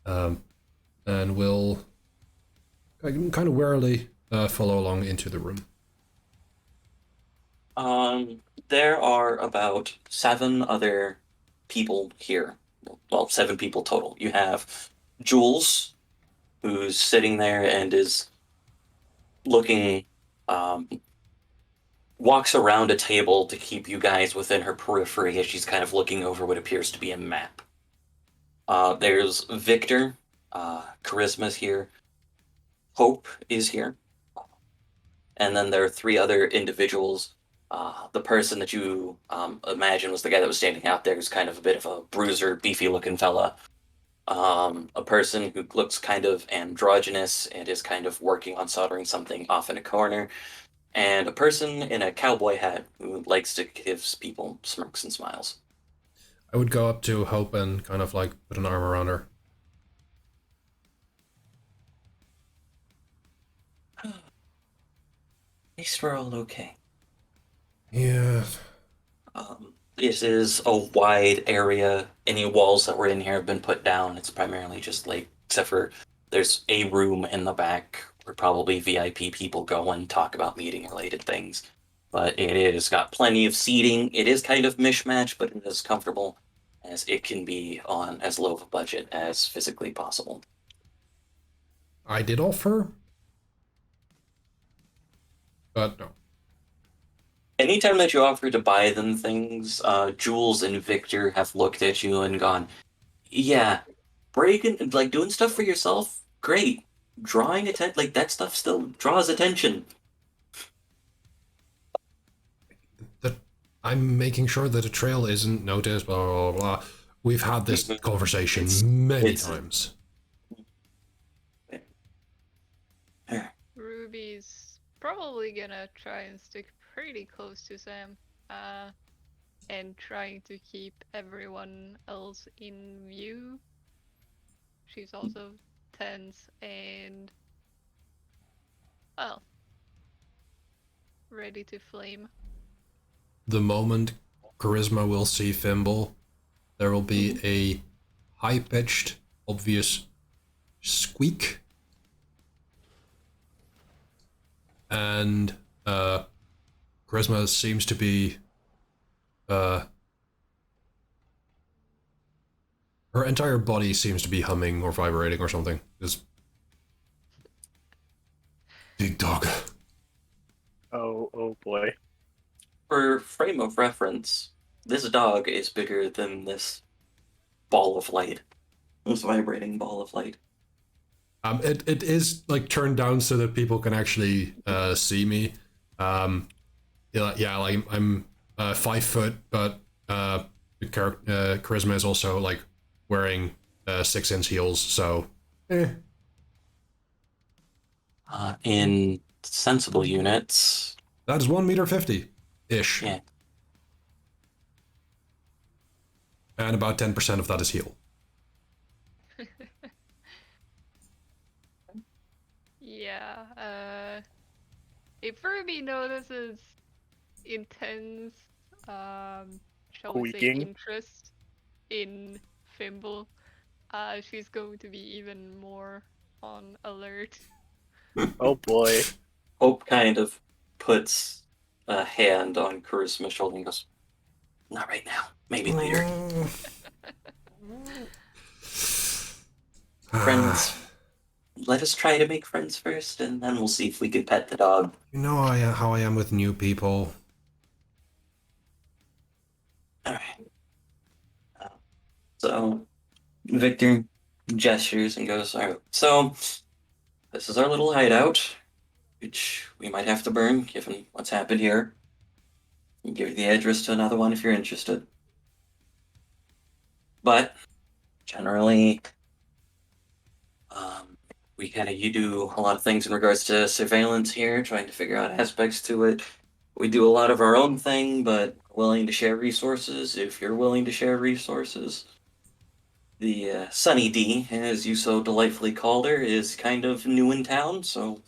And will kind of warily follow along into the room. There are about 7 other people here. Well, 7 people total. You have Jules, who's sitting there and is looking, walks around a table to keep you guys within her periphery as she's kind of looking over what appears to be a map. There's Victor, Charisma's here, Hope is here, and then there are 3 other individuals. The person that you imagine was the guy that was standing out there, who's kind of a bit of a bruiser, beefy-looking fella. A person who looks kind of androgynous and is kind of working on soldering something off in a corner, and a person in a cowboy hat who likes to give people smirks and smiles. I would go up to Hope and kind of like put an arm around her. At least we're all okay. Yeah. This is a wide area. Any walls that were in here have been put down. It's primarily just like, except for there's a room in the back where probably VIP people go and talk about meeting related things. But it is got plenty of seating. It is kind of mishmash, but it is comfortable as it can be on as low of a budget as physically possible. I did offer, but no. Anytime that you offer to buy them things, Jules and Victor have looked at you and gone, yeah, breaking, like doing stuff for yourself, great. Drawing attention, like that stuff still draws attention. I'm making sure that a trail isn't noticed, blah, blah, blah, blah. We've had this conversation many times. Ruby's probably gonna try and stick pretty close to Sam, and trying to keep everyone else in view. She's also tense and, well, ready to flame. The moment Charisma will see Thimble, there will be a high-pitched, obvious squeak. And Charisma seems to be her entire body seems to be humming or vibrating or something. Just big dog. Oh boy. For frame of reference, this dog is bigger than this ball of light. This vibrating ball of light. It is like turned down so that people can actually see me. Yeah, like I'm 5 foot, but charisma is also like wearing 6-inch heels, so In sensible units, that is 1 meter 50 ish, yeah. and about 10% of that is heel. Yeah. If Ruby notices intense, shall we say, Squeaking. interest in Fimble, she's going to be even more on alert. Oh boy. Hope kind of puts a hand on Charisma's shoulder and goes, "Not right now. Maybe later." Friends. Let us try to make friends first, and then we'll see if we can pet the dog. You know how I am with new people. All right. So Victor gestures and goes, "All right. So this is our little hideout, which we might have to burn given what's happened here. I'll give you the address to another one if you're interested. But generally, you do a lot of things in regards to surveillance here, trying to figure out aspects to it. We do a lot of our own thing, but willing to share resources if you're willing to share resources. The Sunny D, as you so delightfully called her, is kind of new in town, so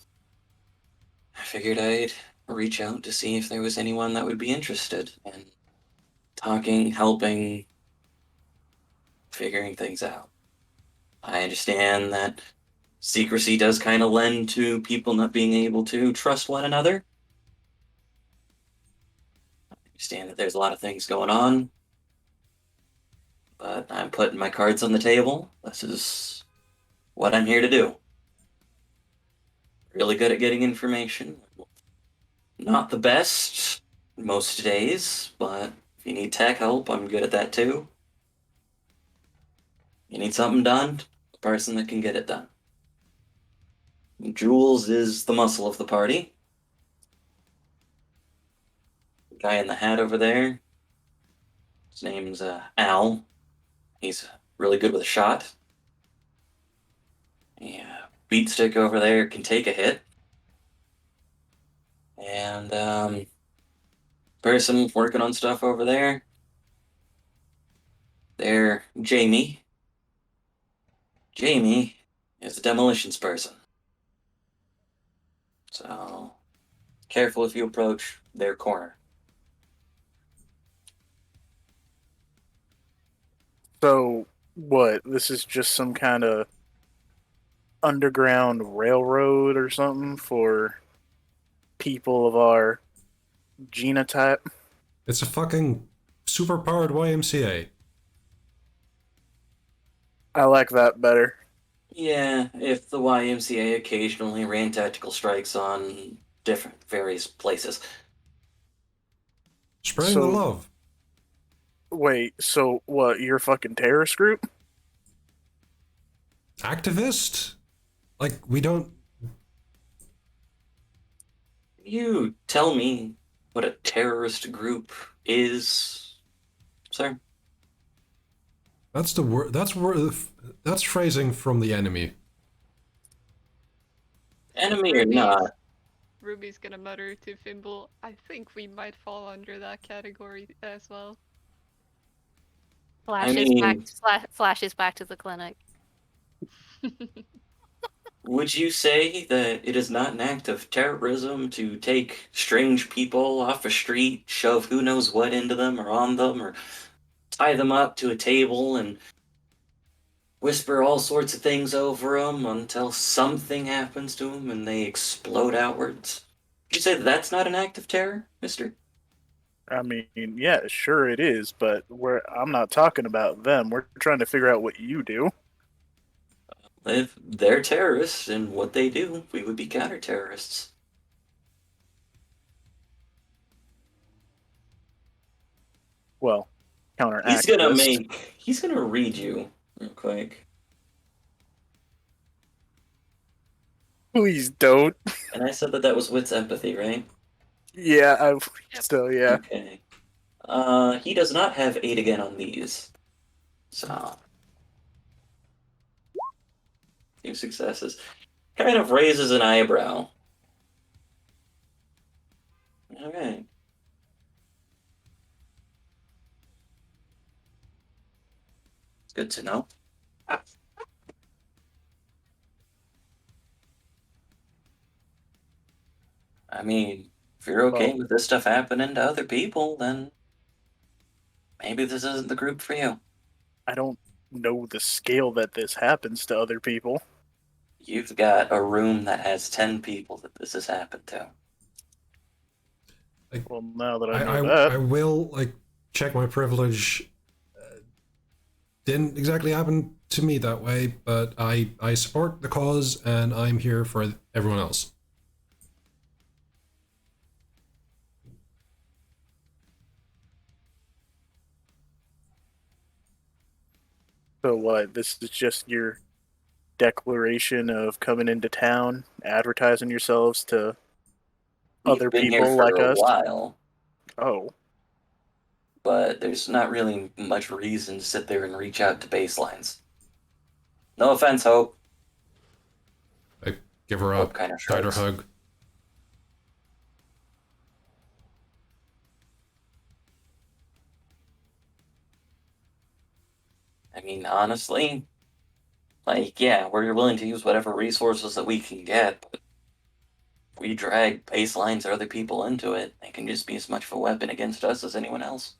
I figured I'd reach out to see if there was anyone that would be interested in talking, helping, figuring things out. I understand that secrecy does kind of lend to people not being able to trust one another. I understand that there's a lot of things going on, but I'm putting my cards on the table. This is what I'm here to do. Really good at getting information. Not the best most days, but if you need tech help, I'm good at that too. You need something done, the person that can get it done. Jules is the muscle of the party. The guy in the hat over there, his name's Al. He's really good with a shot. Yeah, Beatstick over there can take a hit. And person working on stuff over there, they're Jamie. Jamie is a demolitions person. So careful if you approach their corner. So what? This is just some kind of underground railroad or something for people of our genotype? It's a fucking super-powered YMCA. I like that better. Yeah, if the YMCA occasionally ran tactical strikes on different various places. Spreading the So- love. Wait, so what? You're a fucking terrorist group? Activist? Like, we don't... You tell me what a terrorist group is, sir? That's the word. That's phrasing from the enemy. Enemy or not, Ruby's gonna mutter to Fimble, I think we might fall under that category as well. Flashes back to the clinic. would you say that it is not an act of terrorism to take strange people off a street, shove who knows what into them or on them, or tie them up to a table and whisper all sorts of things over them until something happens to them and they explode outwards? Would you say that that's not an act of terror, mister? I mean, yeah, sure it is, but I'm not talking about them. We're trying to figure out what you do. If they're terrorists and what they do, we would be counter-terrorists. Well, counter He's gonna read you real quick. Please don't. And I said that that was Wit's empathy, right? Yeah, Yep. so yeah. Okay. He does not have 8 again on these. So, 2 successes. Kind of raises an eyebrow. Okay. It's good to know. I mean, if you're okay Well, with this stuff happening to other people, then maybe this isn't the group for you. I don't know the scale that this happens to other people. You've got a room that has 10 people that this has happened to. Well, now that I I, know I, that, I will, like, check my privilege. Didn't exactly happen to me that way, but I support the cause and I'm here for everyone else. so what? This is just your declaration of coming into town, advertising yourselves to We've other been here people for like a us. while, Oh, but there's not really much reason to sit there and reach out to baselines. No offense, Hope. I give her a Hope kind of tighter shrugs. hug. I mean, honestly, like, yeah, we're willing to use whatever resources that we can get, but if we drag baselines or other people into it, they can just be as much of a weapon against us as anyone else.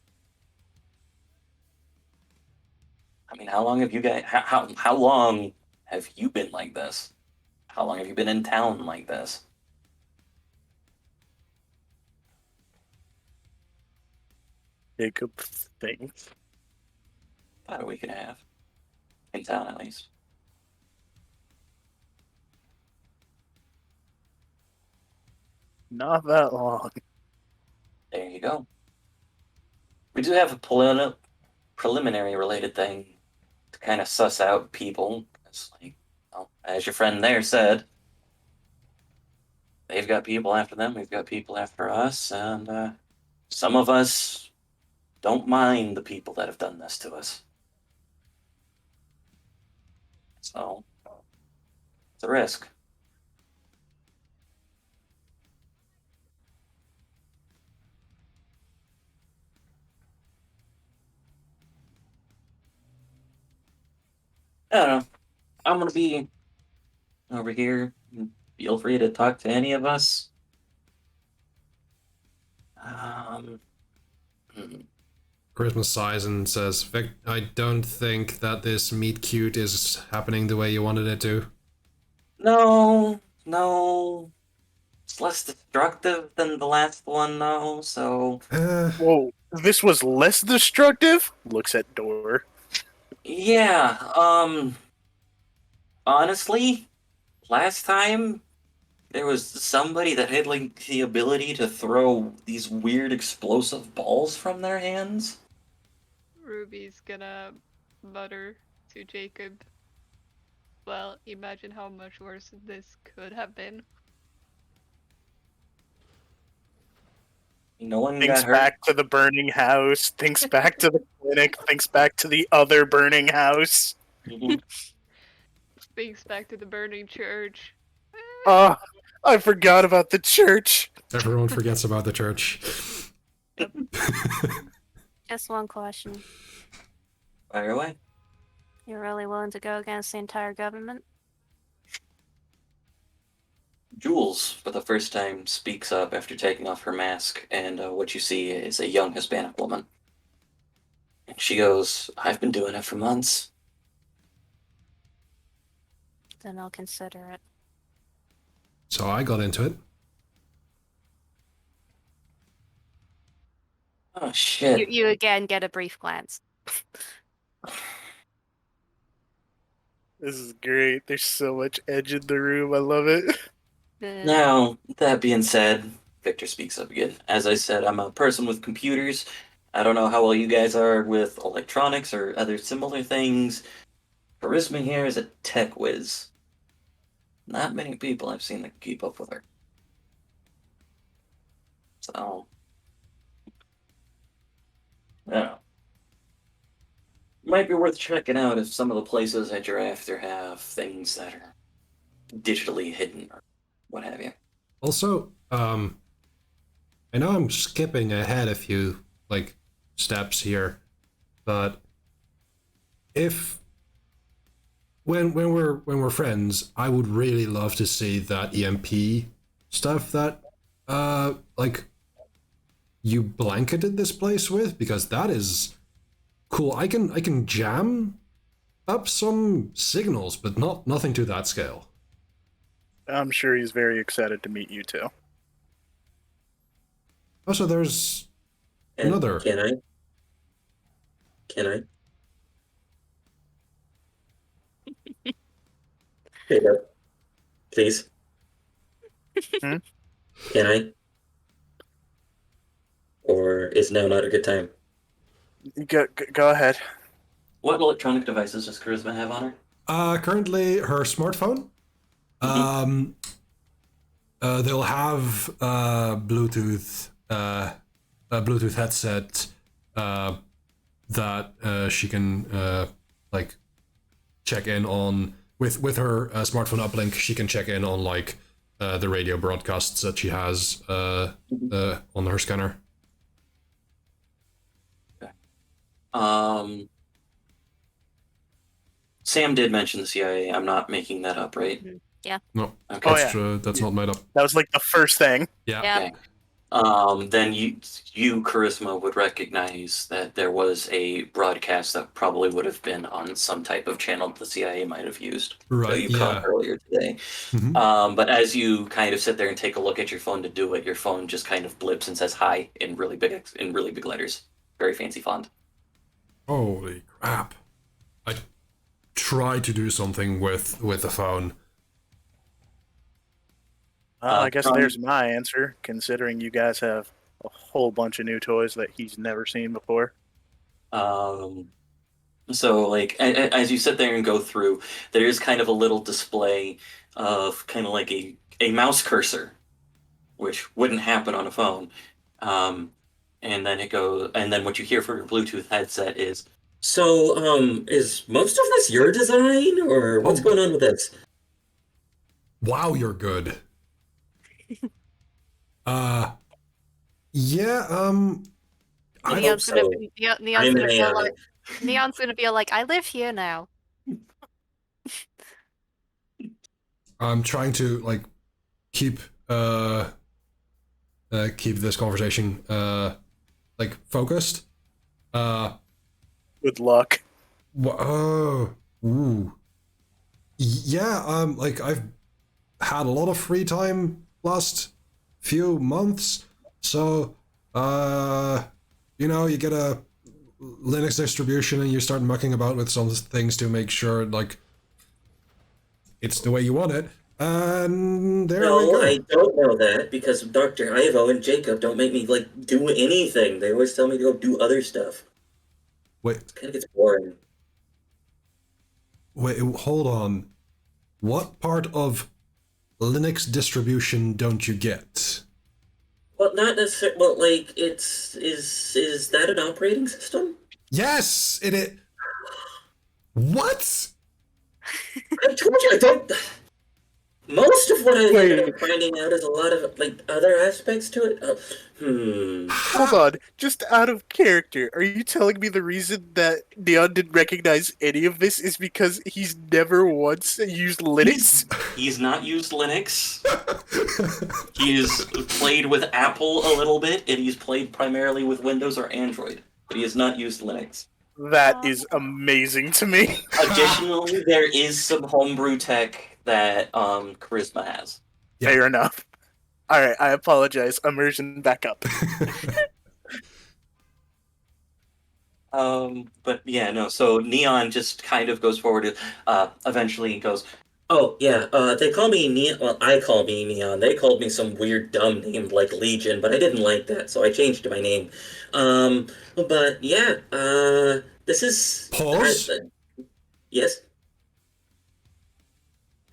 I mean, how long have you guys? How long have you been like this? How long have you been in town like this? Jacob thing. About a week and a half in town, at least. Not that long. There you go. We do have a preliminary related thing to kind of suss out people. It's like, well, as your friend there said, they've got people after them, we've got people after us, and some of us don't mind the people that have done this to us. So, it's a risk. I don't know. I'm going to be over here. Feel free to talk to any of us. Um, hmm. Christmas sighs and says, Vic, I don't think that this meet cute is happening the way you wanted it to. No, no. It's less destructive than the last one, though, so. Whoa, this was less destructive? Looks at door. Yeah, honestly, last time there was somebody that had like the ability to throw these weird explosive balls from their hands. Ruby's gonna mutter to Jacob. Well, imagine how much worse this could have been. No one Thinks got hurt. back to the burning house, thinks back to the clinic, thinks back to the other burning house. Mhm. Thinks back to the burning church. Ah, I forgot about the church. Everyone forgets about the church. Just one question. Fire away. You're really willing to go against the entire government? Jules, for the first time, speaks up after taking off her mask, and what you see is a young Hispanic woman. And she goes, I've been doing it for months. Then I'll consider it. So I got into it. Oh, shit. You again get a brief glance. This is great. There's so much edge in the room. I love it. Now, that being said, Victor speaks up again. As I said, I'm a person with computers. I don't know how well you guys are with electronics or other similar things. Charisma here is a tech whiz. not many people I've seen that can keep up with her. So, I don't know. Might be worth checking out if some of the places that you're after have things that are digitally hidden or what have you. Also, I know I'm skipping ahead a few like steps here, but if when we're friends, I would really love to see that EMP stuff that like you blanketed this place with, because that is cool. I can jam up some signals, but nothing to that scale. I'm sure he's very excited to meet you too. Also, there's And another. Can I? Can I? Jacob, please. Hmm? Can I? Or is now not a good time? Go ahead. What electronic devices does Charisma have on her? Currently her smartphone. Mhm. They'll have Bluetooth a Bluetooth headset that she can like check in on with her smartphone uplink. She can check in on like the radio broadcasts that she has on her scanner. Sam did mention the CIA. I'm not making that up, right? Yeah. No, Okay. Oh, that's yeah. that's not made up. That was like the first thing. Yeah. Yeah. Okay. Then you, Charisma, would recognize that there was a broadcast that probably would have been on some type of channel the CIA might have used. Right, That you caught yeah. earlier today. Mhm. But as you kind of sit there and take a look at your phone to do it, your phone just kind of blips and says "Hi" in really big letters, very fancy font. Holy crap! I try to do something with the phone. Well, I guess Tom- there's my answer, considering you guys have a whole bunch of new toys that he's never seen before. So like as you sit there and go through, there is kind of a little display of kind of like a mouse cursor, which wouldn't happen on a phone. And then what you hear from your Bluetooth headset is, So, is most of this your design, or what's Oh. going on with this? Wow, you're good. Yeah, I hope Neon's gonna so. be Neon's I'm gonna an be AI. like Neon's gonna be like, I live here now. I'm trying to like keep keep this conversation like focused. Good luck. Oh, ooh. Yeah, like I've had a lot of free time last few months, so you know, you get a Linux distribution and you start mucking about with some things to make sure like it's the way you want it. And there we No, go. I don't know that because Dr. Ivo and Jacob don't make me like do anything. They always tell me to go do other stuff. Wait, It kind of gets boring. hold on. What part of Linux distribution don't you get? Well, not necessarily. Well, like is that an operating system? Yes, it is. What? I told you I don't. Most of what I ended Wait. up finding out is a lot of like other aspects to it. Hold on, just out of character, are you telling me the reason that Neon didn't recognize any of this is because he's never once used Linux? he's not used Linux. He's played with Apple a little bit, and he's played primarily with Windows or Android, but he has not used Linux. That is amazing to me. Additionally, there is some homebrew tech that Charisma has. Yeah. Fair enough. Alright, I apologize. Immersion back up. But yeah, no. So Neon just kind of goes forward. Eventually goes, Oh yeah, they call me Neon. Well, I call me Neon. They called me some weird dumb name like Legion, but I didn't like that, so I changed my name. But yeah, this is Pause. yes.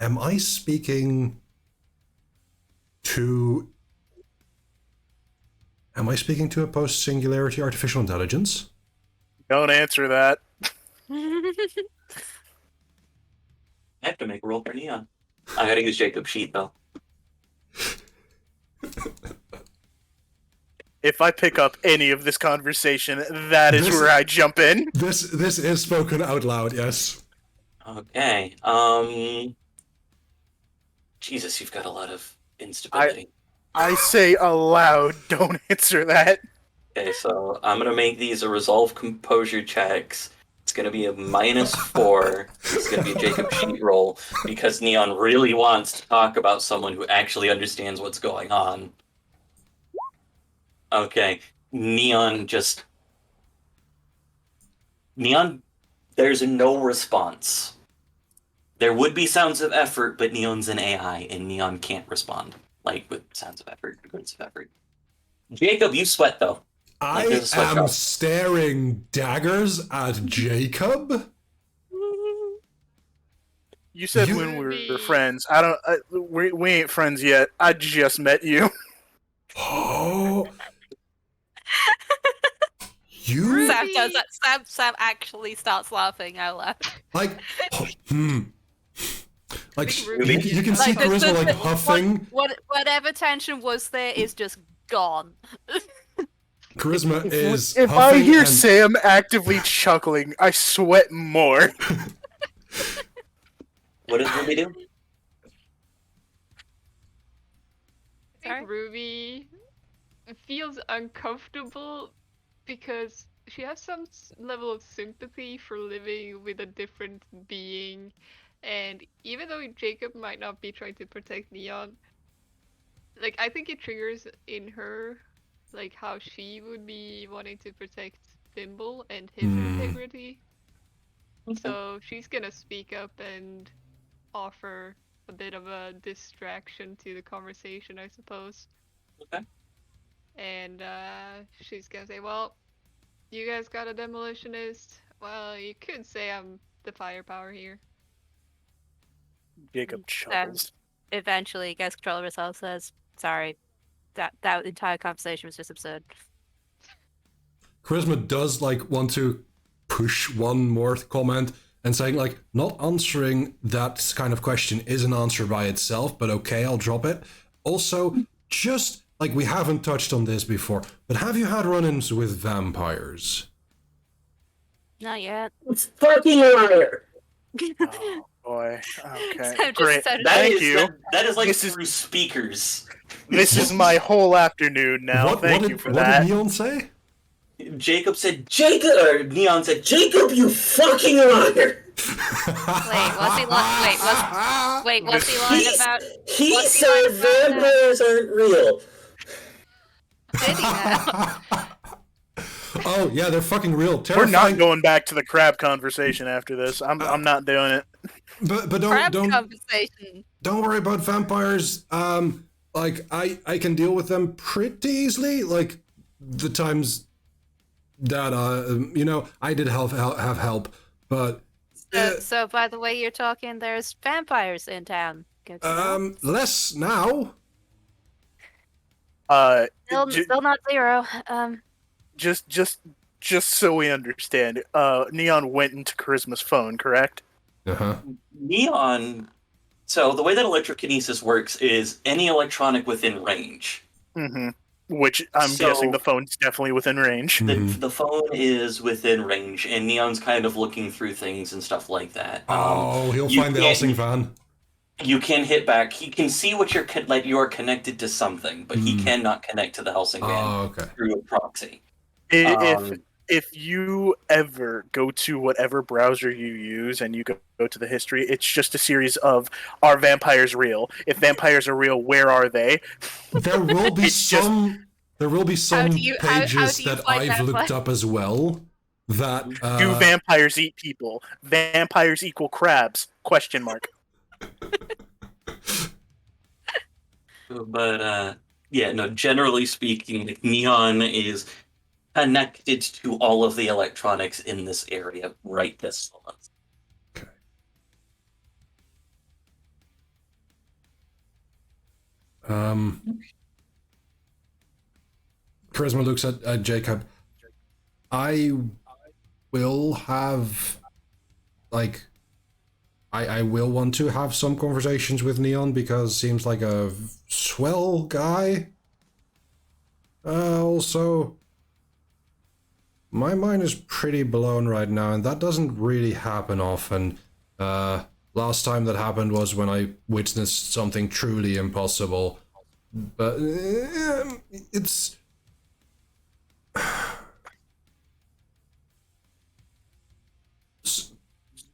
am I speaking to a post-singularity artificial intelligence? Don't answer that. I have to make a roll for Neon. I gotta use Jacob's sheet though. If I pick up any of this conversation, that is where I jump in. This is spoken out loud, yes. Okay. Jesus, you've got a lot of instability. I say aloud, don't answer that. Okay, so I'm gonna make these a resolve composure checks. It's gonna be a -4. It's gonna be a Jacob sheet roll because Neon really wants to talk about someone who actually understands what's going on. Okay, Neon, there's no response. There would be sounds of effort, but Neon's an AI, and Neon can't respond, like, with sounds of effort, words of effort. Jacob, you sweat, though. I am staring daggers at Jacob? You said when we were friends. We ain't friends yet. I just met you. Oh. You? Sam does that. Sam actually starts laughing out loud. Like, like Ruby? you can see Charisma like huffing. Whatever tension was there is just gone. Charisma is If I huffing hear and- Sam actively chuckling, I sweat more. What does Ruby do? I think Ruby feels uncomfortable because she has some level of sympathy for living with a different being, and even though Jacob might not be trying to protect Neon, like I think it triggers in her like how she would be wanting to protect Thimble and his integrity. So she's gonna speak up and offer a bit of a distraction to the conversation, I suppose. Okay. And she's gonna say, well, you guys got a demolitionist. Well, you could say I'm the firepower here. Jacob chuckles. Eventually, gets control of herself. Says, "Sorry, that entire conversation was just absurd." Charisma does like want to push one more comment and saying like not answering that kind of question is an answer by itself, but okay, I'll drop it. Also, just like we haven't touched on this before, but have you had run-ins with vampires? Not yet. It's fucking liar. Oh boy. Okay. So just Great. said- Thank you. That is like This is- through speakers. This is my whole afternoon now. Thank you for what that. did Neon say? Jacob said, Or Neon said, Jacob, you fucking liar! Wait, what's he lying? What's he lying about? He What's he said lying about now? vampires aren't real. Did he now? Oh yeah, they're fucking real. We're Terrifying. not going back to the crab conversation after this. I'm not doing it. But Crab don't conversation. don't worry about vampires. Like I can deal with them pretty easily. Like the times that I did have help, but So by the way you're talking, there's vampires in town. Good to know. less now. Still not zero. Just so we understand, Neon went into Charisma's phone, correct? Neon. So the way that electrokinesis works is any electronic within range. Mm-hmm. Which I'm guessing the phone's definitely within range. The phone is within range, and Neon's kind of looking through things and stuff like that. He'll find the Helsing van. You can hit back. He can see what you're connected to something, but he cannot connect to the Helsing van through a proxy. If you ever go to whatever browser you use and you go to the history, it's just a series of are vampires real? If vampires are real, where are they? There will be some pages that I've looked up as well. That do vampires eat people? Vampires equal crabs? Question mark. But yeah, no. Generally speaking, Neon is connected to all of the electronics in this area right this moment. Charisma looks at Jacob. I will have, like, I will want to have some conversations with Neon because seems like a swell guy. Also, my mind is pretty blown right now, and that doesn't really happen often. Last time that happened was when I witnessed something truly impossible. But it's...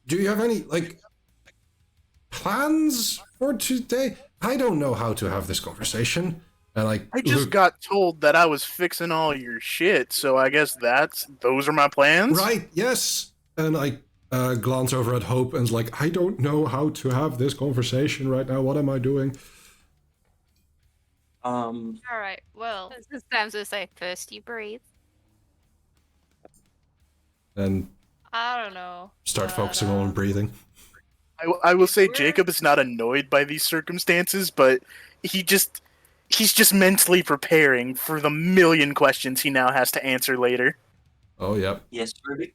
Do you have any, like, plans for today? I don't know how to have this conversation. And like, I just got told that I was fixing all your shit, so I guess those are my plans? Right, yes. And I glance over at Hope and is like, I don't know how to have this conversation right now. What am I doing? Alright, well. Sam's gonna say, first you breathe. And I don't know. start focusing on breathing. I will say Jacob is not annoyed by these circumstances, but he's just mentally preparing for the million questions he now has to answer later. Oh, yep. Yes, Ruby?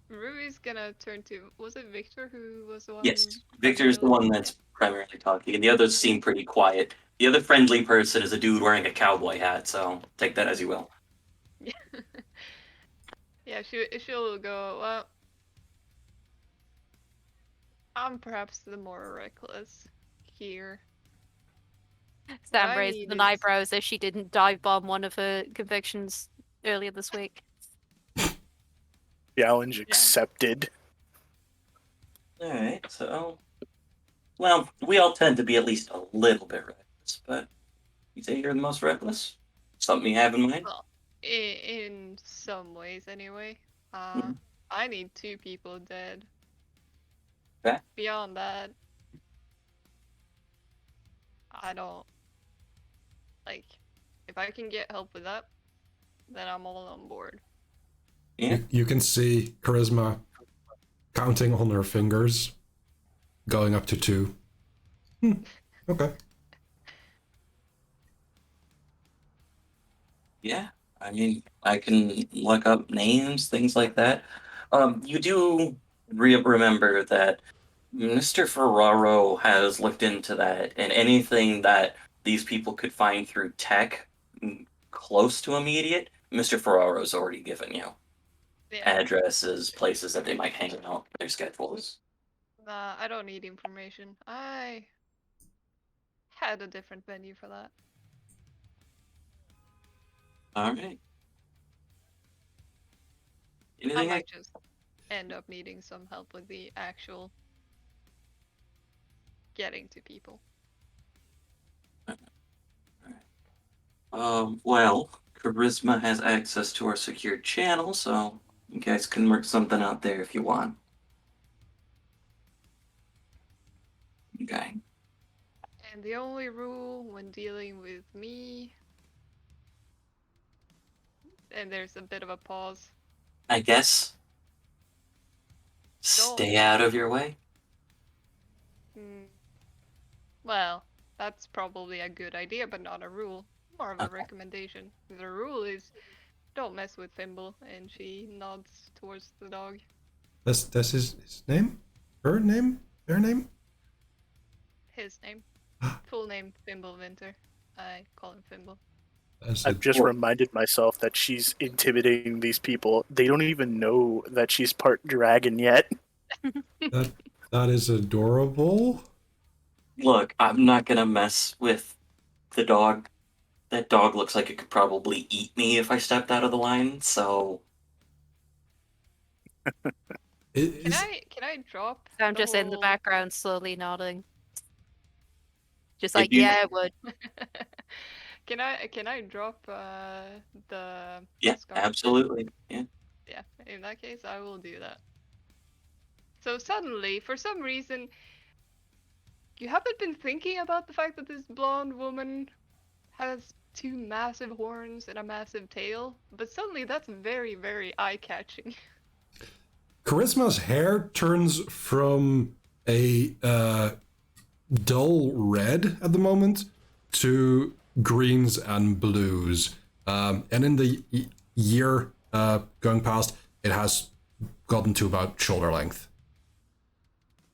Ruby's gonna turn to... Was it Victor who was the one? Yes, Victor's the one that's primarily talking, and the others seem pretty quiet. The other friendly person is a dude wearing a cowboy hat, so take that as you will. Yeah, she'll go, well... I'm perhaps the more reckless here. Sam raised an eyebrow as if she didn't dive bomb one of her convictions earlier this week. Challenge accepted. Alright, so... Well, we all tend to be at least a little bit reckless, but you say you're the most reckless? Something you have in mind? Well, in some ways, anyway. I need 2 people dead. Okay. Beyond that, I don't... Like, if I can get help with that, then I'm all on board. Yeah. You can see Charisma counting on her fingers, going up to 2. Okay. Yeah, I mean, I can look up names, things like that. You do remember that Mr. Ferraro has looked into that, and anything that these people could find through tech close to immediate, Mr. Ferraro's already given you. Yeah. Addresses, places that they might hang out, their schedules. I don't need information. I had a different venue for that. Alright. I Anything might just end up needing some help with the actual getting to people. Well, Charisma has access to our secure channel, so you guys can work something out there if you want. Okay. And the only rule when dealing with me... And there's a bit of a pause. I guess. Stay out of your way. Well, that's probably a good idea, but not a rule. More of a recommendation. The rule is don't mess with Fimble, and she nods towards the dog. That's his name? Her name? Their name? His name. Full name, Fimble Winter. I call him Fimble. I've just reminded myself that she's intimidating these people. They don't even know that she's part dragon yet. That is adorable. Look, I'm not gonna mess with the dog. That dog looks like it could probably eat me if I stepped out of the line, so... Can I drop? I'm just in the background slowly nodding. Just like, yeah, I would. Can I drop the... Yeah, absolutely. Yeah. Yeah, in that case, I will do that. So suddenly, for some reason, you haven't been thinking about the fact that this blonde woman has 2 massive horns and a massive tail, but suddenly that's very, very eye-catching. Charisma's hair turns from a dull red at the moment to greens and blues. And in the year going past, it has gotten to about shoulder length.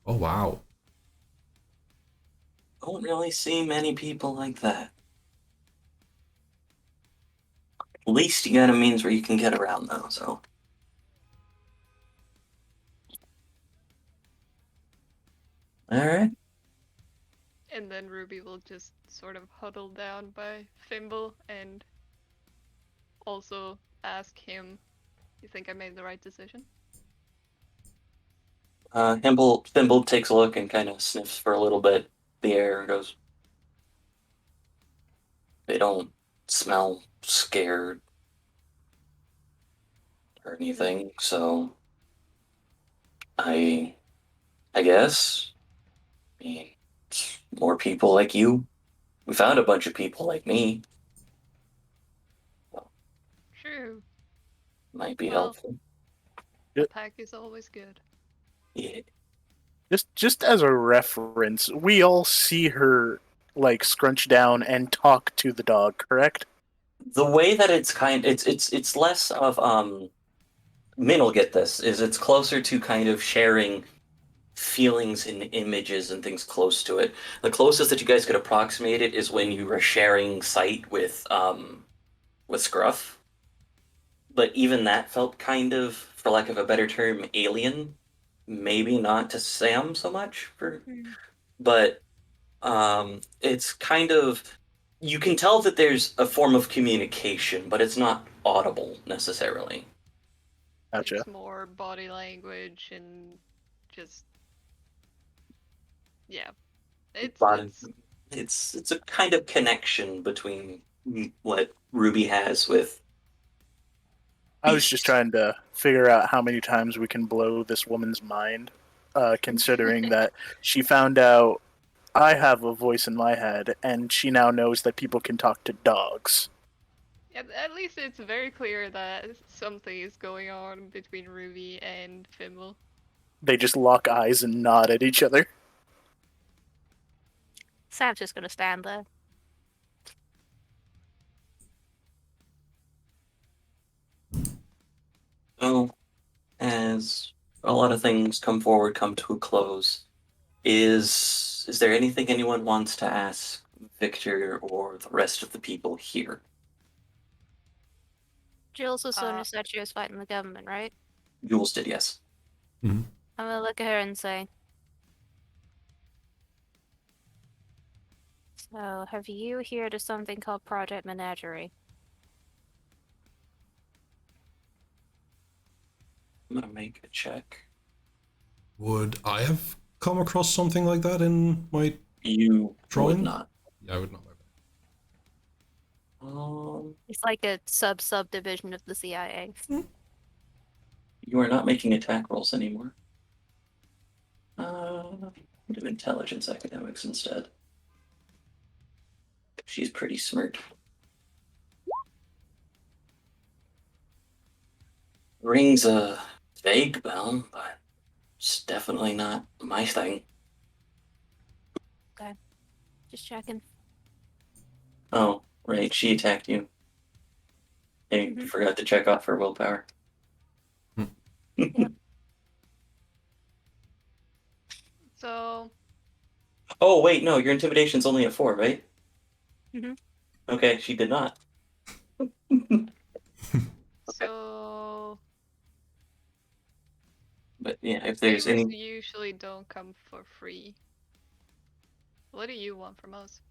Oh, wow. Don't really see many people like that. At least you got a means where you can get around, though, so. Alright. And then Ruby will just sort of huddle down by Fimble and also ask him, "You think I made the right decision?" Thimble takes a look and kind of sniffs for a little bit the air and goes, "They don't smell scared or anything, so I guess. I mean, it's more people like you. We found a bunch of people like me. True. Might be Well, helpful." a pack is always good. Yeah. Just as a reference, we all see her like scrunch down and talk to the dog, correct? The way that it's less of Min will get this, is it's closer to kind of sharing feelings and images and things close to it. The closest that you guys could approximate it is when you were sharing sight with Scruff. But even that felt kind of, for lack of a better term, alien. Maybe not to Sam so much but it's kind of, you can tell that there's a form of communication, but it's not audible necessarily. Gotcha. It's more body language and just yeah. But it's a kind of connection between what Ruby has with I was just Beast. trying to figure out how many times we can blow this woman's mind, considering that she found out I have a voice in my head, and she now knows that people can talk to dogs. At least it's very clear that something is going on between Ruby and Fimble. They just lock eyes and nod at each other. Sam's just gonna stand there. So, as a lot of things come to a close, is there anything anyone wants to ask Victor or the rest of the people here? Jules was the one Uh, who said she was fighting the government, right? Jules did, yes. I'm gonna look at her and say, "So, have you heard of something called Project Menagerie?" I'm gonna make a check. Would I have come across something like that in my You drawing? would not. Yeah, I would not. It's like a subdivision of the CIA. You are not making attack rolls anymore. Do intelligence academics instead. She's pretty smart. Rings a vague bell, but it's definitely not my thing. Okay, just checking. Oh, right, she attacked you. I forgot to check off her willpower. Yep. So Oh, wait, no, your intimidation's only a 4, right? Mhm. Okay, she did not. so But yeah, if there's favors any usually don't come for free. What do you want from us?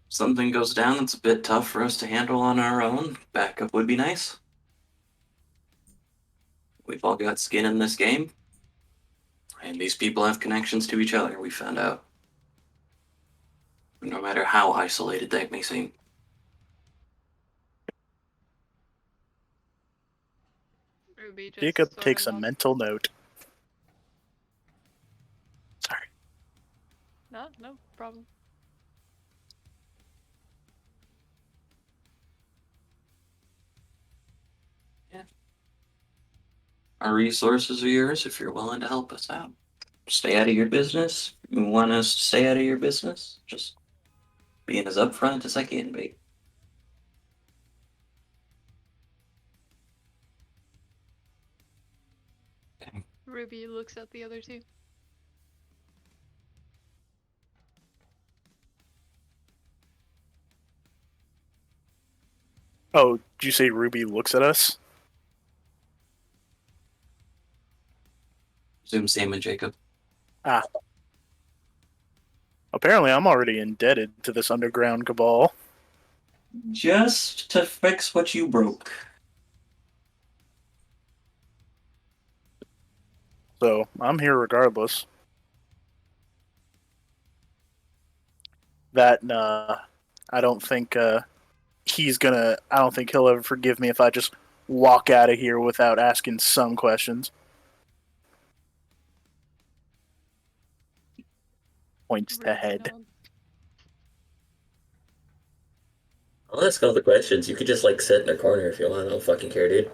something goes down that's a bit tough for us to handle on our own, backup would be nice. We've all got skin in this game. And these people have connections to each other, we found out. No matter how isolated they may seem. Ruby just Jacob sort takes of a nods. mental note. Sorry. No problem. Our resources are yours if you're willing to help us out. stay out of your business. You want us to stay out of your business? Just being as upfront as I can be. Ruby looks at the other two. Oh, did you say Ruby looks at us? Zoom Sam and Jacob. Ah. Apparently, I'm already indebted to this underground cabal. Just to fix what you broke. So, I'm here regardless. That, I don't think, I don't think he'll ever forgive me if I just walk out of here without asking some questions. Points to Ruby's head. gone. I'll ask all the questions. You could just like sit in a corner if you want. I don't fucking care, dude.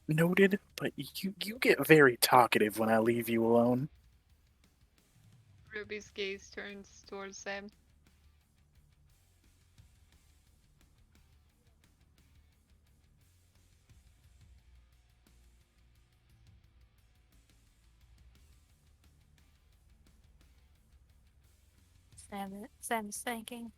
Noted, but you get very talkative when I leave you alone. Ruby's gaze turns towards Sam. Sam's thinking.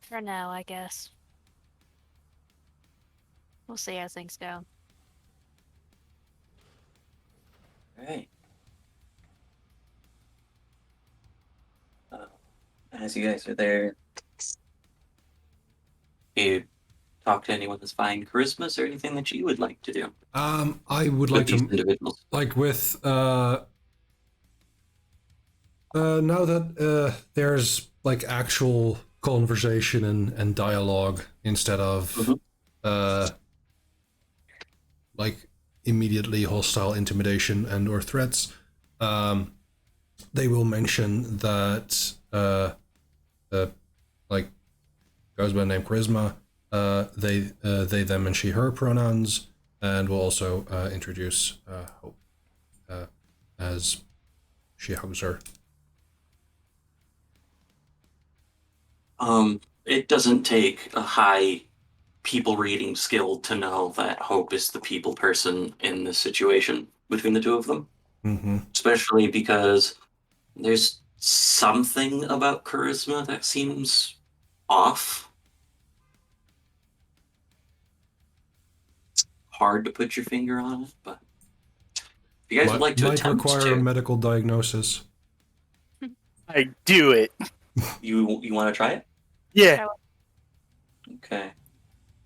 For now, I guess. We'll see how things go. Alright. As you guys are there, you talk to anyone that's buying charisma or anything that you would like to do I would with like these to, individuals. like with, now that there's like actual conversation and dialogue instead of like immediately hostile intimidation and or threats, they will mention that like goes by the name Charisma, they them and she her pronouns, and will also introduce Hope as she hugs her. It doesn't take a high people reading skill to know that Hope is the people person in this situation between the two of them. Mm-hmm. Especially because there's something about charisma that seems off. It's hard to put your finger on it, but if you guys would like to might attempt require to, a medical diagnosis. I do it. you want to try it? Yeah. Okay.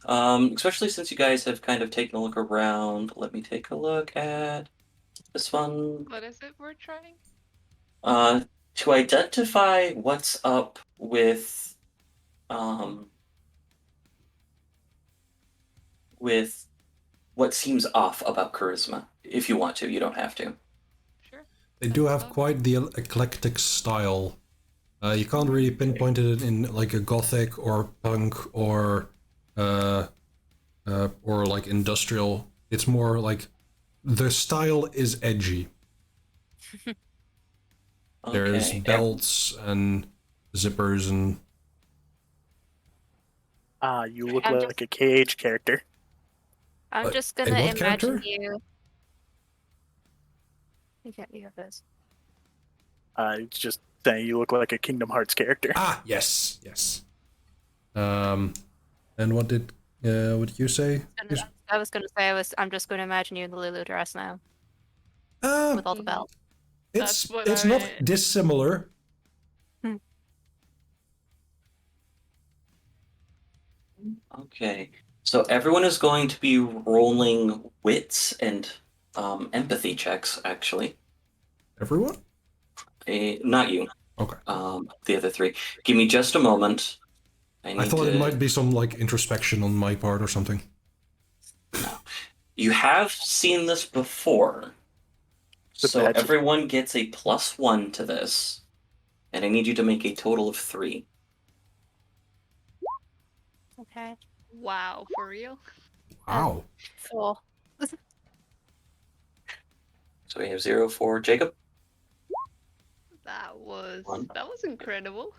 Especially since you guys have kind of taken a look around. Let me take a look at this one. What is it we're trying? To identify what's up with what seems off about charisma. If you want to, you don't have to. Sure. They do have quite the eclectic style. You can't really pinpoint it in like a gothic or punk or like industrial. It's more like the style is edgy. There's Okay. belts and zippers and You look I'm like a KH character. I'm A- just a gonna what imagine character? you. You got this. It's just saying you look like a Kingdom Hearts character. yes. And what did you say? I was gonna say I'm just gonna imagine you in the Lulu dress now with all the belts. It's That's what it's I not meant. dissimilar. Okay. So everyone is going to be rolling wits and empathy checks, actually. Everyone? Not you. Okay. The other three. Give me just a moment. I thought it might be some like introspection on my part or something. You have seen this before. The So badge. everyone gets a +1 to this. And I need you to make a total of 3. Okay. Wow, for real? Wow. 4. So we have 0 for Jacob, That was 1, incredible.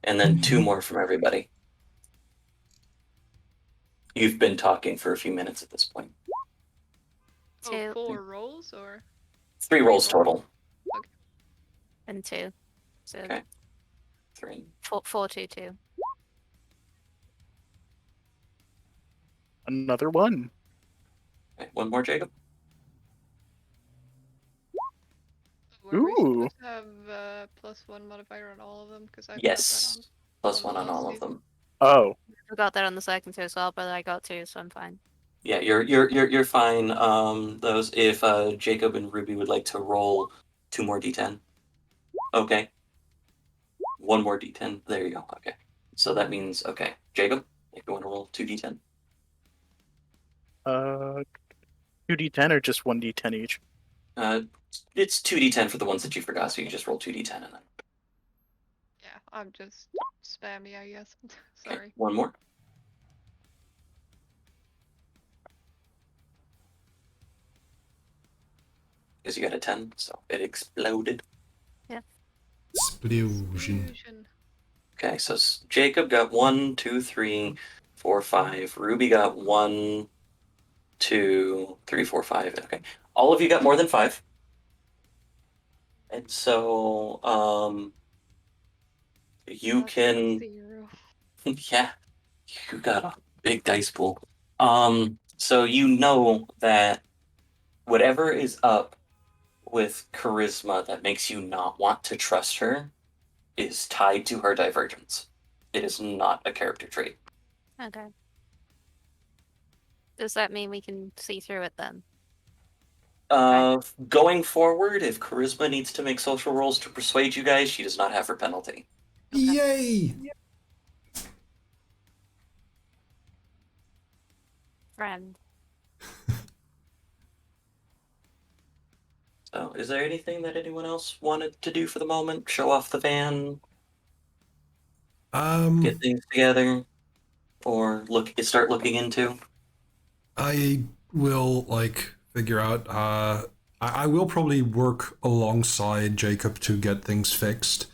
and then 2 more from everybody. You've been talking for a few minutes at this point. 2 Oh, 4 rolls or 3 rolls total. and 2. So Okay. 3. 4, 2, 2. Another one. Okay, 1 more, Jacob. were we Ooh. supposed to have +1 modifier on all of them? Because I forgot that Yes. +1 the on last all two. of them. Oh. I got that on the second two as well, but I got 2, so I'm fine. Yeah, you're fine. Those if Jacob and Ruby would like to roll 2 more d10. Okay. 1 more d10. There you go. Okay. So that means okay. Jacob, if you want to roll 2d10. 2d10 or just 1d10 each? It's 2d10 for the ones that you forgot, so you just roll 2d10 and then Yeah, I'm just spammy, I guess. okay, Sorry. 1 more. Because you got a 10, so it exploded. Explosion. Fusion. Okay, so Jacob got 1, 2, 3, 4, 5. Ruby got 1, 2, 3, 4, 5. Okay, all of you got more than 5. And so, you That's can, 0. yeah, you got a big dice pool. So you know that whatever is up with charisma that makes you not want to trust her is tied to her divergence. It is not a character trait. Okay. Does that mean we can see through it then? Going forward, if charisma needs to make social rolls to persuade you guys, she does not have her penalty. Yay! Friend. So, is there anything that anyone else wanted to do for the moment? Show off the van, get things together, or start looking into? I will figure out. I will probably work alongside Jacob to get things fixed.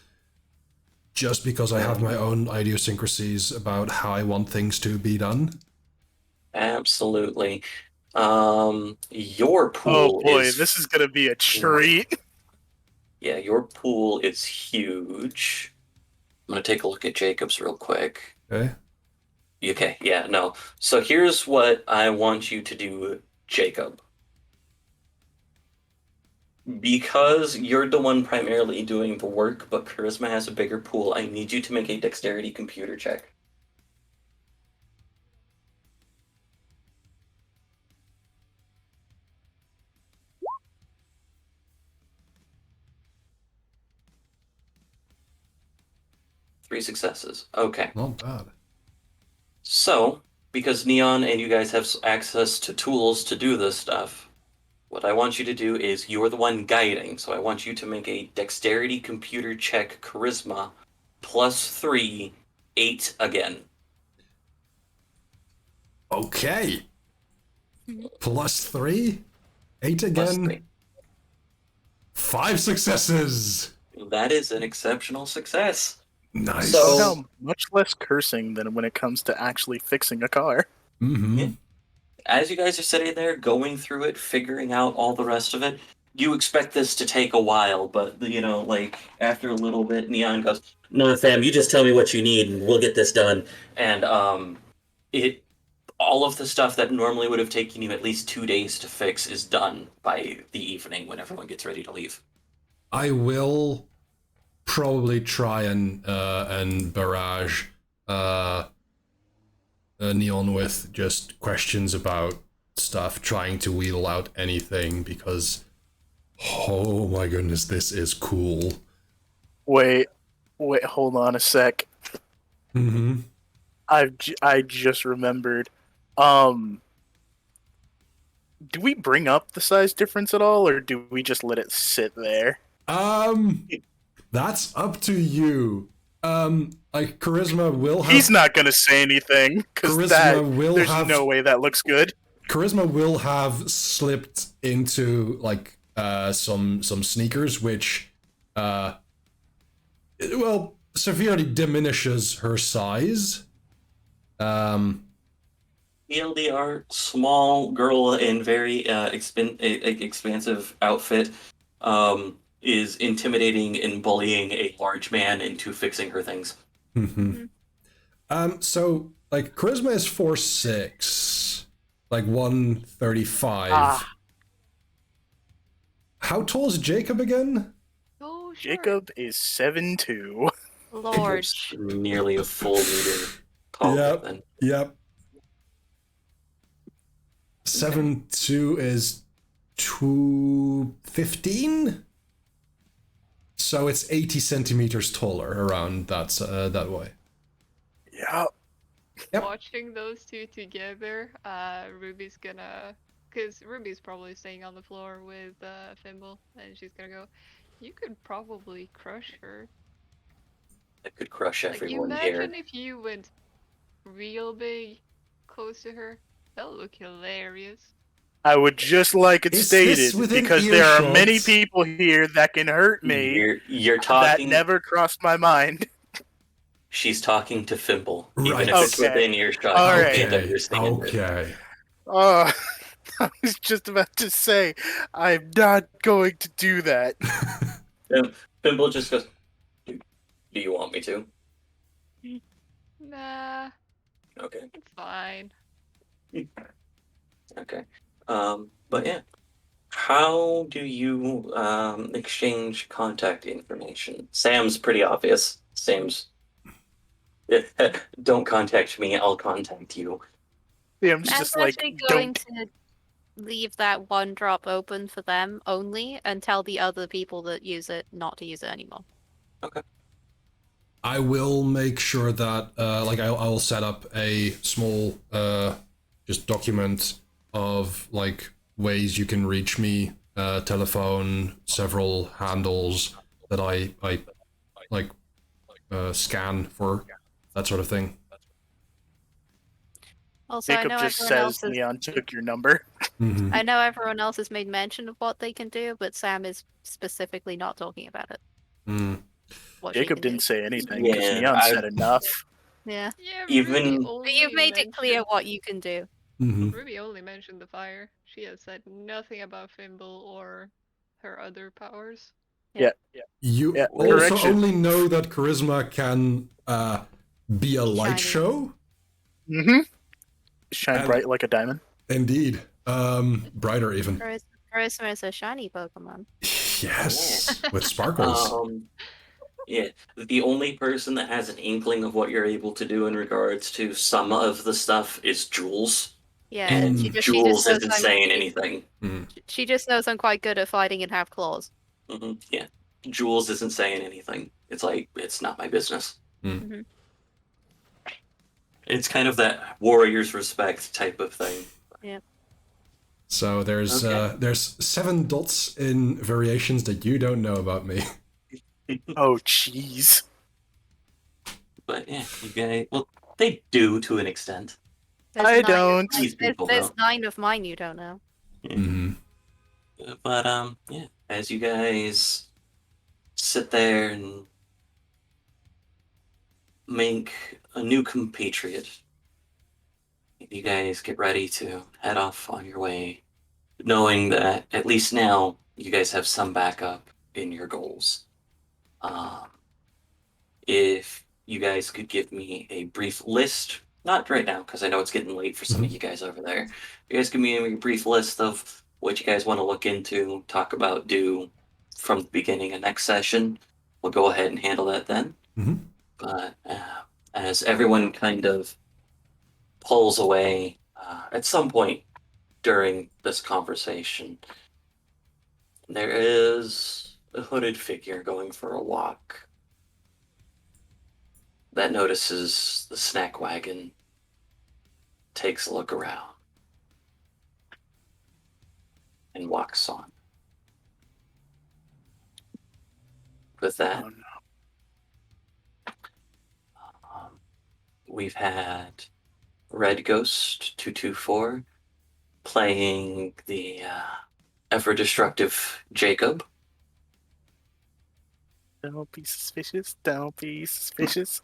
Just because I have my own idiosyncrasies about how I want things to be done. Absolutely. Your Oh pool boy, is this is gonna be a treat. yeah, your pool is huge. I'm gonna take a look at Jacob's real quick. Okay. Okay, yeah, no. So here's what I want you to do, Jacob. Because you're the one primarily doing the work, but Charisma has a bigger pool, I need you to make a dexterity computer check. Three successes. Okay. Not bad. So, because Neon and you guys have access to tools to do this stuff, what I want you to do is you're the one guiding, so I want you to make a dexterity computer check charisma +3, 8 again. Okay. +3, 8 again. +3. 5 successes. That is an exceptional success. Nice. So- Somehow much less cursing than when it comes to actually fixing a car. Mm-hmm. Yeah. As you guys are sitting there going through it, figuring out all the rest of it, you expect this to take a while, but after a little bit, Neon goes, No, fam, you just tell me what you need and we'll get this done. and all of the stuff that normally would have taken you at least 2 days to fix is done by the evening when everyone gets ready to leave. I will probably try and barrage Neon with just questions about stuff, trying to wheedle out anything, because oh my goodness, this is cool. Wait, hold on a sec. Mm-hmm. I just remembered. Do we bring up the size difference at all, or do we just let it sit there? That's up to you. Like charisma will have He's not gonna say anything because there's no way that looks good. Charisma will have slipped into like some sneakers, which well severely diminishes her size. TLDR, small girl in very expansive outfit, is intimidating and bullying a large man into fixing her things. So like charisma is 4'6", like 135. How tall is Jacob again? Oh, sure. Jacob is 7'2". Lord. Jacob's nearly a full meter taller than. Yep. 7'2" is 215. So it's 80 centimeters taller around that way. Yeah. Yep. Watching those two together, Ruby's gonna, because Ruby's probably staying on the floor with Fimble, and she's gonna go, you could probably crush her. I could crush Like, everyone you here. imagine if you went real big close to her? That'll look hilarious. I would just like it Is this stated, within because there are earshot? many people here that can hurt me. You're That talking. never crossed my mind. She's talking to Fimble. Even Right. if it's Okay. within earshot, All you right. can't understand it. Okay. I was just about to say, I'm not going to do that. Fimble just goes, do you want me to? Nah, Okay. it's fine. Okay. But yeah. How do you exchange contact information? Sam's pretty obvious. Sam's don't contact me, I'll contact you. I'm I'm just like, actually going don't. to leave that one drop open for them only and tell the other people that use it not to use it anymore. Okay. I will make sure that like I will set up a small just document of like ways you can reach me, telephone, several handles that I like scan for that sort of thing. Also, I Jacob know just everyone else says has, Neon took your number. Mhm. I know everyone else has made mention of what they can do, but Sam is specifically not talking about it. Mm. What she Jacob can do. didn't say anything because Yeah, Neon said enough. Yeah. Yeah, Even- Ruby But only But you've made it clear mentioned- what you can do. Mhm. Ruby only mentioned the fire. She has said nothing about Fimble or her other powers. You Yeah, also correction. only know that charisma can be a light Shiny. show. Mm-hmm. Shine And- bright like a diamond. Indeed. Brighter even. Charisma is a shiny Pokemon. Yes, with sparkles. Yeah, the only person that has an inkling of what you're able to do in regards to some of the stuff is Jules. Yeah, And she just Jules knows isn't I'm- saying anything. She just knows I'm quite good at fighting and have claws. Yeah, Jules isn't saying anything. It's like, it's not my business. Mhm. It's kind of that warrior's respect type of thing. So there's Okay. there's 7 dots in variations that you don't know about me. Oh, jeez. But yeah, you guys, well, they do to an extent. There's I 9 of don't. mine- These people There's know. 9 of mine you don't know. Mm-hmm. But yeah, as you guys sit there and make a new compatriot, you guys get ready to head off on your way, knowing that at least now you guys have some backup in your goals. If you guys could give me a brief list, not right now because I know it's getting late for some of you guys over there. You guys give me a brief list of what you guys want to look into, talk about, do from the beginning of next session. We'll go ahead and handle that then. Mhm. But as everyone kind of pulls away, at some point during this conversation, there is a hooded figure going for a walk that notices the snack wagon, takes a look around. and Waxon. With that, Oh, no. we've had Red Ghost 224 playing the ever destructive Jacob. Don't be suspicious. Don't be suspicious.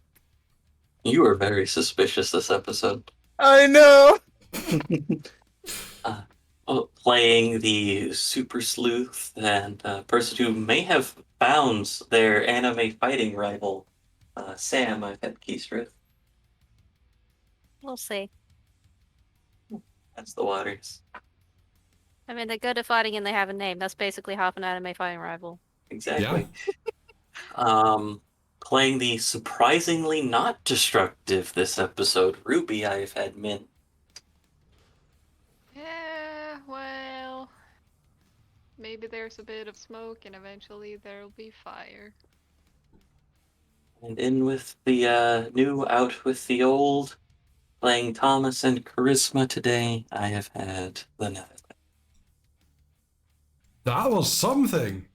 You were very suspicious this episode. I know. Playing the super sleuth and person who may have found their anime fighting rival, Sam. I've had Keystrid. We'll see. That's the waters. I mean, they're good at fighting and they have a name. That's basically half an anime fighting rival. Exactly. Playing the surprisingly not destructive this episode, Ruby, I've had Min. Yeah, well, maybe there's a bit of smoke and eventually there'll be fire. And in with the new, out with the old, playing Thomas and Charisma today, I have had the Netherlands. That was something.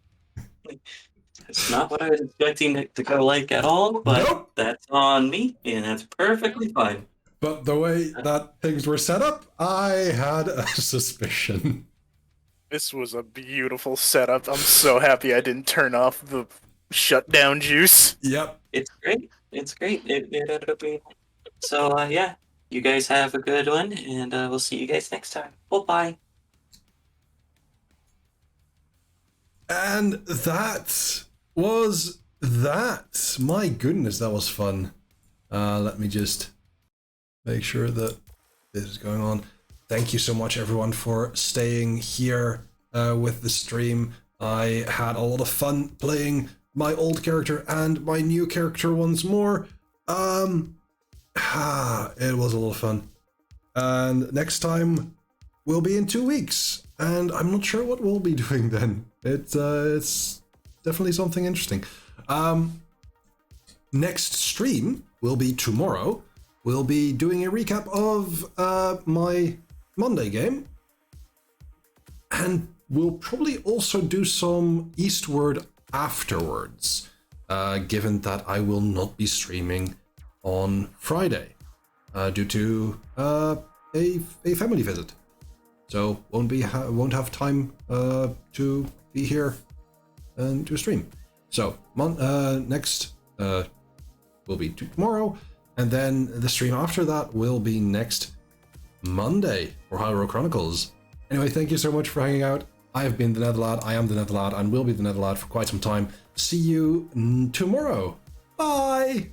It's not what I was expecting it to go like at all, but Nope. that's on me, and that's perfectly fine. But the way that things were set up, I had a suspicion. This was a beautiful setup. I'm so happy I didn't turn off the shutdown juice. Yep. It's great. It's great. It ended up being... So, yeah, you guys have a good one, and we'll see you guys next time. Bye-bye. And that was that. My goodness, that was fun. Let me just make sure that this is going on. Thank you so much, everyone, for staying here with the stream. I had a lot of fun playing my old character and my new character once more. It was a lot of fun. And next time will be in 2 weeks, and I'm not sure what we'll be doing then. It's definitely something interesting. Next stream will be tomorrow. We'll be doing a recap of my Monday game, and we'll probably also do some Eastward afterwards, given that I will not be streaming on Friday due to a family visit. So won't have time to be here and to stream. So next will be tomorrow, and then the stream after that will be next Monday for Hyrule Chronicles. Anyway, thank you so much for hanging out. I have been the Netherlad. I am the Netherlad and will be the Netherlad for quite some time. See you tomorrow. Bye.